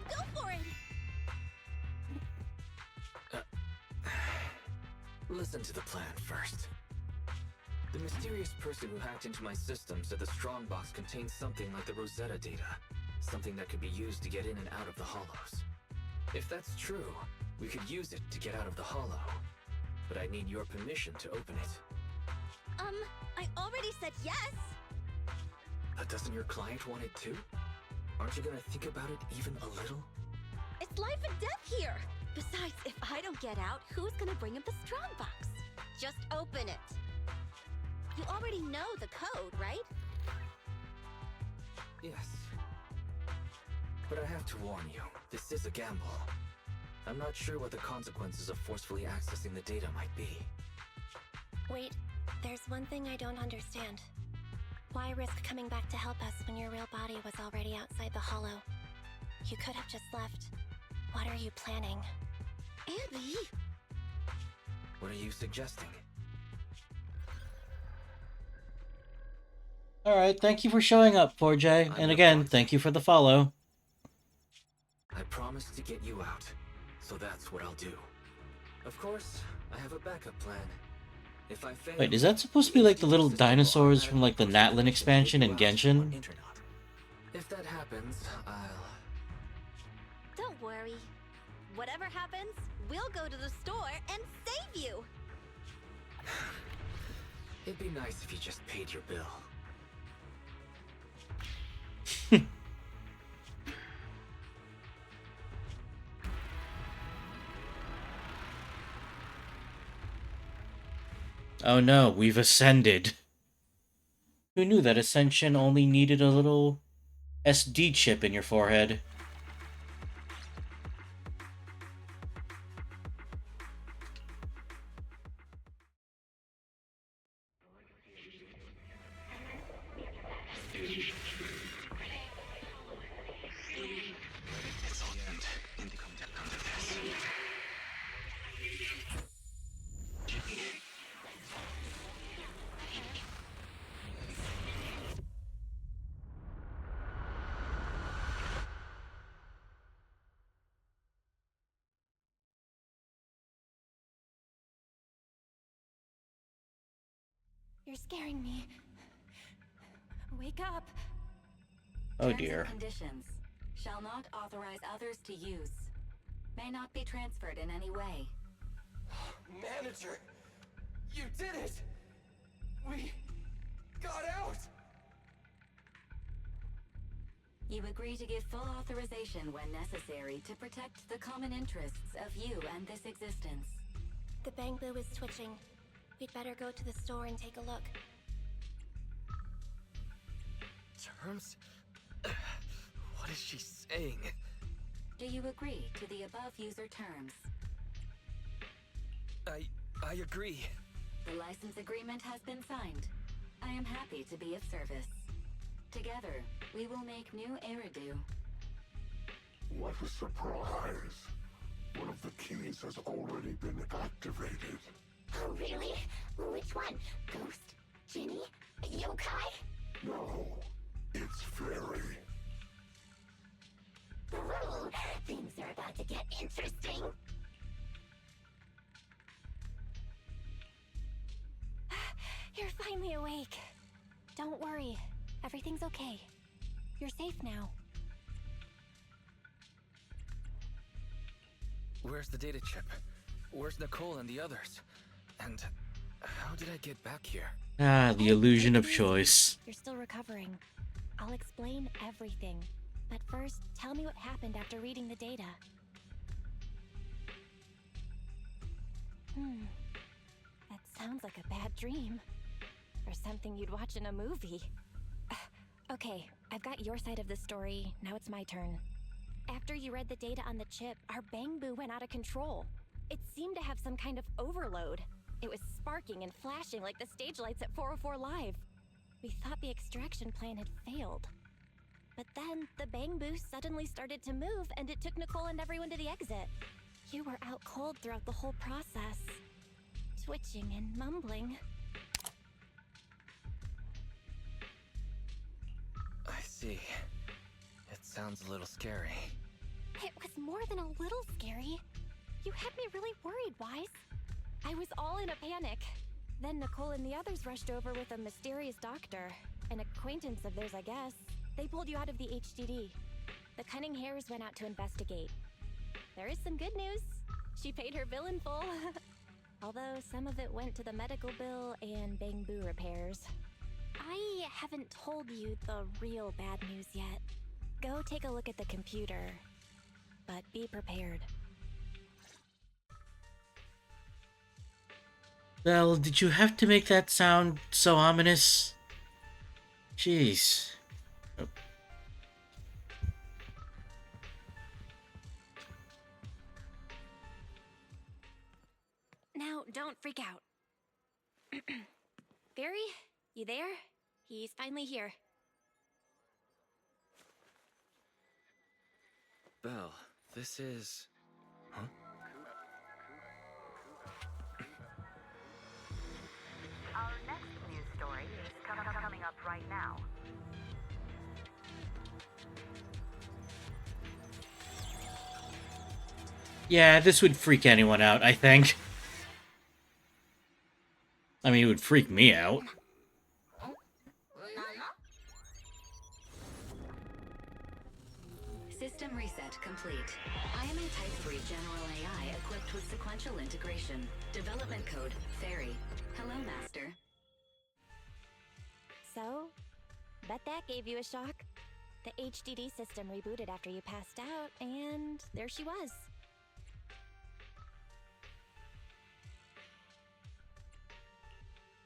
Go for it! Listen to the plan first. The mysterious person who hacked into my system said the strongbox contains something like the Rosetta data, something that could be used to get in and out of the hollows. If that's true, we could use it to get out of the hollow, but I need your permission to open it. I already said yes! But doesn't your client want it too? Aren't you gonna think about it even a little? It's life and death here! Besides, if I don't get out, who's gonna bring him the strongbox? Just open it. You already know the code, right? Yes. But I have to warn you, this is a gamble. I'm not sure what the consequences of forcefully accessing the data might be. Wait, there's one thing I don't understand. Why risk coming back to help us when your real body was already outside the hollow? You could have just left. What are you planning? Abby! What are you suggesting? Alright, thank you for showing up, 4J. And again, thank you for the follow. I promised to get you out, so that's what I'll do. Of course, I have a backup plan. If I fail, Wait, is that supposed to be like the little dinosaurs from like the Natlin expansion in Genshin? If that happens, I'll... Don't worry. Whatever happens, we'll go to the store and save you! It'd be nice if you just paid your bill. Oh no, we've ascended. Who knew that ascension only needed a little SD chip in your forehead? You're scaring me. Wake up. Oh dear. Conditions. Shall not authorize others to use. May not be transferred in any way. Manager! You did it! We got out! You agree to give full authorization when necessary to protect the common interests of you and this existence. The Bangbu is twitching. We'd better go to the store and take a look. Terms? What is she saying? Do you agree to the above user terms? I agree. The license agreement has been signed. I am happy to be of service. Together, we will make new Eridu. What a surprise. One of the keys has already been activated. Oh, really? Which one? Ghost? Genie? Yokai? No, it's Fairy. Ooh, things are about to get interesting. You're finally awake. Don't worry. Everything's okay. You're safe now. Where's the data chip? Where's Nicole and the others? And How did I get back here? Ah, the Hey, illusion take of it easy. choice. You're still recovering. I'll explain everything. But first, tell me what happened after reading the data. That sounds like a bad dream. Or something you'd watch in a movie. Okay, I've got your side of the story. Now it's my turn. After you read the data on the chip, our Bang Boo went out of control. It seemed to have some kind of overload. It was sparking and flashing like the stage lights at 404 Live. We thought the extraction plan had failed. But then, the Bang Boo suddenly started to move and it took Nicole and everyone to the exit. You were out cold throughout the whole process. Twitching and mumbling. I see. It sounds a little scary. It was more than a little scary. You had me really worried, Wise. I was all in a panic. Then Nicole and the others rushed over with a mysterious doctor. An acquaintance of theirs, I guess. They pulled you out of the HDD. The Cunning Hares went out to investigate. There is some good news. She paid her bill in full. Although some of it went to the medical bill and Bang Boo repairs. I haven't told you the real bad news yet. Go take a look at the computer. But be prepared. Well, did you have to make that sound so ominous? Jeez. Oh. Now, don't freak out. Barry, you there? He's finally here. Belle, this is... Huh? Our next news story is coming up right now. Yeah, this would freak anyone out, I think. I mean, it would freak me out. System reset complete. I am a Type 3 General AI equipped with sequential integration. Development code, Fairy. Hello, Master. So, bet that gave you a shock. The HDD system rebooted after you passed out, and there she was.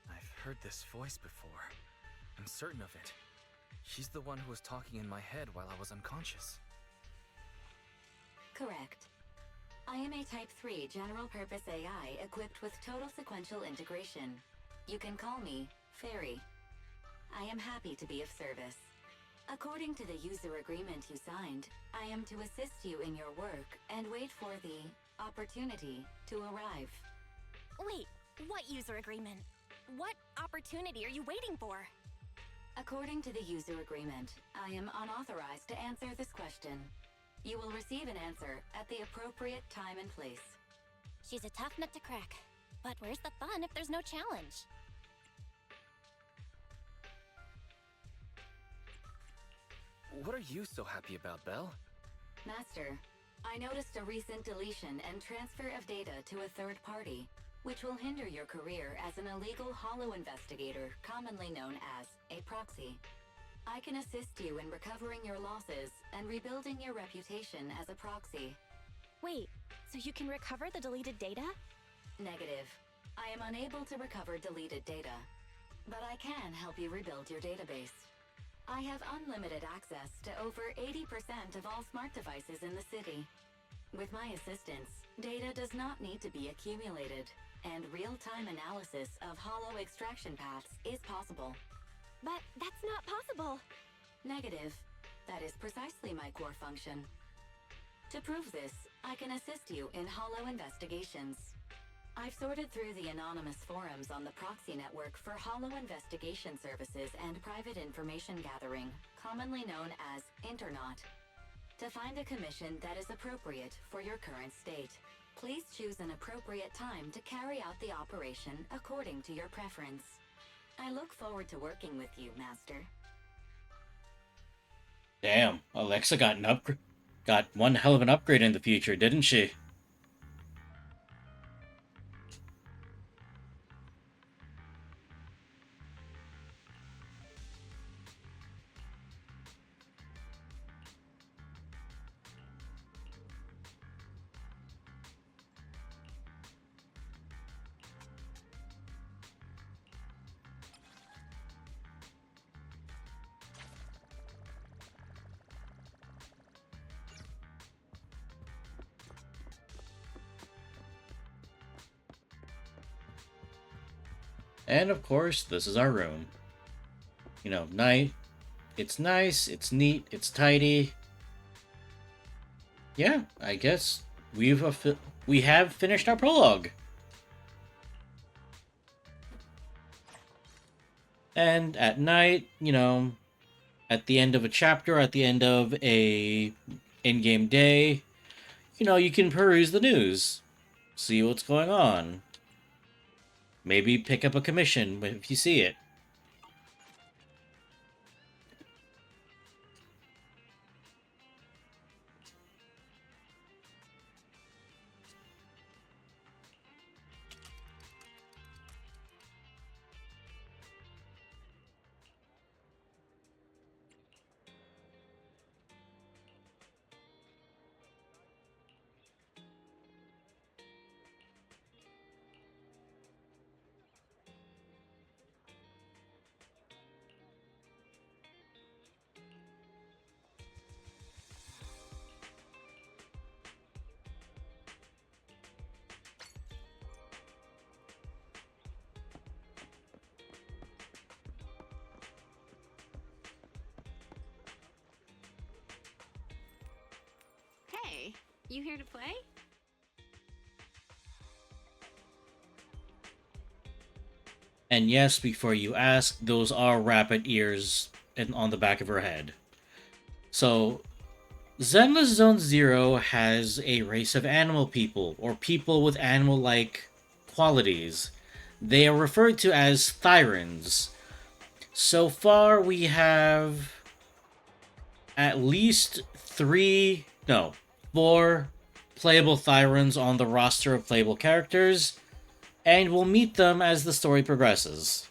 I've heard this voice before. I'm certain of it. She's the one who was talking in my head while I was unconscious. Correct. I am a Type 3 General Purpose AI equipped with total sequential integration. You can call me Fairy. I am happy to be of service. According to the user agreement you signed, I am to assist you in your work and wait for the opportunity to arrive. Wait, what user agreement? What opportunity are you waiting for? According to the user agreement, I am unauthorized to answer this question. You will receive an answer at the appropriate time and place. She's a tough nut to crack. But where's the fun if there's no challenge? What are you so happy about, Belle? Master, I noticed a recent deletion and transfer of data to a third party, which will hinder your career as an illegal holo investigator, commonly known as a proxy. I can assist you in recovering your losses and rebuilding your reputation as a proxy. Wait, so you can recover the deleted data? Negative. I am unable to recover deleted data, but I can help you rebuild your database. I have unlimited access to over 80% of all smart devices in the city. With my assistance, data does not need to be accumulated, and real-time analysis of holo extraction paths is possible. But that's not possible. Negative. That is precisely my core function. To prove this, I can assist you in holo investigations. I've sorted through the anonymous forums on the proxy network for holo investigation services and private information gathering, commonly known as Internaut. To find a commission that is appropriate for your current state, please choose an appropriate time to carry out the operation according to your preference. I look forward to working with you, Master. Damn, Alexa got one hell of an upgrade in the future, didn't she? And of course, this is our room. You know, it's nice, it's neat, it's tidy. Yeah, I guess we have finished our prologue. And at night, you know, at the end of a chapter, at the end of a in-game day, you know, you can peruse the news, see what's going on. Maybe pick up a commission if you see it. Hey, you here to play? And yes, before you ask, those are rabbit ears on the back of her head. So, Zenless Zone Zero has a race of animal people, or people with animal-like qualities. They are referred to as Thyrans. So far, we have at least four playable Thyrans on the roster of playable characters, and we'll meet them as the story progresses.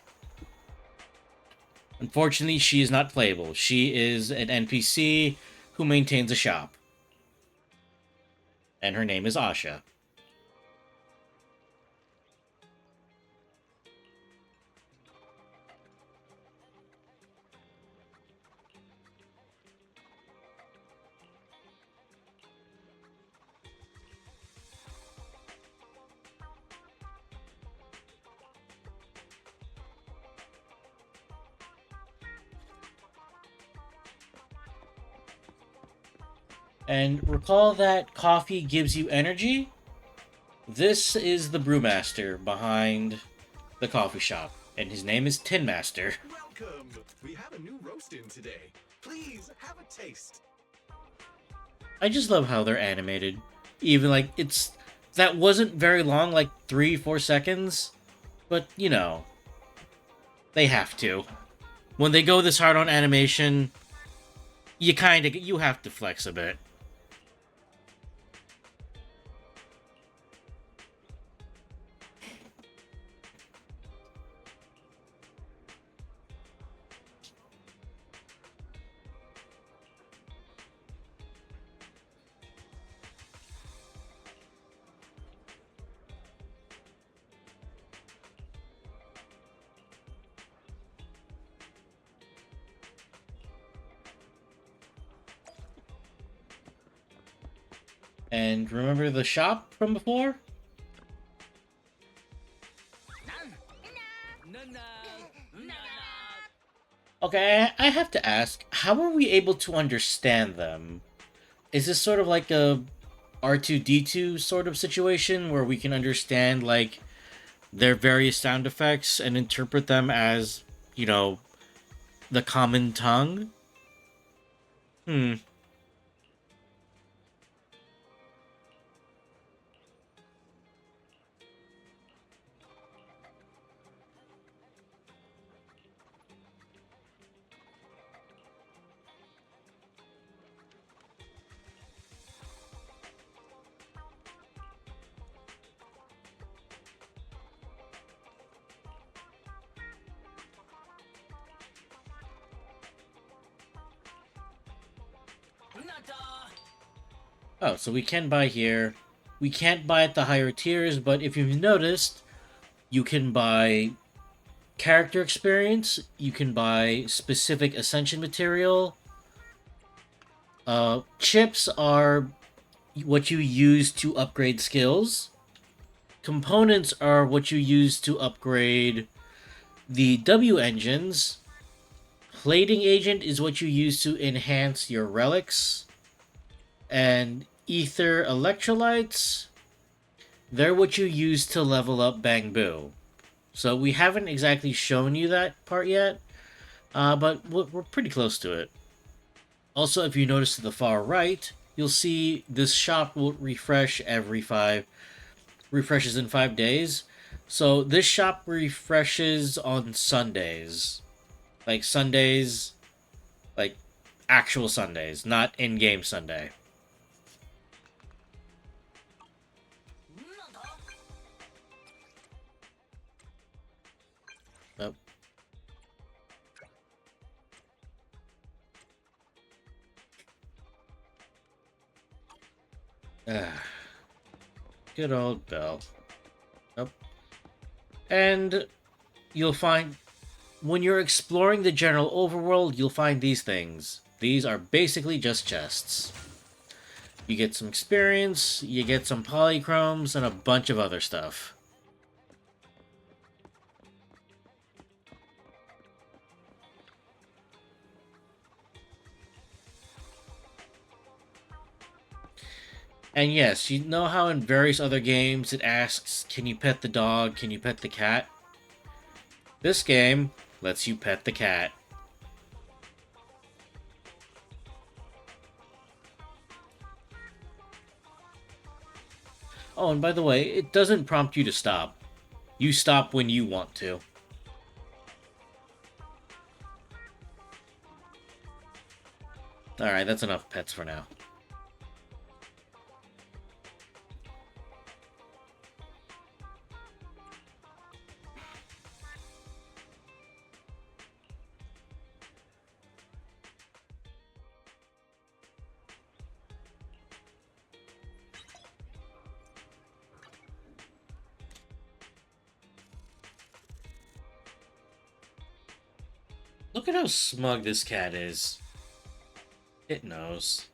Unfortunately, she is not playable. She is an NPC who maintains a shop. And her name is Asha. And recall that coffee gives you energy? This is the brewmaster behind the coffee shop, and his name is Tin Master. Welcome! We have a new roast in today. Please have a taste. I just love how they're animated. Even that wasn't very long, like 3-4 seconds, but you know, they have to. When they go this hard on animation, you have to flex a bit. And remember the shop from before? Okay, I have to ask, how are we able to understand them? Is this sort of like a R2-D2 sort of situation where we can understand, like, their various sound effects and interpret them as, you know, the common tongue? Hmm. Oh, so we can buy here. We can't buy at the higher tiers, but if you've noticed, you can buy character experience, you can buy specific ascension material. Chips are what you use to upgrade skills. Components are what you use to upgrade The W engines, plating agent is what you use to enhance your relics, and ether electrolytes, they're what you use to level up Bang Boo. So we haven't exactly shown you that part yet, but we're pretty close to it. Also, if you notice to the far right, you'll see this shop will refreshes in 5 days. So this shop refreshes on Sundays, like Sundays, like actual Sundays, not in-game Sunday. Oh. Good old Bell. Oh. And you'll find when you're exploring the general overworld, you'll find these things. These are basically just chests. You get some experience, you get some polychromes, and a bunch of other stuff. And yes, you know how in various other games it asks, can you pet the dog, can you pet the cat? This game lets you pet the cat. Oh, and by the way, it doesn't prompt you to stop. You stop when you want to. Alright, that's enough pets for now. Look at how smug this cat is. It knows.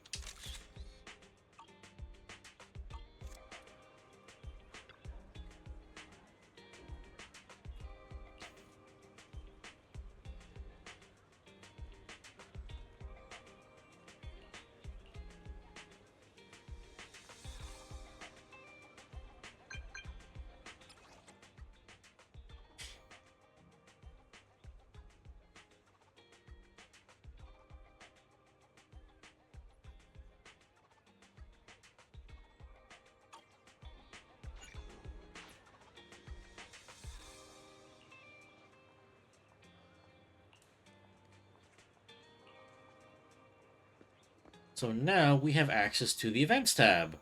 So now we have access to the Events tab.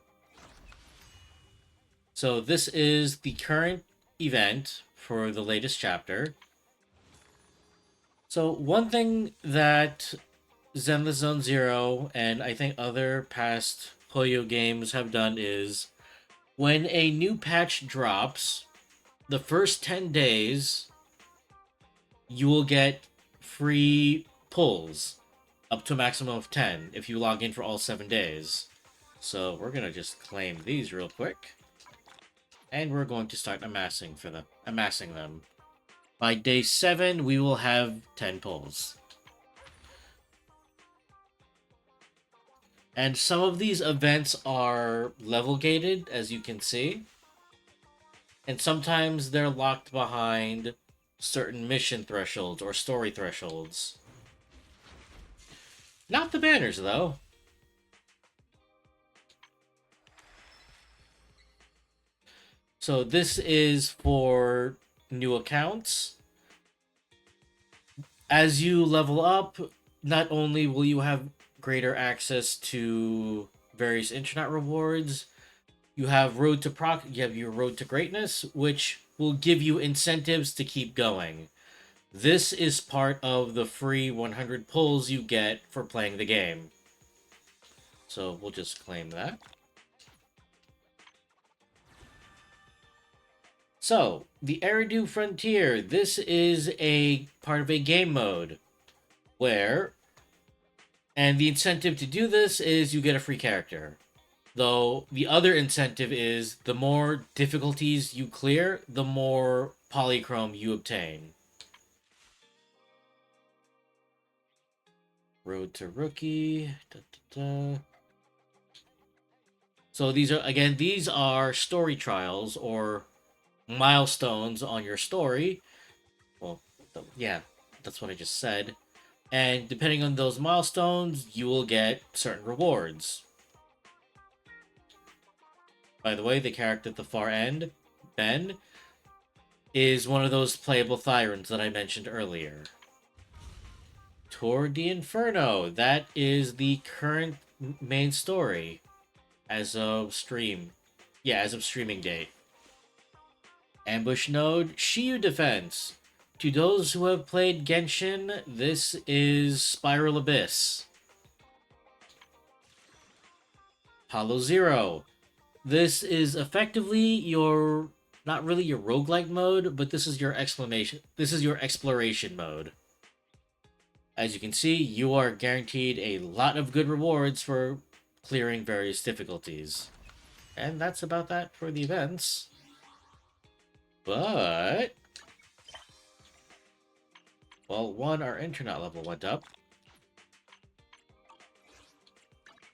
So this is the current event for the latest chapter. So one thing that Zenless Zone Zero and I think other past Hoyo games have done is when a new patch drops, the first 10 days you will get free pulls up to a maximum of 10 if you log in for all 7 days. So we're going to just claim these real quick. And we're going to start amassing them. By day 7, we will have 10 pulls. And some of these events are level gated, as you can see. And sometimes they're locked behind certain mission thresholds or story thresholds. Not the banners, though. So this is for new accounts. As you level up, not only will you have greater access to various internet rewards, you have you have your road to greatness, which will give you incentives to keep going. This is part of the free 100 pulls you get for playing the game. So we'll just claim that. So, the Eridu Frontier. This is a part of a game mode where, and the incentive to do this is you get a free character. Though the other incentive is the more difficulties you clear, the more polychrome you obtain. Road to Rookie. Da, da, da. So these are story trials or milestones on your story. Well, yeah, that's what I just said. And depending on those milestones, you will get certain rewards. By the way, the character at the far end, Ben, is one of those playable Thyrans that I mentioned earlier. Tour de Inferno. That is the current main story as of stream. Yeah, as of streaming date. Ambush Node, Shiyu Defense. To those who have played Genshin, this is Spiral Abyss. Hollow Zero. This is effectively your not really your roguelike mode, but this is your exploration mode. As you can see, you are guaranteed a lot of good rewards for clearing various difficulties. And that's about that for the events. But well, one, our internet level went up.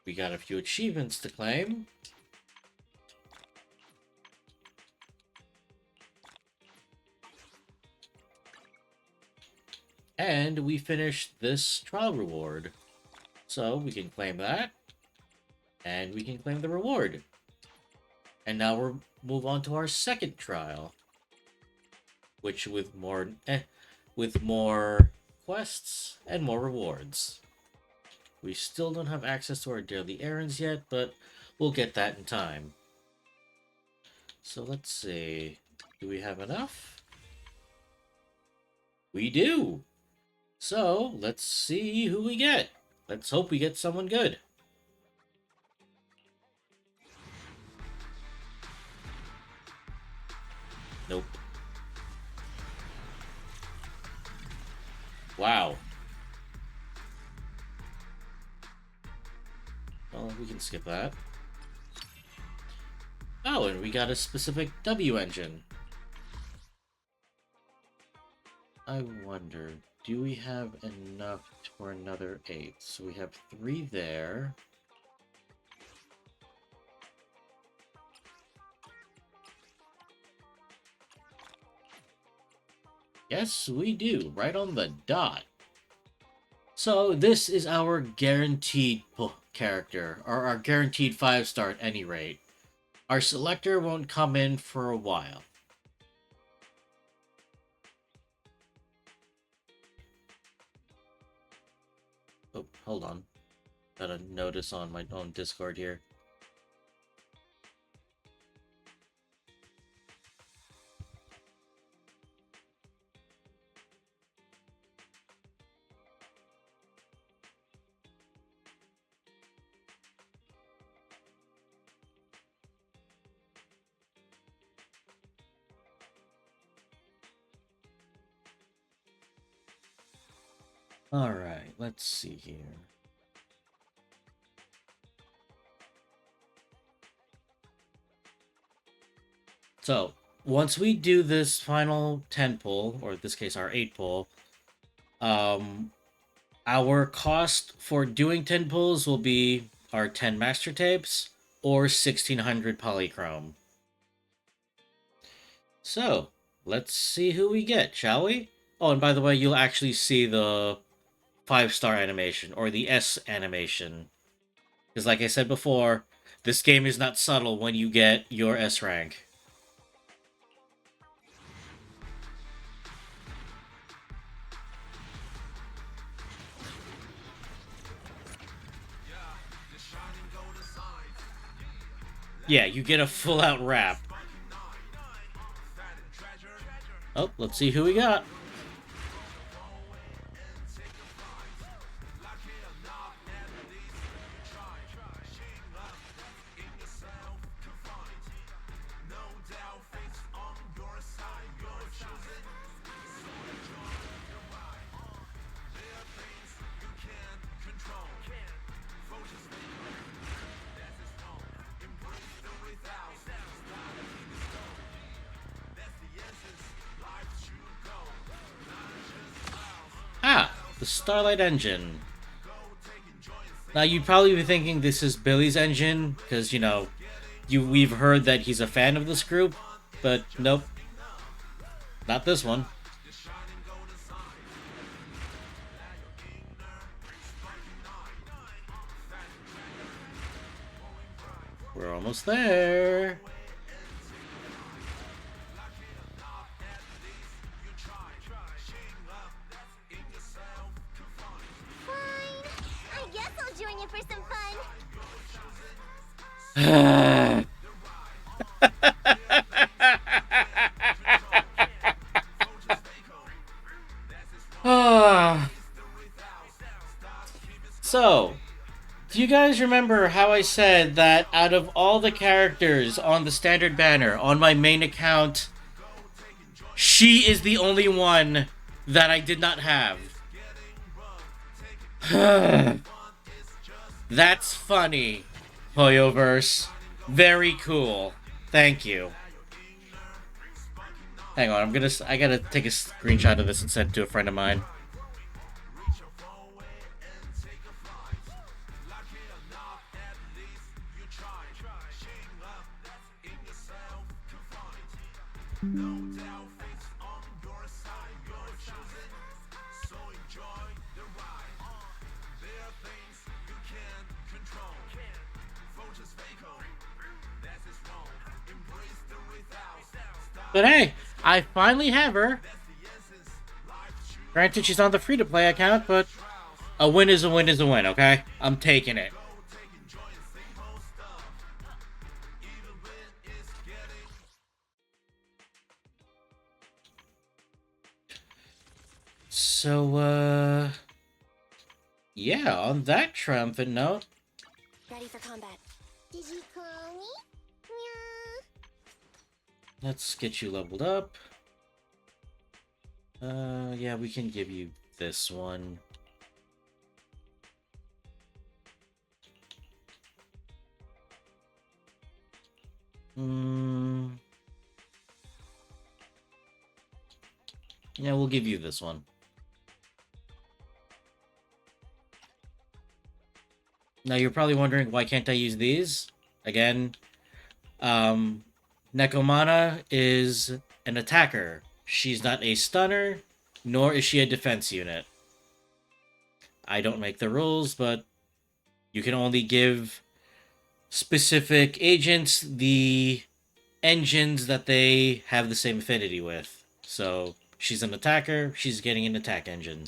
We got a few achievements to claim. And we finished this trial reward. So we can claim that. And we can claim the reward. And now we'll move on to our second trial. Which with more quests and more rewards. We still don't have access to our daily errands yet, but we'll get that in time. So let's see. Do we have enough? We do! So, let's see who we get. Let's hope we get someone good. Nope. Wow. Well, we can skip that. Oh, and we got a specific W engine. I wonder, do we have enough for another 8? So we have 3 there. Yes, we do. Right on the dot. So this is our guaranteed character, or our guaranteed 5-star at any rate. Our selector won't come in for a while. Oh, hold on. Got a notice on my own Discord here. Alright, let's see here. So, once we do this final 10 pull, or in this case our 8 pull, our cost for doing 10 pulls will be our 10 master tapes or 1600 polychrome. So, let's see who we get, shall we? Oh, and by the way, you'll actually see the 5-star animation, or the S animation. Because like I said before, this game is not subtle when you get your S rank. Yeah, you get a full-out rap. Oh, let's see who we got. Ah, the Starlight Engine. Now you'd probably be thinking this is Billy's engine, because, you know, we've heard that he's a fan of this group, but nope. Not this one. We're almost there. Fine. I guess I'll join you for some fun. So, do you guys remember how I said that out of all the characters on the standard banner on my main account, she is the only one that I did not have? That's funny, Hoyoverse. Very cool. Thank you. Hang on, I gotta take a screenshot of this and send it to a friend of mine. But hey, I finally have her. Granted, she's on the free-to-play account, but a win is a win is a win, okay? I'm taking it. So, yeah, on that triumphant note... Ready for combat. Did you call me? Let's get you leveled up. Yeah, we can give you this one. Yeah, we'll give you this one. Now, you're probably wondering, why can't I use these? Again, Nekomana is an attacker. She's not a stunner, nor is she a defense unit. I don't make the rules, but you can only give specific agents the engines that they have the same affinity with. So, she's an attacker, she's getting an attack engine.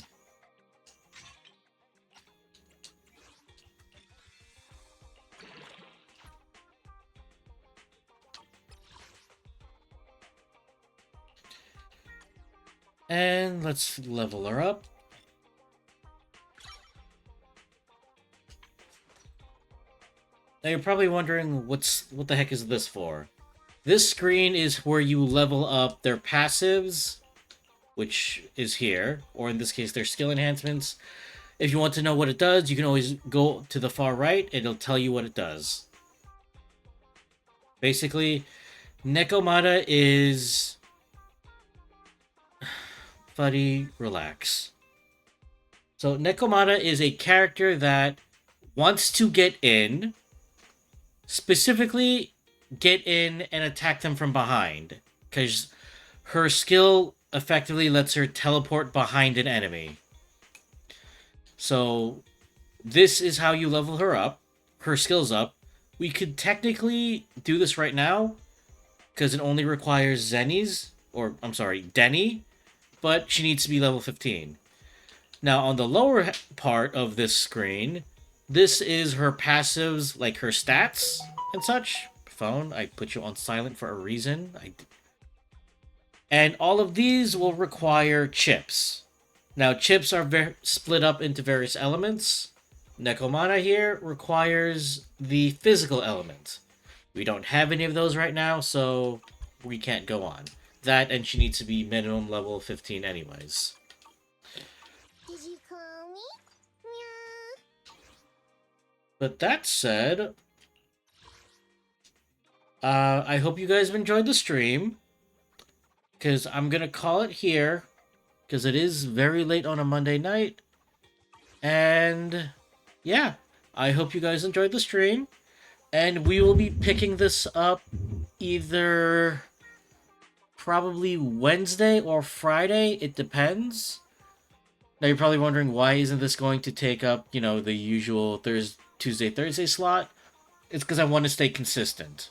And let's level her up. Now you're probably wondering what the heck is this for? This screen is where you level up their passives, which is here, or in this case their skill enhancements. If you want to know what it does, you can always go to the far right, it'll tell you what it does. Basically, Nekomata is... Buddy, relax. So, Nekomata is a character that wants to get in, specifically get in and attack them from behind, because her skill effectively lets her teleport behind an enemy. So, this is how you level her up, her skills up. We could technically do this right now, because it only requires Denny, but she needs to be level 15. Now, on the lower part of this screen, this is her passives, like her stats and such. Phone, I put you on silent for a reason. And all of these will require chips. Now, chips are split up into various elements. Nekomana here requires the physical element. We don't have any of those right now, so we can't go on. That, and she needs to be minimum level 15 anyways. Did you call me? But that said, I hope you guys have enjoyed the stream, because I'm going to call it here, because it is very late on a Monday night. And, yeah, I hope you guys enjoyed the stream, and we will be picking this up either probably Wednesday or Friday. It depends. Now you're probably wondering, why isn't this going to take up, the usual Tuesday, Thursday slot? It's because I want to stay consistent.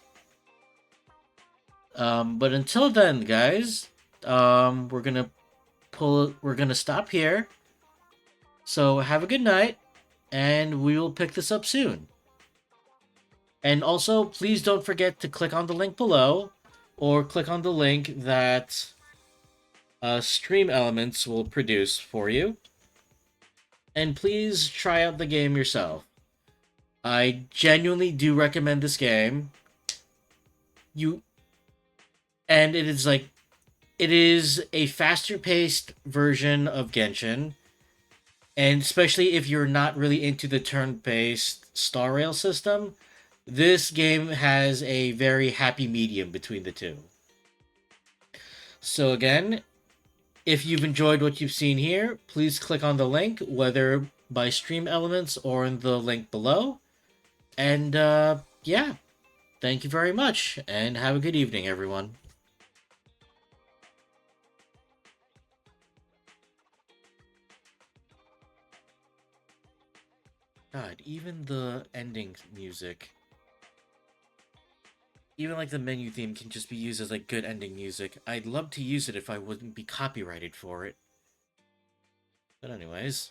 But until then, guys, we're gonna stop here. So have a good night, and we will pick this up soon. And also, please don't forget to click on the link below, or click on the link that Stream Elements will produce for you. And please try out the game yourself. I genuinely do recommend this game. And it is a faster paced version of Genshin. And especially if you're not really into the turn-based star rail system, this game has a very happy medium between the two. So again, if you've enjoyed what you've seen here, please click on the link, whether by Stream Elements or in the link below. And yeah, thank you very much, and have a good evening, everyone. God, even the ending music, even like the menu theme, can just be used as like good ending music. I'd love to use it if I wouldn't be copyrighted for it. But anyways.